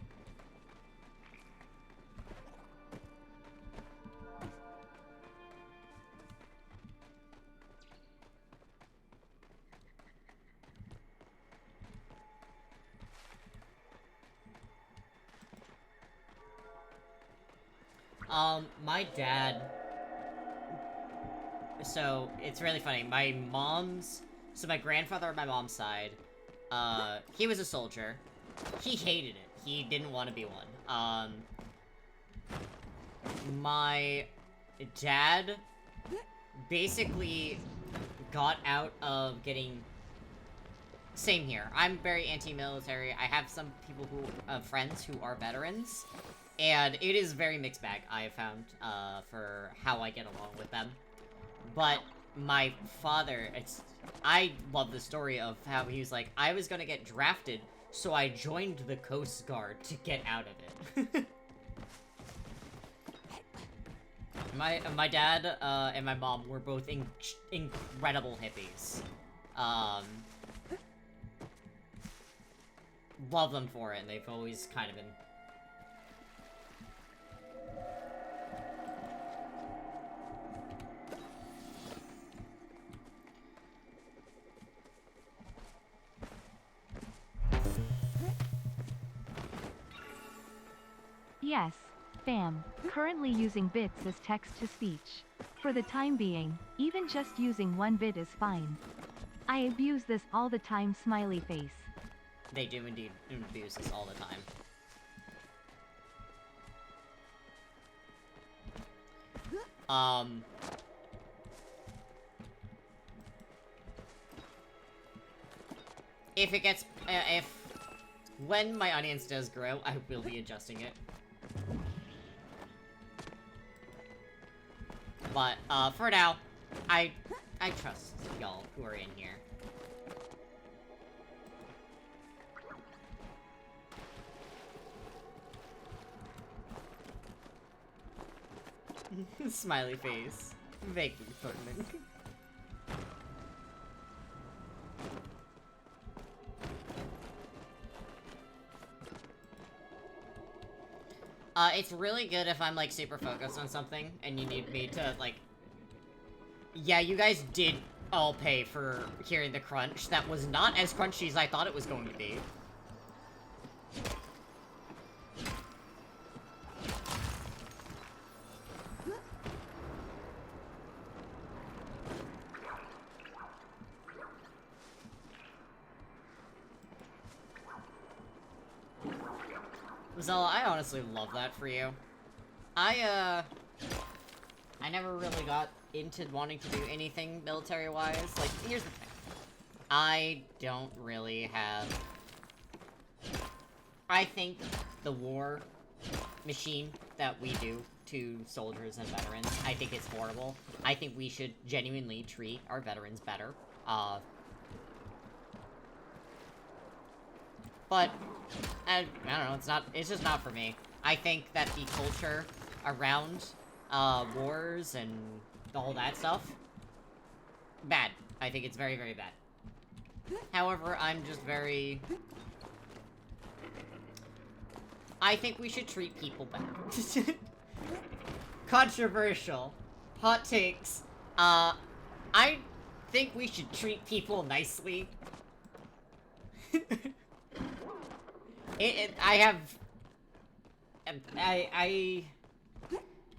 My dad... So, it's really funny. So my grandfather on my mom's side, he was a soldier. He hated it. He didn't want to be one. My dad basically got out of getting... Same here. I'm very anti-military. I have some people friends who are veterans. And it is very mixed bag, I have found, for how I get along with them. But my father, I love the story of how he was like, I was gonna get drafted, so I joined the Coast Guard to get out of it. My dad, and my mom were both incredible hippies. Love them for it, and they've always kind of been... Yes, fam. Currently using bits as text-to-speech. For the time being, even just using one bit is fine. I abuse this all the time, smiley face. They do indeed abuse this all the time. if it gets, when my audience does grow, I will be adjusting it. But, for now, I trust y'all who are in here. Smiley face. Vaguely threatening. It's really good if I'm, like, super focused on something, and you need me to, like... Yeah, you guys did all pay for hearing the crunch. That was not as crunchy as I thought it was going to be. Zella, I honestly love that for you. I never really got into wanting to do anything military-wise. Like, here's the thing. I don't really have... I think the war machine that we do to soldiers and veterans, I think it's horrible. I think we should genuinely treat our veterans better. But, I don't know, it's just not for me. I think that the culture around, wars and all that stuff, bad. I think it's very, very bad. However, I'm just very... I think we should treat people better. Controversial. Hot takes. I think we should treat people nicely.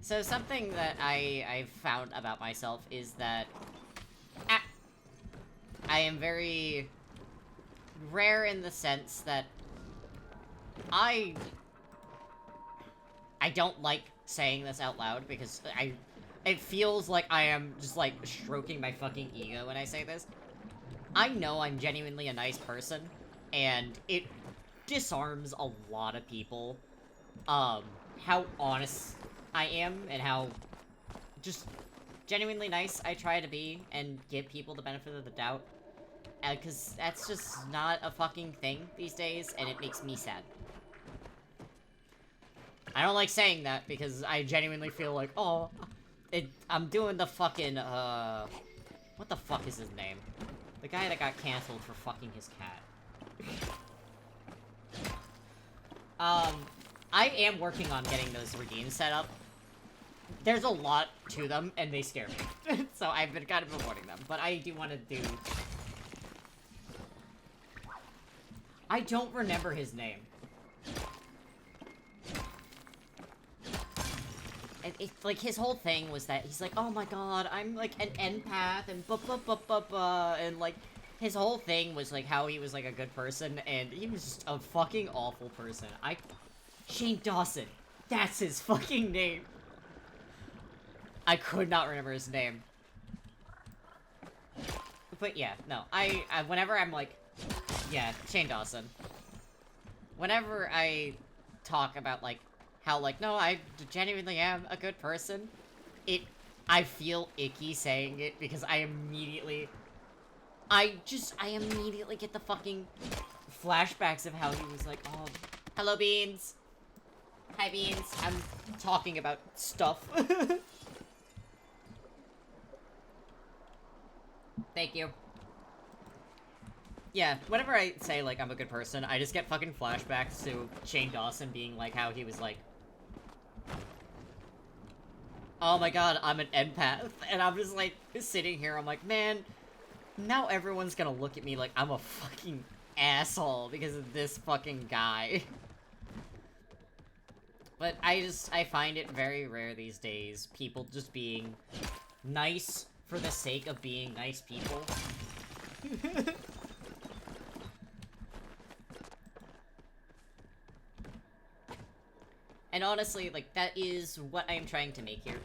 So something that I've found about myself is that I am very rare in the sense that I don't like saying this out loud because it feels like I am just like stroking my fucking ego when I say this. I know I'm genuinely a nice person, and it disarms a lot of people, how honest I am and how just genuinely nice I try to be and give people the benefit of the doubt, because that's just not a fucking thing these days, and it makes me sad. I don't like saying that because I genuinely feel like, oh, I'm doing the fucking, what the fuck is his name? The guy that got canceled for fucking his cat. I am working on getting those redeems set up. There's a lot to them, and they scare me. So I've been kind of avoiding them, but I do want to do... I don't remember his name. It's like, his whole thing was that he's like, oh my god, I'm like an empath, and and like, his whole thing was like how he was like a good person, and he was just a fucking awful person. Shane Dawson. That's his fucking name. I could not remember his name. But yeah, no, whenever I'm like, yeah, Shane Dawson. Whenever I talk about like, how like, no, I genuinely am a good person, I feel icky saying it because I immediately get the fucking flashbacks of how he was like, oh, hello, Beans. Hi, Beans. I'm talking about stuff. Thank you. Yeah, whenever I say, like, I'm a good person, I just get fucking flashbacks to Shane Dawson being like, how he was like, oh my god, I'm an empath. And I'm just like, sitting here, I'm like, man, now everyone's gonna look at me like I'm a fucking asshole because of this fucking guy. But I find it very rare these days, people just being nice for the sake of being nice people. And honestly, like, that is what I am trying to make here.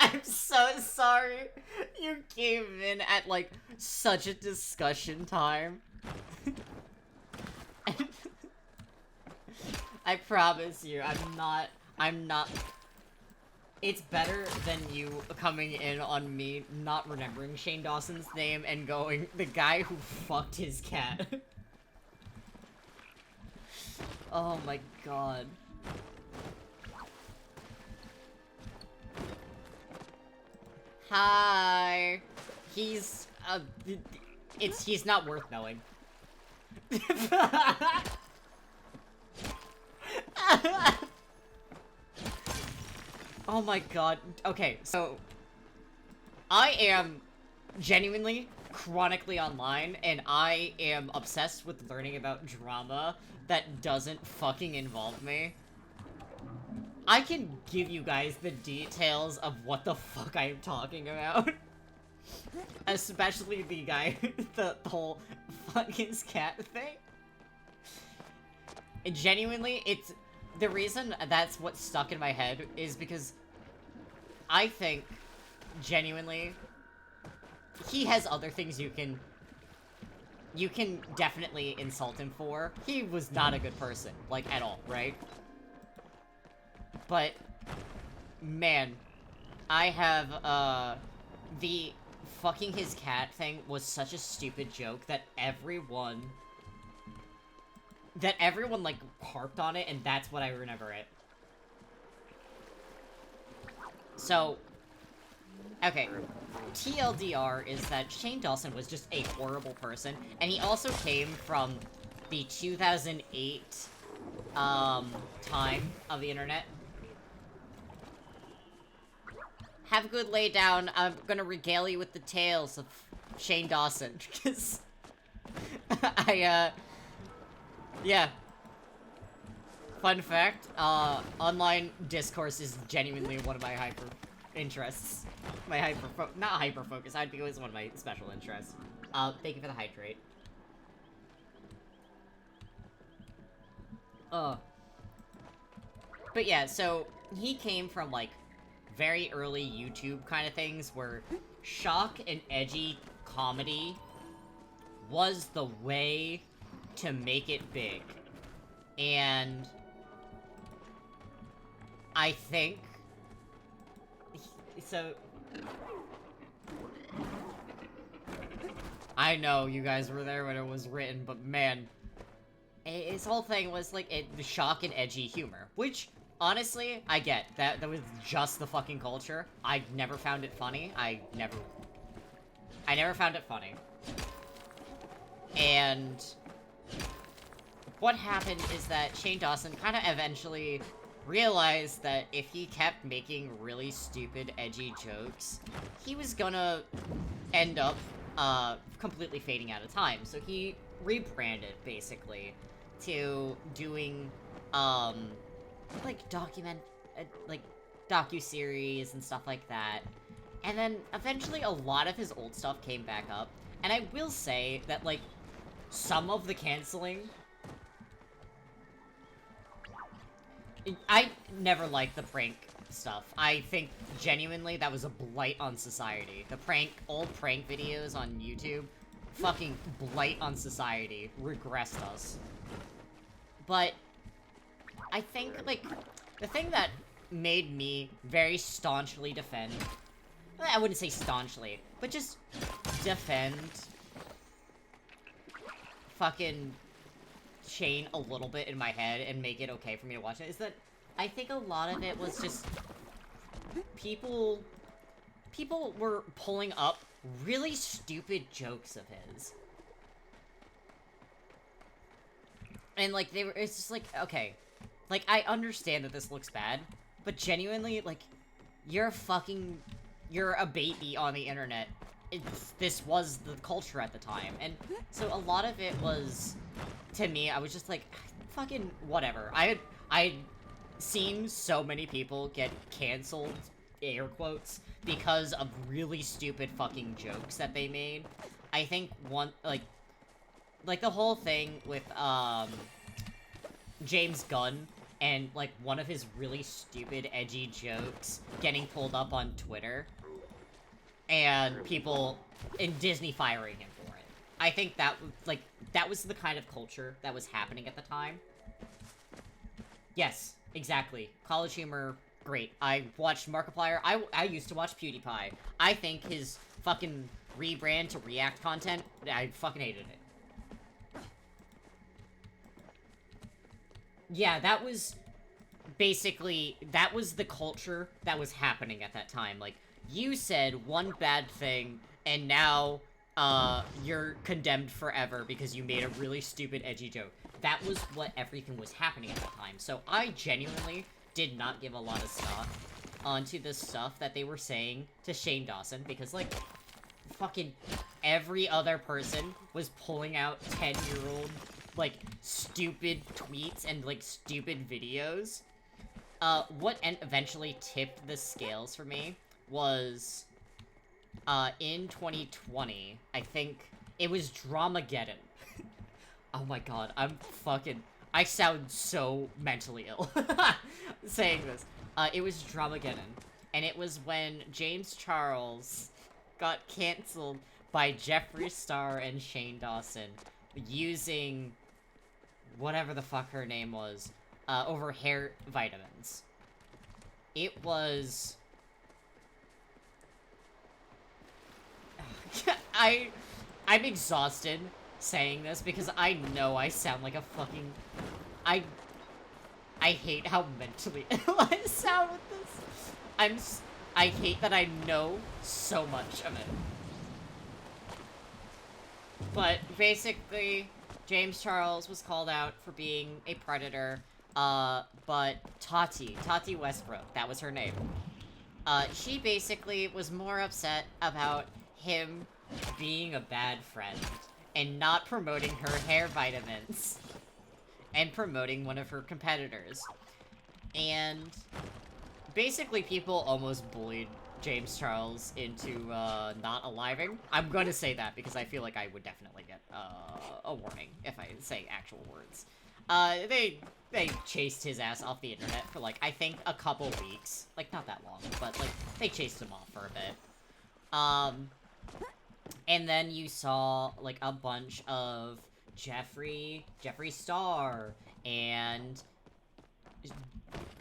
I'm so so sorry. You came in at, like, such a discussion time. I promise you, I'm not... It's better than you coming in on me not remembering Shane Dawson's name and going, the guy who fucked his cat. Oh my god. Hi. He's he's not worth knowing. Oh my god. Okay, so I am genuinely chronically online, and I am obsessed with learning about drama that doesn't fucking involve me. I can give you guys the details of what the fuck I am talking about. Especially the guy, the whole fuck his cat thing. And genuinely, it's... The reason that's what stuck in my head is because I think, genuinely, he has other things you can definitely insult him for. He was not a good person, like, at all, right? But, man, I have, the fucking his cat thing was such a stupid joke that everyone, like, harped on it, and that's what I remember it. So, okay, TLDR is that Shane Dawson was just a horrible person, and he also came from the 2008, time of the internet. Have a good lay down. I'm gonna regale you with the tales of Shane Dawson, because yeah. Fun fact, online discourse is genuinely one of my hyper interests. My not hyper focus, I'd think it was one of my special interests. Thank you for the hydrate. But yeah, so he came from, like, very early YouTube kind of things where shock and edgy comedy was the way to make it big. And I think so. I know you guys were there when it was written, but man, his whole thing was like the shock and edgy humor, which honestly I get. That was just the fucking culture. I never found it funny. I never found it funny. And what happened is that Shane Dawson kind of eventually realized that if he kept making really stupid, edgy jokes, he was gonna end up, completely fading out of time. So he rebranded, basically, to doing, like, docu-series and stuff like that. And then, eventually, a lot of his old stuff came back up. And I will say that, like, some of the canceling... I never liked the prank stuff. I think, genuinely, that was a blight on society. The old prank videos on YouTube, fucking blight on society, regressed us. But, I think, like, the thing that made me very staunchly defend... I wouldn't say staunchly, but just defend fucking Shane a little bit in my head and make it okay for me to watch it, is that I think a lot of it was just people were pulling up really stupid jokes of his. And, like, it's just like, okay, like, I understand that this looks bad, but genuinely, like, you're a baby on the internet. This was the culture at the time, and so a lot of it was, to me, I was just like, fucking whatever. I had seen so many people get canceled, air quotes, because of really stupid fucking jokes that they made. I think like the whole thing with, James Gunn, and, like, one of his really stupid, edgy jokes getting pulled up on Twitter. and people in Disney firing him for it. I think that, like, that was the kind of culture that was happening at the time. Yes, exactly. College humor, great. I watched Markiplier. I used to watch PewDiePie. I think his fucking rebrand to React content, I fucking hated it. Yeah, that was basically, that was the culture that was happening at that time. Like, you said one bad thing, and now, you're condemned forever because you made a really stupid, edgy joke. That was what everything was happening at the time. So I genuinely did not give a lot of stock onto the stuff that they were saying to Shane Dawson, because, like, fucking every other person was pulling out 10-year-old, like, stupid tweets and, like, stupid videos. What eventually tipped the scales for me was, in 2020, I think it was Dramageddon. Oh my god, I sound so mentally ill saying this. It was Dramageddon, and it was when James Charles got canceled by Jeffree Star and Shane Dawson using whatever the fuck her name was, over hair vitamins. It was... I'm exhausted saying this because I know I sound like a fucking... I hate how mentally ill I sound with this. I hate that I know so much of it. But basically, James Charles was called out for being a predator, but Tati Westbrook, that was her name. She basically was more upset about him being a bad friend and not promoting her hair vitamins and promoting one of her competitors. And basically people almost bullied James Charles into, not aliving. I'm gonna say that because I feel like I would definitely get, a warning if I say actual words. They chased his ass off the internet for, like, I think a couple weeks. Like, not that long, but, like, they chased him off for a bit. And then you saw, like, a bunch of Jeffree Star and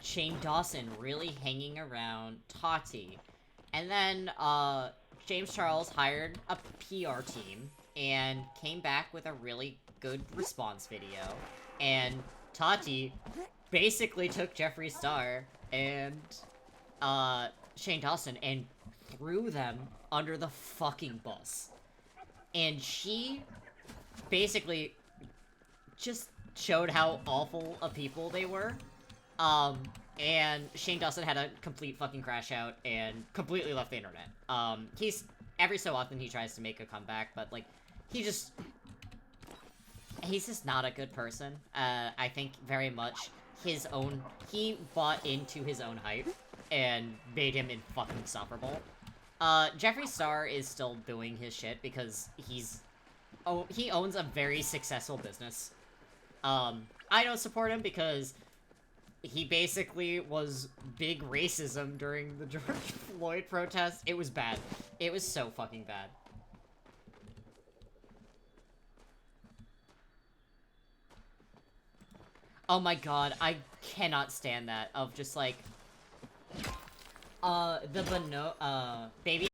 Shane Dawson really hanging around Tati. And then, James Charles hired a PR team and came back with a really good response video. And Tati basically took Jeffree Star and, Shane Dawson and threw them under the fucking bus. And she basically just showed how awful of people they were. And Shane Dawson had a complete fucking crash out and completely left the internet. Every so often he tries to make a comeback, but, like, he's just not a good person. I think very much he bought into his own hype and made him fucking insufferable. Jeffree Star is still doing his shit because he owns a very successful business. I don't support him because he basically was big racism during the George Floyd protest. It was bad. It was so fucking bad. Oh my god, I cannot stand that, of just, like, baby.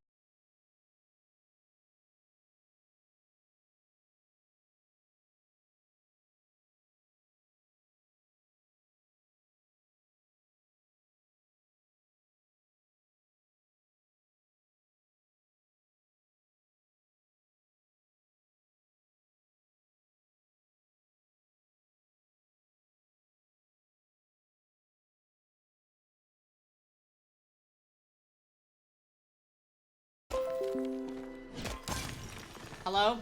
Hello?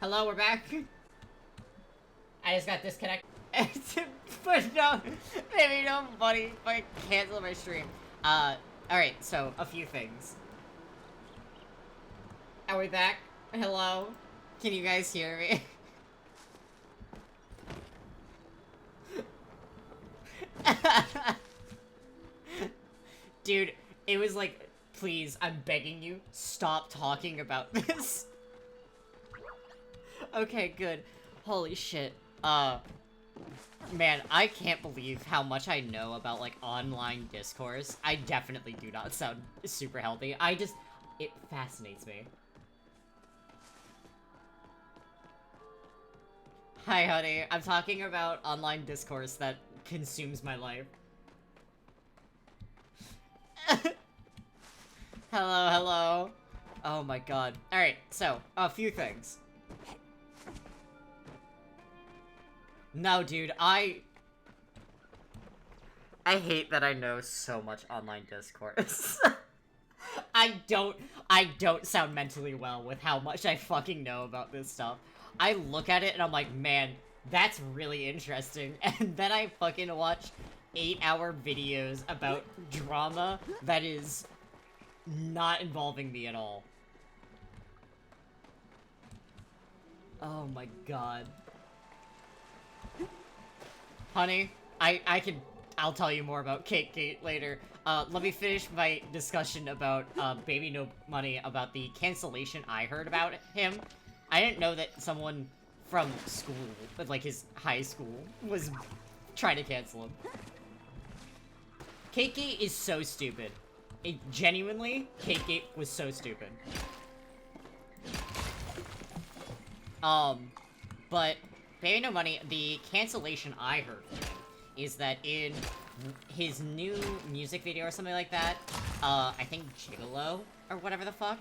Hello, we're back? I just got disconnected. But no, maybe nobody might cancel my stream. Alright, so, a few things. Are we back? Hello? Can you guys hear me? Dude, it was like please, I'm begging you, stop talking about this. Okay, good. Holy shit. Man, I can't believe how much I know about, like, online discourse. I definitely do not sound super healthy. It fascinates me. Hi, honey. I'm talking about online discourse that consumes my life. Hello, hello. Oh my god. Alright, so, a few things. No, dude, I hate that I know so much online discourse. I don't sound mentally well with how much I fucking know about this stuff. I look at it and I'm like, man, that's really interesting. And then I fucking watch 8-hour videos about drama that is not involving me at all. Oh my god. Honey, I'll tell you more about Cake Gate later. Let me finish my discussion about, Baby No Money, about the cancellation I heard about him. I didn't know that someone from school, like his high school, was trying to cancel him. Cake Gate is so stupid. Genuinely, Cake Gate was so stupid. But Baby No Money, the cancellation I heard from him is that in his new music video or something like that, I think Gigolo, or whatever the fuck.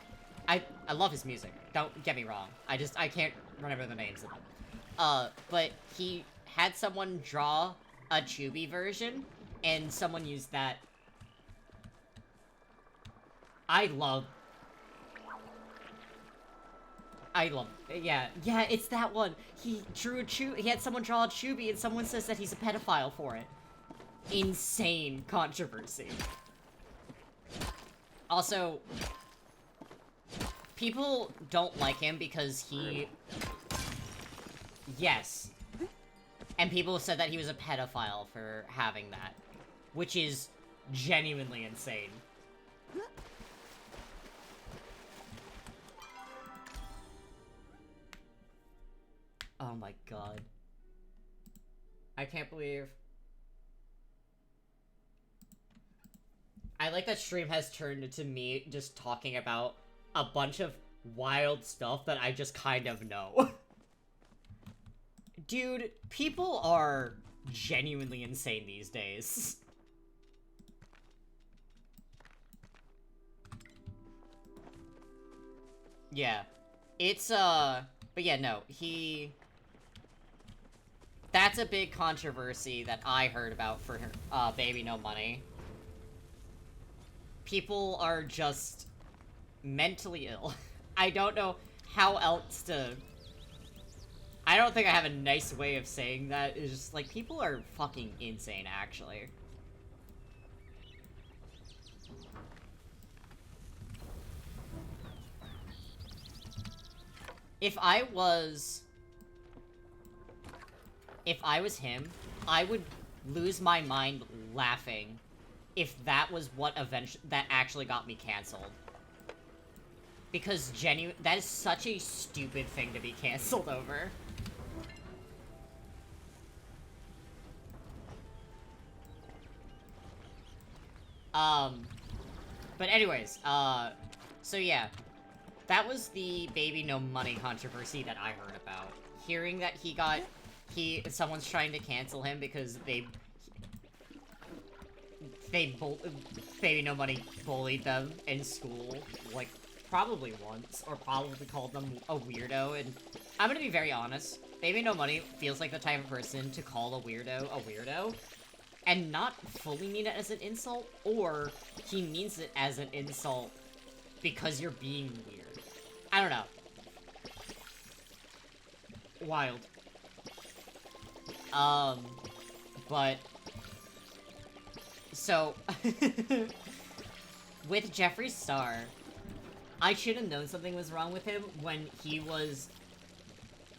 I love his music, don't get me wrong. I can't remember the names of them. But he had someone draw a Chubby version, and someone used that. I love, yeah, it's that one. He drew he had someone draw a Chubby, and someone says that he's a pedophile for it. Insane controversy. Also, people don't like him because yes. And people said that he was a pedophile for having that, which is genuinely insane. Oh my god. I can't believe. I like that stream has turned into me just talking about a bunch of wild stuff that I just kind of know. Dude, people are genuinely insane these days. Yeah. It's, but yeah, no, that's a big controversy that I heard about for, Baby No Money. People are just mentally ill. I don't know how else to... I don't think I have a nice way of saying that. It's just, like, people are fucking insane, actually. If I was him, I would lose my mind laughing if that was what that actually got me canceled. Because that is such a stupid thing to be canceled over. But anyways, so yeah. That was the Baby No Money controversy that I heard about. Hearing that someone's trying to cancel him because Baby No Money bullied them in school, like, probably once, or probably called them a weirdo, and I'm gonna be very honest, Baby No Money feels like the type of person to call a weirdo, and not fully mean it as an insult, or he means it as an insult because you're being weird. I don't know. Wild. But... So... with Jeffree Star, I should have known something was wrong with him when he was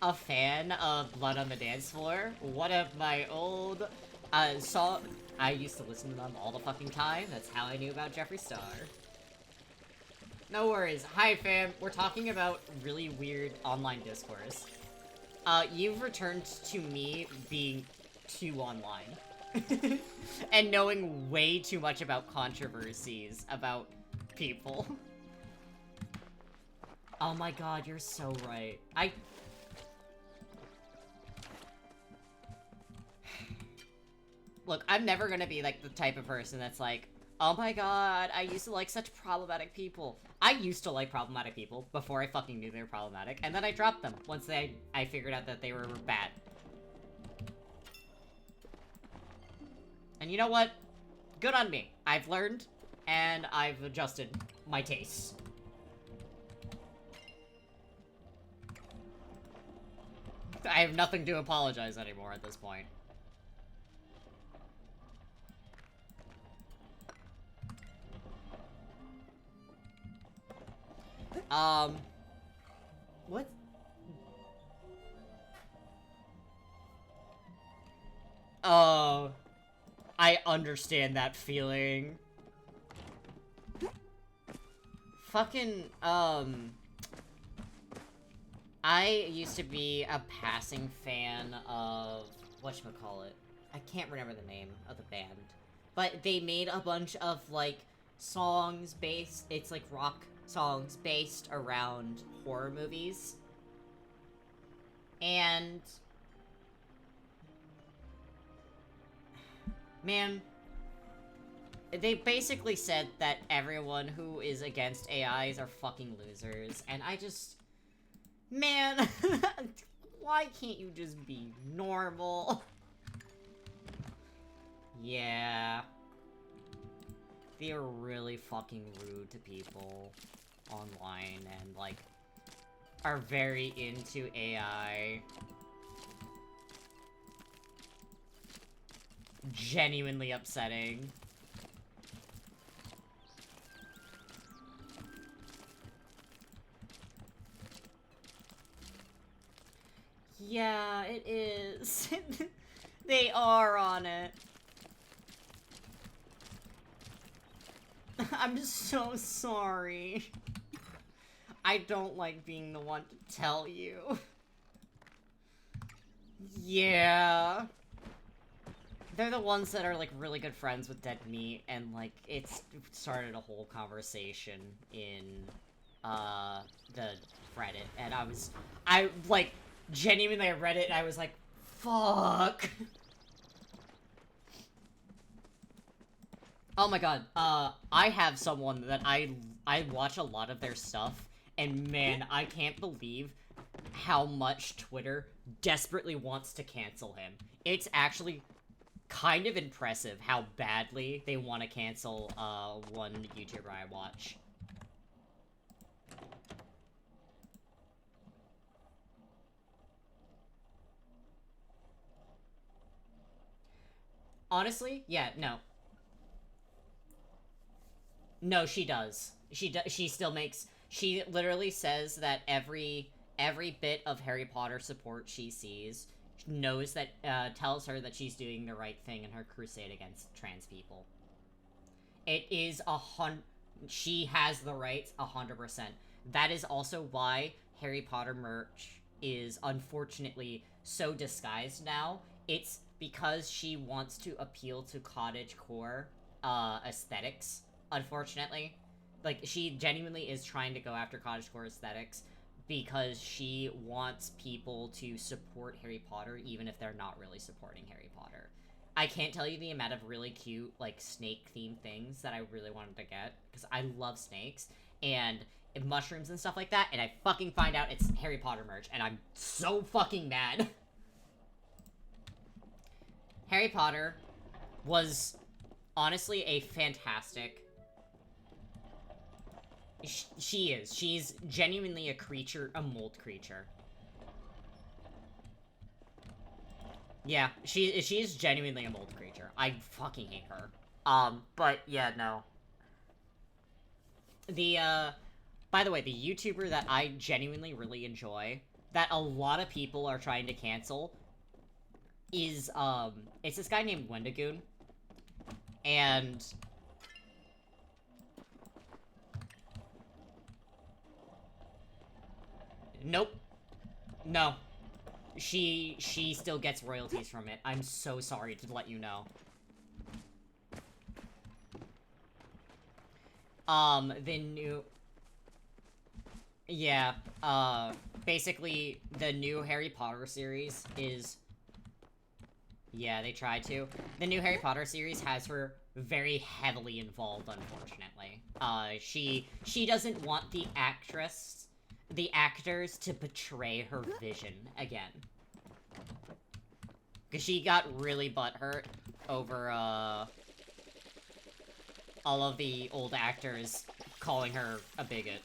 a fan of Blood on the Dance Floor. One of my old... I used to listen to them all the fucking time. That's how I knew about Jeffree Star. No worries. Hi, fam. We're talking about really weird online discourse. You've returned to me being too online. And knowing way too much about controversies about people. Oh my god, you're so right. Look, I'm never gonna be, like, the type of person that's like, oh my god, I used to like such problematic people. I used to like problematic people before I fucking knew they were problematic, and then I dropped them once I figured out that they were bad. And you know what? Good on me. I've learned, and I've adjusted my tastes. I have nothing to apologize anymore at this point. What? Oh, I understand that feeling. Fucking, I used to be a passing fan of, whatchamacallit, I can't remember the name of the band, but they made a bunch of, like, songs based, it's like rock songs based around horror movies, and, man, they basically said that everyone who is against AIs are fucking losers, and I just... Man, why can't you just be normal? Yeah. They're really fucking rude to people online and, like, are very into AI. Genuinely upsetting. Yeah, it is. They are on it. I'm so sorry. I don't like being the one to tell you. Yeah. They're the ones that are, like, really good friends with Dead Meat, and, like, it's started a whole conversation in, the Reddit, and I, like, genuinely, I read it, and I was like, fuck. Oh my god, I have someone that I watch a lot of their stuff, and man, I can't believe how much Twitter desperately wants to cancel him. It's actually kind of impressive how badly they want to cancel, one YouTuber I watch. Honestly, yeah, no. No, she does. She still makes... She literally says that every bit of Harry Potter support she sees knows that, tells her that she's doing the right thing in her crusade against trans people. It is she has the rights 100%. That is also why Harry Potter merch is unfortunately so disguised now. It's because she wants to appeal to cottagecore aesthetics, unfortunately. Like, she genuinely is trying to go after cottagecore aesthetics because she wants people to support Harry Potter even if they're not really supporting Harry Potter. I can't tell you the amount of really cute, like, snake-themed things that I really wanted to get, because I love snakes, and mushrooms and stuff like that, and I fucking find out it's Harry Potter merch, and I'm so fucking mad. Harry Potter was honestly a fantastic... She is. She's genuinely a creature, a mold creature. Yeah, she's genuinely a mold creature. I fucking hate her. But yeah, no. By the way, the YouTuber that I genuinely really enjoy, that a lot of people are trying to cancel, is, it's this guy named Wendigoon. And... Nope. No. She still gets royalties from it. I'm so sorry to let you know. The new... Yeah, basically, the new Harry Potter series is... Yeah, they tried to. The new Harry Potter series has her very heavily involved, unfortunately. She doesn't want the actors to betray her vision again. Because she got really butthurt over, all of the old actors calling her a bigot.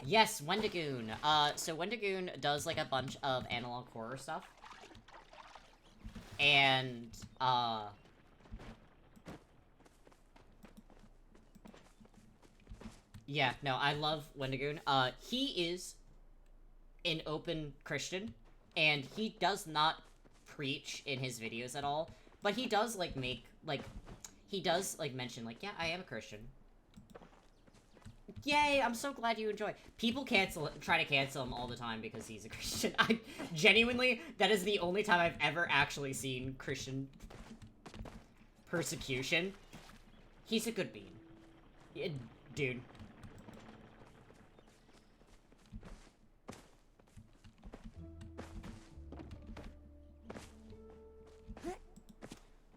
Yes, Wendigoon. So Wendigoon does, like, a bunch of analog horror stuff. And, yeah, no, I love Wendigoon. He is an open Christian, and he does not preach in his videos at all, but he does, like, he does, like, mention, like, yeah, I am a Christian. Yay, I'm so glad you enjoy. People try to cancel him all the time because he's a Christian. Genuinely, that is the only time I've ever actually seen Christian persecution. He's a good bean. Dude.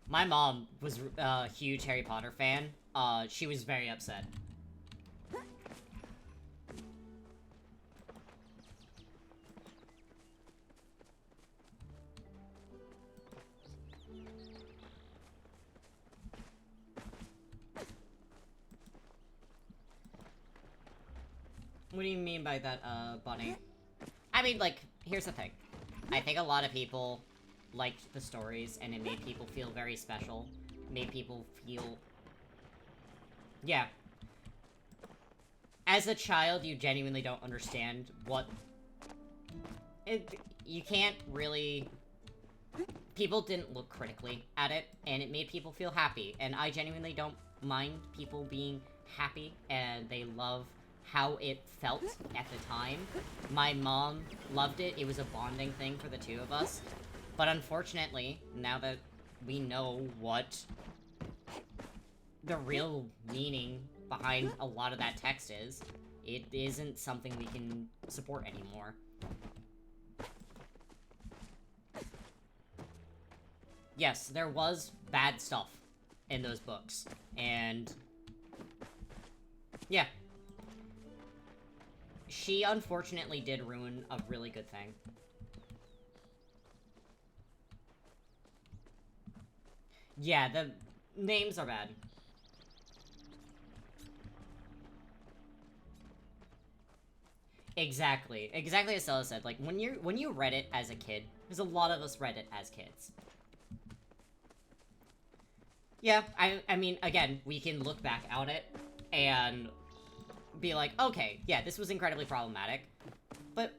My mom was a huge Harry Potter fan. She was very upset. What do you mean by that, Bunny? I mean, like, here's the thing. I think a lot of people liked the stories, and it made people feel very special. Made people feel... Yeah. As a child, you genuinely don't understand what... You can't really... People didn't look critically at it, and it made people feel happy. And I genuinely don't mind people being happy, and they love how it felt at the time. My mom loved it. It was a bonding thing for the two of us. But unfortunately, now that we know what the real meaning behind a lot of that text is, it isn't something we can support anymore. Yes, there was bad stuff in those books, and yeah. She unfortunately did ruin a really good thing. Yeah, the names are bad. Exactly. Exactly as Stella said. Like, when you read it as a kid, because a lot of us read it as kids. Yeah, I mean, again, we can look back at it and be like, okay, yeah, this was incredibly problematic. But,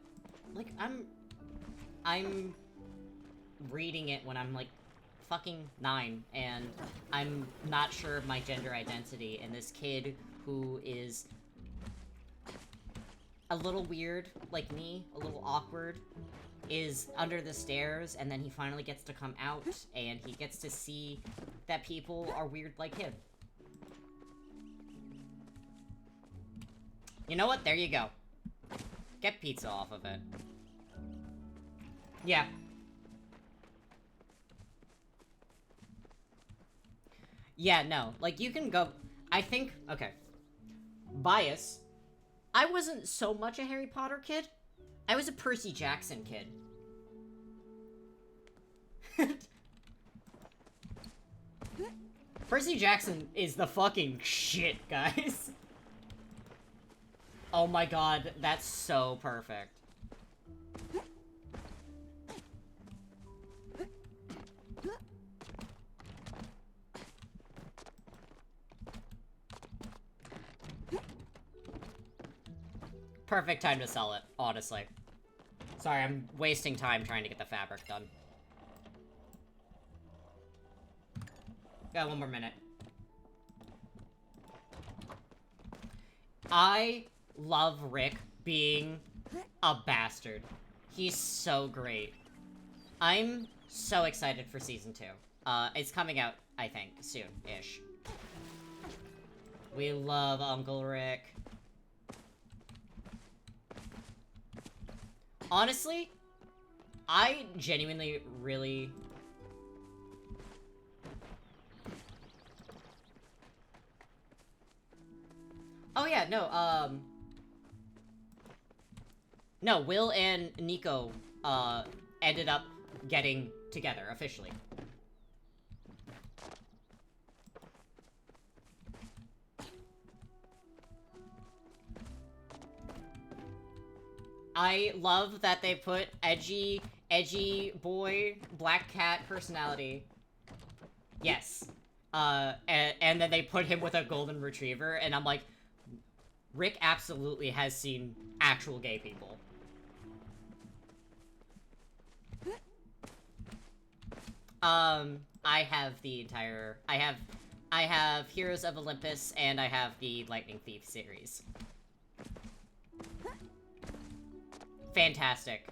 like, I'm reading it when I'm, like, fucking 9, and I'm not sure of my gender identity, and this kid who is a little weird, like me, a little awkward, is under the stairs, and then he finally gets to come out, and he gets to see that people are weird like him. You know what? There you go. Get pizza off of it. Yeah. Yeah, no. Like, you can go... I think... Okay. Bias. I wasn't so much a Harry Potter kid. I was a Percy Jackson kid. Percy Jackson is the fucking shit, guys. Oh my god, that's so perfect. Perfect time to sell it, honestly. Sorry, I'm wasting time trying to get the fabric done. Got one more minute. I love Rick being a bastard. He's so great. I'm so excited for season 2. It's coming out, I think, soon-ish. We love Uncle Rick. Honestly, I genuinely really... Oh yeah, no, no, Will and Nico, ended up getting together, officially. I love that they put edgy boy, black cat personality. Yes. And then they put him with a golden retriever, and I'm like, Rick absolutely has seen actual gay people. I have the entire, I have Heroes of Olympus, and I have the Lightning Thief series. Fantastic.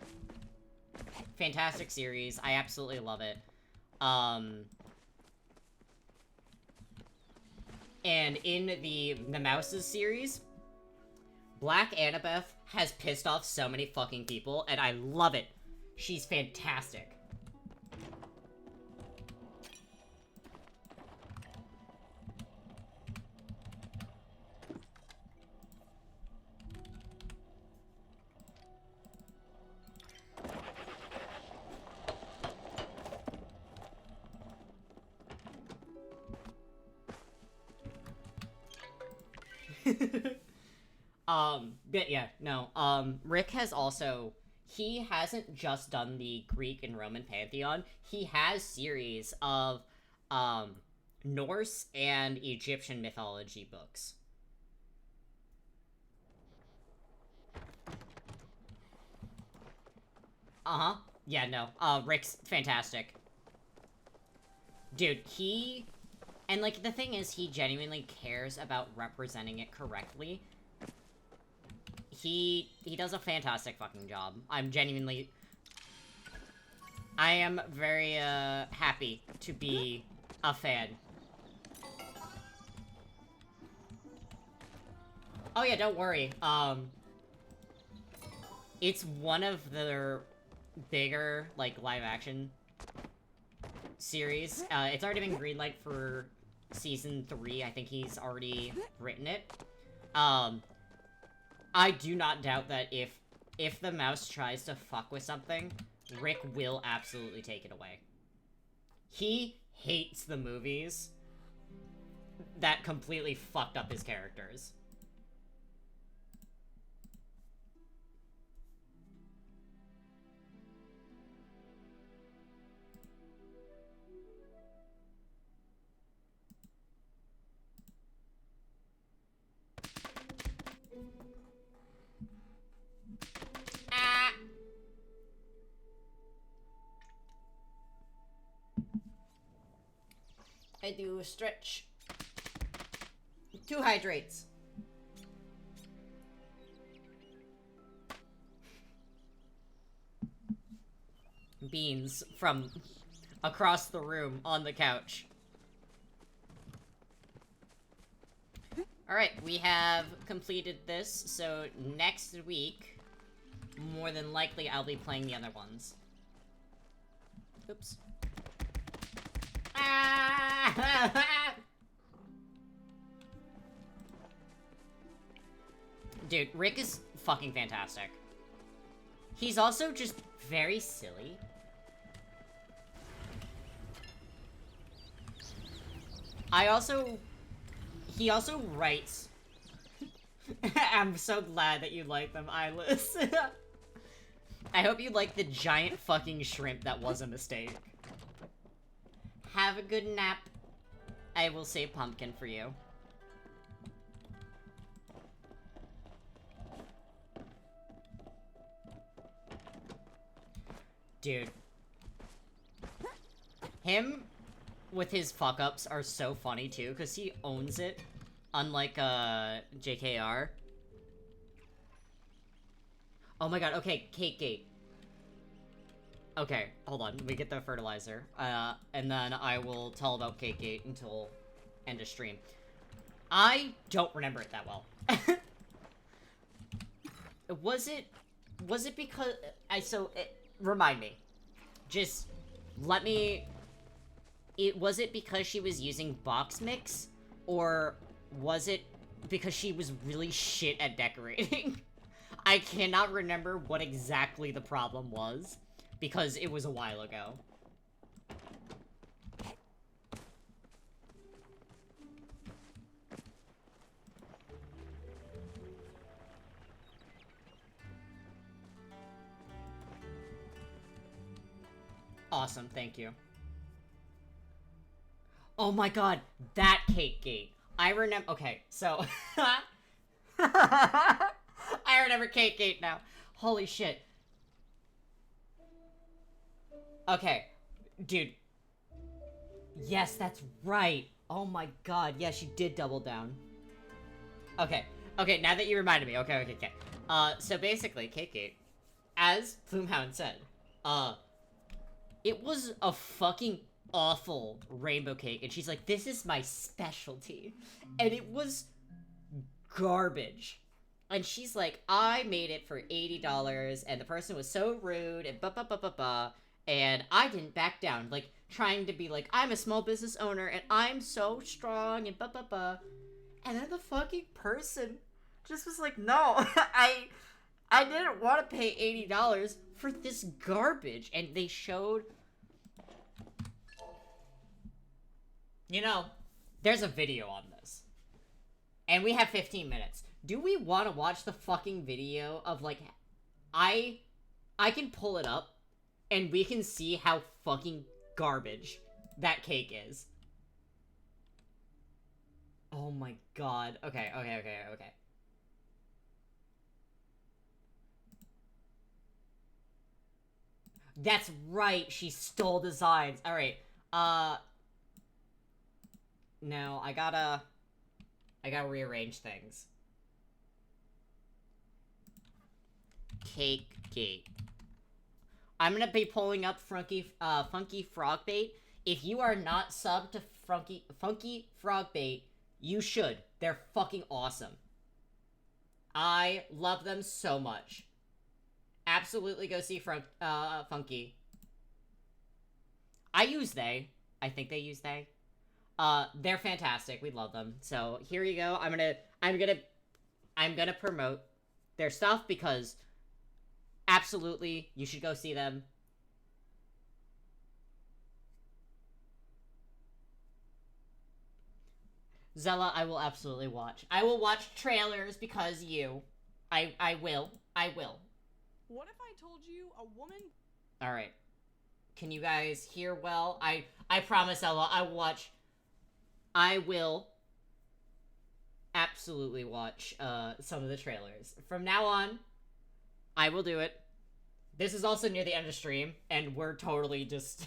Fantastic series. I absolutely love it. And in the Mouses series, Black Annabeth has pissed off so many fucking people, and I love it. She's fantastic. But yeah, no, Rick has also, he hasn't just done the Greek and Roman pantheon, he has series of, Norse and Egyptian mythology books. Uh-huh. Yeah, no, Rick's fantastic. Dude, and, like, the thing is, he genuinely cares about representing it correctly. He does a fantastic fucking job. I am very, happy to be a fan. Oh yeah, don't worry. It's one of their bigger, like, live-action series. It's already been greenlight for season 3. I think he's already written it. I do not doubt that if the mouse tries to fuck with something, Rick will absolutely take it away. He hates the movies that completely fucked up his characters. I do stretch. 2 hydrates. Beans from across the room on the couch. Alright, we have completed this, so next week, more than likely, I'll be playing the other ones. Oops. Dude, Rick is fucking fantastic. He's also just very silly. He also writes... I'm so glad that you like them, Eyeless. I hope you like the giant fucking shrimp that was a mistake. Have a good nap. I will say pumpkin for you. Dude. Him with his fuck-ups are so funny, too, because he owns it, unlike, JKR. Oh my god, okay, Cake Gate. Okay, hold on, we get the fertilizer, and then I will tell about Cake Gate until end of stream. I don't remember it that well. Was it because, remind me. Just, let me, was it because she was using box mix? Or was it because she was really shit at decorating? I cannot remember what exactly the problem was, because it was a while ago. Awesome, thank you. Oh my god, that Cake Gate. I remember, okay, so... I remember Cake Gate now. Holy shit. Okay, dude. Yes, that's right. Oh my god, yeah, she did double down. Okay, okay, now that you reminded me, okay. So basically, Cake Gate, as Floomhound said, it was a fucking awful rainbow cake, and she's like, this is my specialty. And it was garbage. And she's like, I made it for $80, and the person was so rude, and and I didn't back down, like, trying to be like, I'm a small business owner, and I'm so strong, and and then the fucking person just was like, no, I didn't want to pay $80 for this garbage, and they showed... You know, there's a video on this. And we have 15 minutes. Do we want to watch the fucking video of, like... I can pull it up, and we can see how fucking garbage that cake is. Oh my god. Okay. That's right, she stole designs. Alright, no, I gotta rearrange things. Cake Gate. I'm gonna be pulling up Funky Frog Bait. If you are not subbed to Funky Frog Bait, you should. They're fucking awesome. I love them so much. Absolutely go see Funky. I use they. I think they use they. They're fantastic. We love them. So here you go. I'm gonna promote their stuff because absolutely you should go see them. Zella, I will absolutely watch. I will watch trailers because you. I will. What if I told you a woman... Alright. Can you guys hear well? I promise, Ella, I will absolutely watch, some of the trailers. From now on, I will do it. This is also near the end of stream, and we're totally just...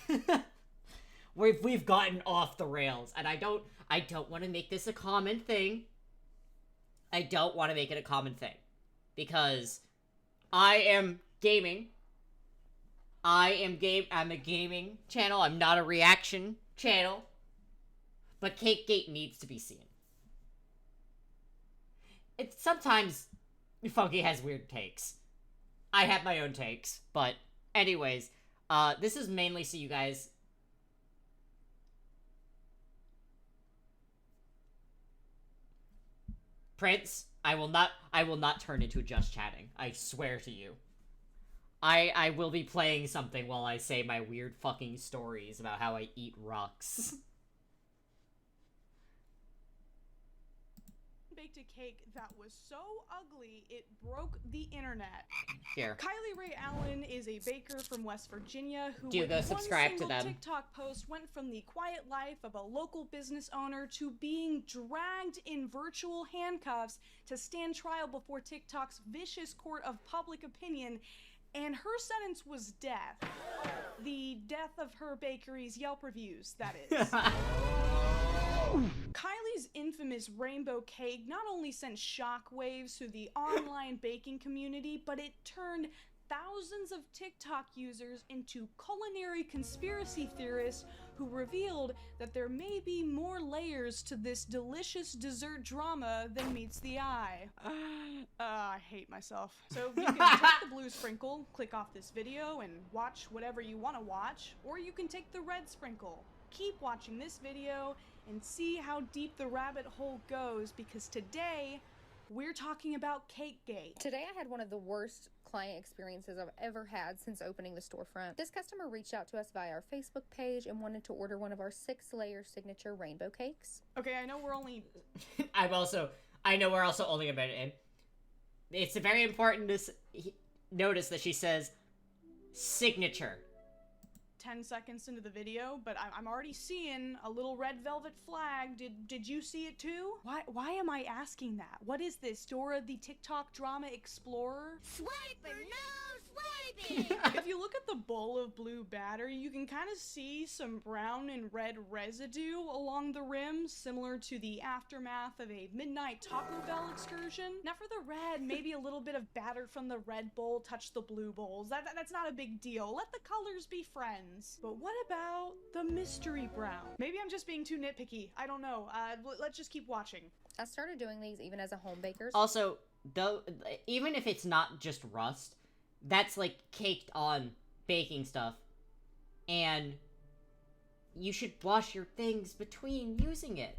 We've gotten off the rails, and I don't want to make this a common thing. I don't want to make it a common thing. Because I am gaming. I'm a gaming channel. I'm not a reaction channel. But Cake Gate needs to be seen. Sometimes Funky has weird takes. I have my own takes, but anyways, this is mainly so you guys... Prince, I will not turn into just chatting. I swear to you. I will be playing something while I say my weird fucking stories about how I eat rocks. Baked a cake that was so ugly it broke the internet. Here. Kylie Ray Allen is a baker from West Virginia who Do with go subscribe to one single them. TikTok post went from the quiet life of a local business owner to being dragged in virtual handcuffs to stand trial before TikTok's vicious court of public opinion and her sentence was death. The death of her bakery's Yelp reviews, that is. Kylie's infamous rainbow cake not only sent shockwaves through the online baking community, but it turned thousands of TikTok users into culinary conspiracy theorists who revealed that there may be more layers to this delicious dessert drama than meets the eye. I hate myself. So you can take the blue sprinkle, click off this video, and watch whatever you want to watch, or you can take the red sprinkle. Keep watching this video and see how deep the rabbit hole goes, because today we're talking about Cakegate. Today I had one of the worst client experiences I've ever had since opening the storefront. This customer reached out to us via our Facebook page and wanted to order one of our 6-layer signature rainbow cakes. Okay, I know we're only... I know we're also only a minute in. It's very important to notice that she says signature. 10 seconds into the video, but I'm already seeing a little red velvet flag. Did you see it too? Why am I asking that? What is this, Dora the TikTok drama explorer? Swiper, no swiping! If you look at the bowl of blue batter, you can kind of see some brown and red residue along the rim, similar to the aftermath of a midnight Taco Bell excursion. Now for the red, maybe a little bit of batter from the red bowl touched the blue bowls. That's not a big deal. Let the colors be friends. But what about the mystery brown? Maybe I'm just being too nitpicky. I don't know. Let's just keep watching. I started doing these even as a home baker. Also, though, even if it's not just rust, that's like caked on baking stuff, and you should wash your things between using it.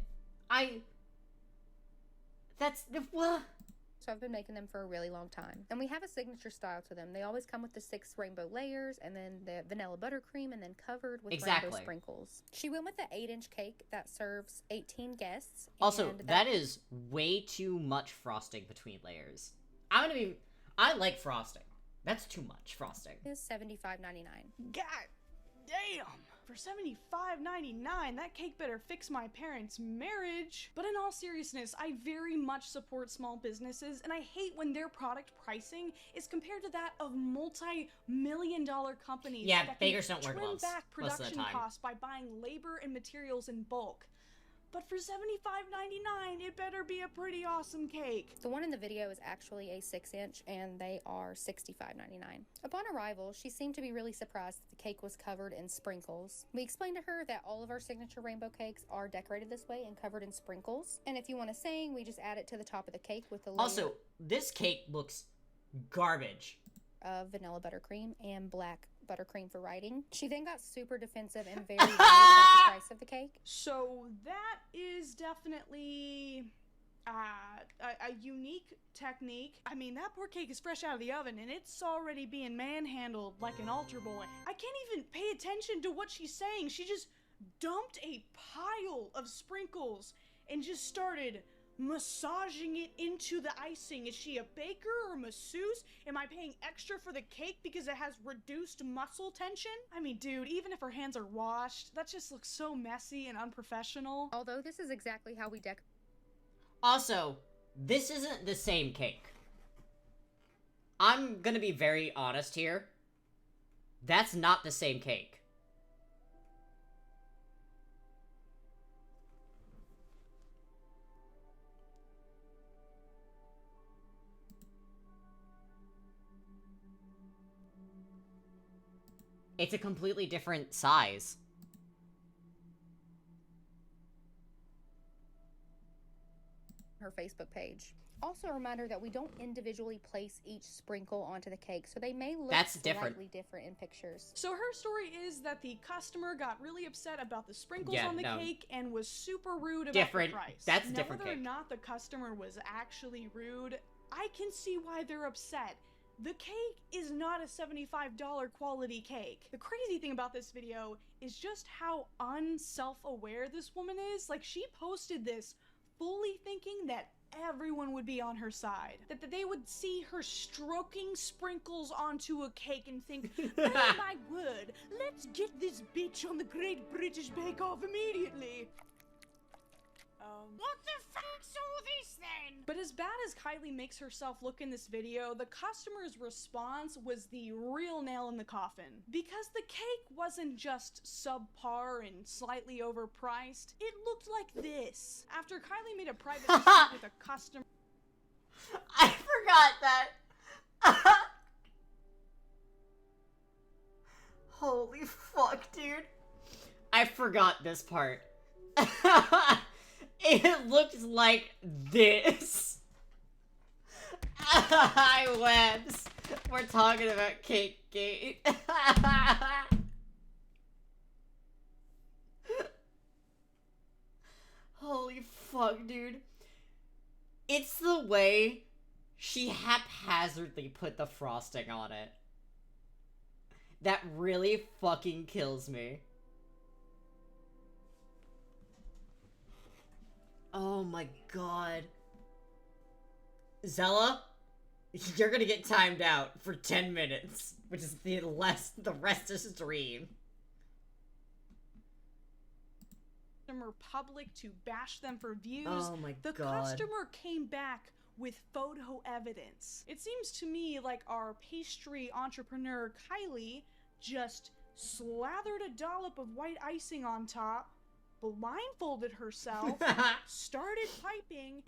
So I've been making them for a really long time. And we have a signature style to them. They always come with the 6 rainbow layers, and then the vanilla buttercream, and then covered with rainbow sprinkles. She went with the 8-inch cake that serves 18 guests. Also, that is way too much frosting between layers. I like frosting. That's too much frosting. Is $75.99. God damn! For $75.99, that cake better fix my parents' marriage. But in all seriousness, I very much support small businesses, and I hate when their product pricing is compared to that of multi-million-dollar companies. Yeah, that bakers don't wear trim gloves back most of the production time. costs by buying labor and materials in bulk. But for $75.99, it better be a pretty awesome cake. The one in the video is actually a 6-inch, and they are $65.99. Upon arrival, she seemed to be really surprised that the cake was covered in sprinkles. We explained to her that all of our signature rainbow cakes are decorated this way and covered in sprinkles. And if you want a saying, we just add it to the top of the cake with the layer Also, this cake looks garbage. of vanilla buttercream and black buttercream for writing. She then got super defensive and very worried about the price of the cake. So that is definitely a unique technique. I mean, that poor cake is fresh out of the oven and it's already being manhandled like an altar boy. I can't even pay attention to what she's saying. She just dumped a pile of sprinkles and just started massaging it into the icing. Is she a baker or masseuse? Am I paying extra for the cake because it has reduced muscle tension? I mean, dude, even if her hands are washed, that just looks so messy and unprofessional. Although this is exactly how we decorate. Also, this isn't the same cake. I'm gonna be very honest here. That's not the same cake. It's a completely different size. Her Facebook page. Also a reminder that we don't individually place each sprinkle onto the cake, so they may look slightly different in pictures. So her story is that the customer got really upset about the sprinkles on the cake and was super rude about the price. That's now, different whether cake. or not the customer was actually rude, I can see why they're upset. The cake is not a $75 quality cake. The crazy thing about this video is just how unself-aware this woman is. Like, she posted this fully thinking that everyone would be on her side. That they would see her stroking sprinkles onto a cake and think, oh my word, let's get this bitch on the Great British Bake Off immediately. What the fuck's all this then? But as bad as Kylie makes herself look in this video, the customer's response was the real nail in the coffin. Because the cake wasn't just subpar and slightly overpriced, it looked like this. After Kylie made a private dispute with a customer, I forgot that. Holy fuck, dude. I forgot this part. It looks like this. Hi, Webs. We're talking about Cake Gate. Holy fuck, dude. It's the way she haphazardly put the frosting on it that really fucking kills me. Oh my god. Zella, you're gonna get timed out for 10 minutes, which is the rest is stream. public to bash them for views. Oh my the god. customer came back with photo evidence. It seems to me like our pastry entrepreneur Kylie just slathered a dollop of white icing on top, blindfolded herself, started typing,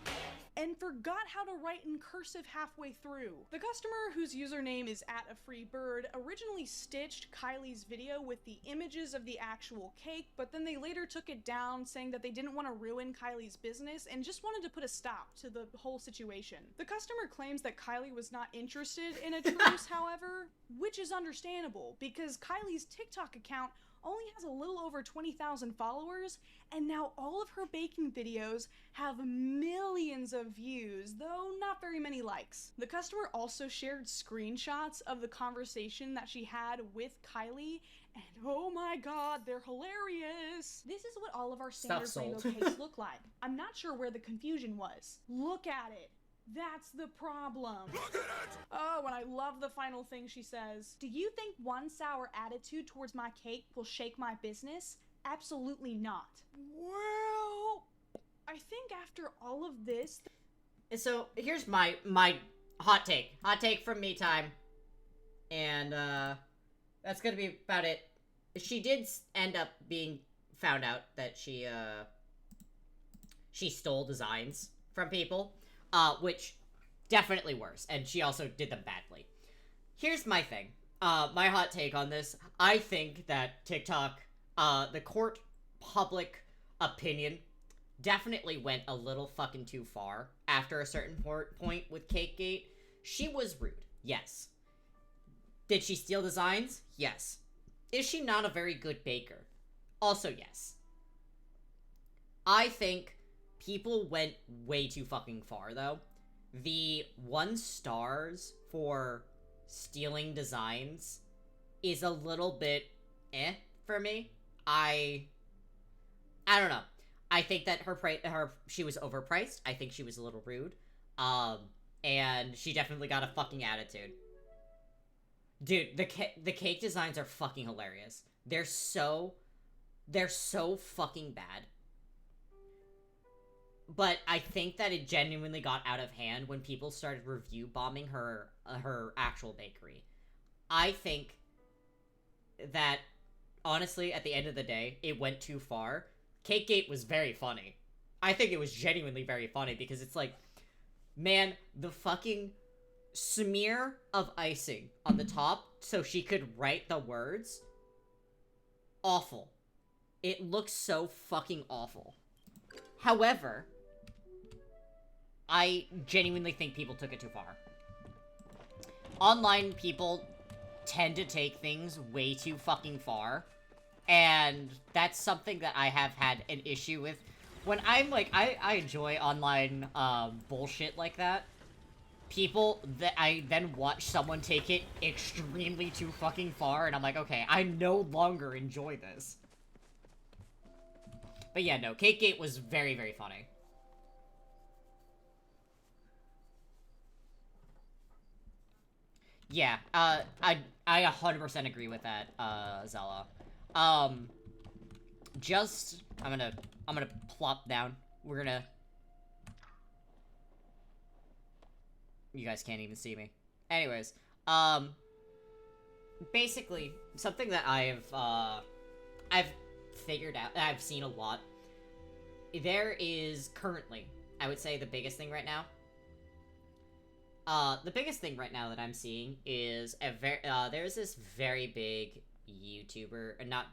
and forgot how to write in cursive halfway through. The customer, whose username is @afreebird, originally stitched Kylie's video with the images of the actual cake, but then they later took it down, saying that they didn't want to ruin Kylie's business and just wanted to put a stop to the whole situation. The customer claims that Kylie was not interested in a truce, however, which is understandable because Kylie's TikTok account only has a little over 20,000 followers, and now all of her baking videos have millions of views, though not very many likes. The customer also shared screenshots of the conversation that she had with Kylie, and oh my god, they're hilarious! This is what all of our standard rainbow cakes look like. I'm not sure where the confusion was. Look at it! That's the problem. Look at it! Oh, and I love the final thing she says. Do you think one sour attitude towards my cake will shake my business? Absolutely not. Well, I think after all of this... So, here's my hot take. Hot take from me time. And, that's gonna be about it. She did end up being found out that she stole designs from people. Which definitely worse, and she also did them badly. Here's my thing. My hot take on this. I think that TikTok, the court public opinion definitely went a little fucking too far after a certain point with Cakegate. She was rude, yes. Did she steal designs? Yes. Is she not a very good baker? Also yes. I think people went way too fucking far, though. The 1 stars for stealing designs is a little bit for me. I don't know. I think that she was overpriced. I think she was a little rude. And she definitely got a fucking attitude. Dude, the cake designs are fucking hilarious. They're so fucking bad. But I think that it genuinely got out of hand when people started review bombing her actual bakery. I think that, honestly, at the end of the day, it went too far. Cakegate was very funny. I think it was genuinely very funny because it's like, man, the fucking smear of icing on the top so she could write the words. Awful. It looks so fucking awful. However, I genuinely think people took it too far. Online people tend to take things way too fucking far, and that's something that I have had an issue with. When I'm like, I enjoy online bullshit like that. People that I then watch someone take it extremely too fucking far, and I'm like, okay, I no longer enjoy this. But yeah, no, Cakegate was very, very funny. Yeah, I 100% agree with that, Zella. I'm gonna plop down we're gonna... You guys can't even see me. Anyways, basically, something that I've figured out, I've seen a lot. There is currently, I would say the biggest thing right now. The biggest thing right now that I'm seeing is there's this very big YouTuber, not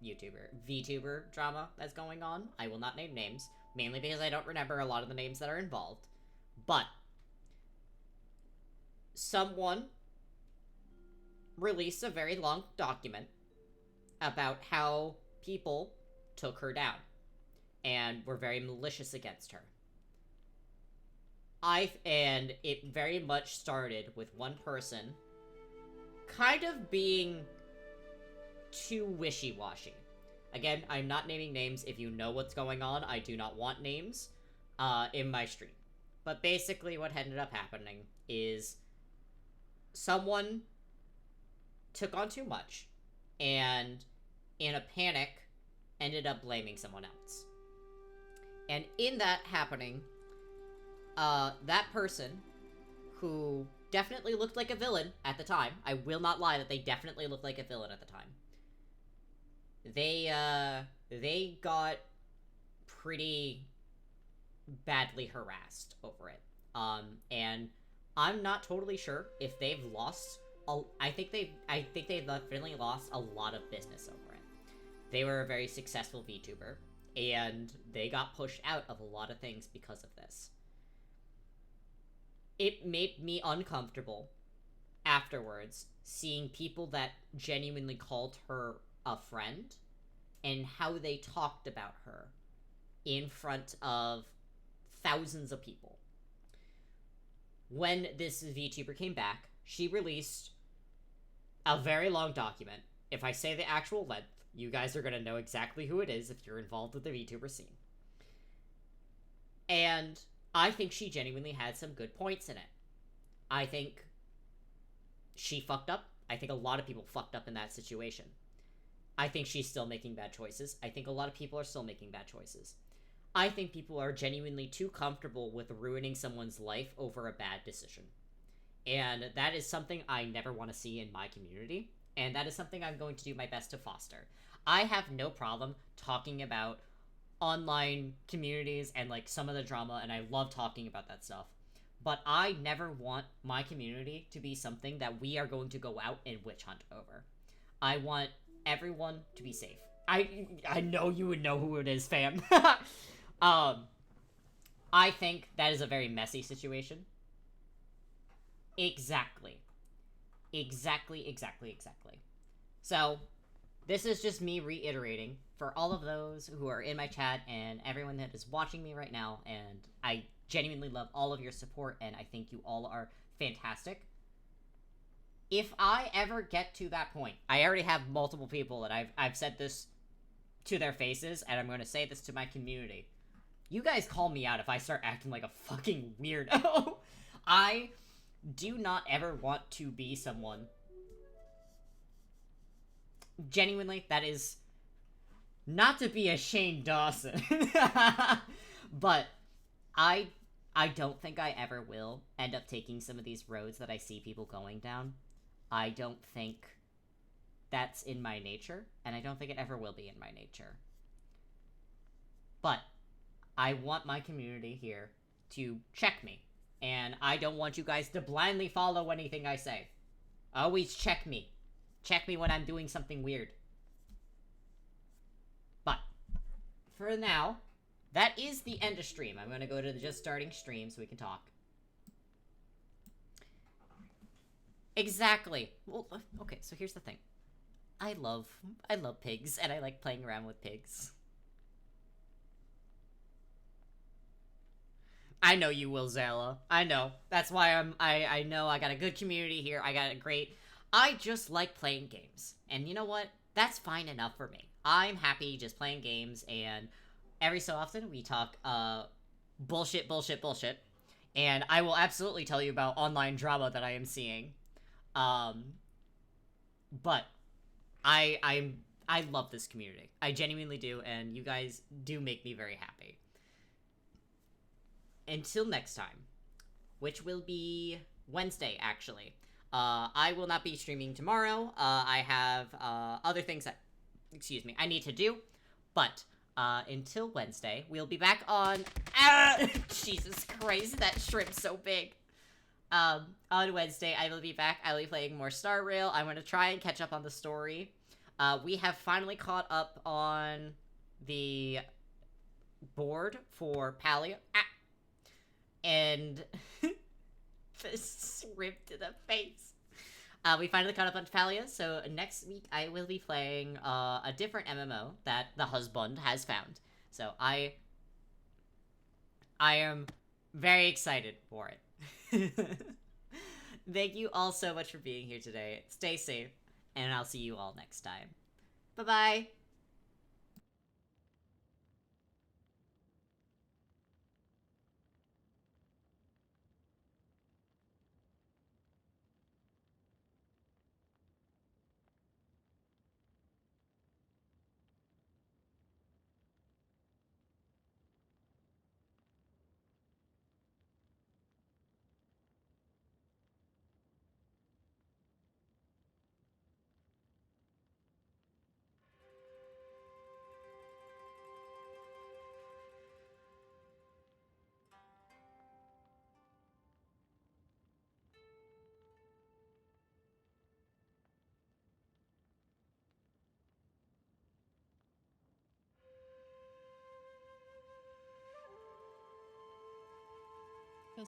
YouTuber, VTuber drama that's going on. I will not name names, mainly because I don't remember a lot of the names that are involved. But someone released a very long document about how people took her down and were very malicious against her. And it very much started with one person kind of being too wishy-washy. Again, I'm not naming names. If you know what's going on, I do not want names in my stream. But basically what ended up happening is someone took on too much and in a panic ended up blaming someone else. And in that happening, that person, who definitely looked like a villain at the time, I will not lie that they definitely looked like a villain at the time, they got pretty badly harassed over it. And I'm not totally sure if they've lost, I think they've definitely lost a lot of business over it. They were a very successful VTuber, and they got pushed out of a lot of things because of this. It made me uncomfortable afterwards seeing people that genuinely called her a friend and how they talked about her in front of thousands of people. When this VTuber came back, she released a very long document. If I say the actual length, you guys are gonna know exactly who it is if you're involved with the VTuber scene. And I think she genuinely had some good points in it. I think she fucked up. I think a lot of people fucked up in that situation. I think she's still making bad choices. I think a lot of people are still making bad choices. I think people are genuinely too comfortable with ruining someone's life over a bad decision. And that is something I never want to see in my community. And that is something I'm going to do my best to foster. I have no problem talking about online communities and like some of the drama, and I love talking about that stuff. But I never want my community to be something that we are going to go out and witch hunt over. I want everyone to be safe. I know you would know who it is, fam. I think that is a very messy situation. Exactly. So, this is just me reiterating for all of those who are in my chat and everyone that is watching me right now, and I genuinely love all of your support, and I think you all are fantastic. If I ever get to that point, I already have multiple people that I've said this to their faces, and I'm going to say this to my community. You guys call me out if I start acting like a fucking weirdo. I do not ever want to be someone. Genuinely, that is not to be a Shane Dawson. But I don't think I ever will end up taking some of these roads that I see people going down. I don't think that's in my nature, and I don't think it ever will be in my nature. But I want my community here to check me, and I don't want you guys to blindly follow anything I say. Always check me. Check me when I'm doing something weird. But for now, that is the end of stream. I'm going to go to the just starting stream so we can talk. Exactly. Well, okay, so here's the thing. I love pigs, and I like playing around with pigs. I know you will, Zala. I know. That's why I know I got a good community here. I got a great... I just like playing games. And you know what? That's fine enough for me. I'm happy just playing games, and every so often we talk, bullshit. And I will absolutely tell you about online drama that I am seeing. But I love this community. I genuinely do, and you guys do make me very happy. until next time, which will be Wednesday, actually. I will not be streaming tomorrow. I have other things that, I need to do. But until Wednesday, we'll be back on. Jesus Christ, that shrimp's so big. On Wednesday, I will be back. I will be playing more Star Rail. I'm going to try and catch up on the story. We have finally caught up on the board for Palia. And this shrimp to the face. We finally caught up on Palia, so next week I will be playing a different MMO that the husband has found. So I am very excited for it. Thank you all so much for being here today. Stay safe, and I'll see you all next time. Bye-bye!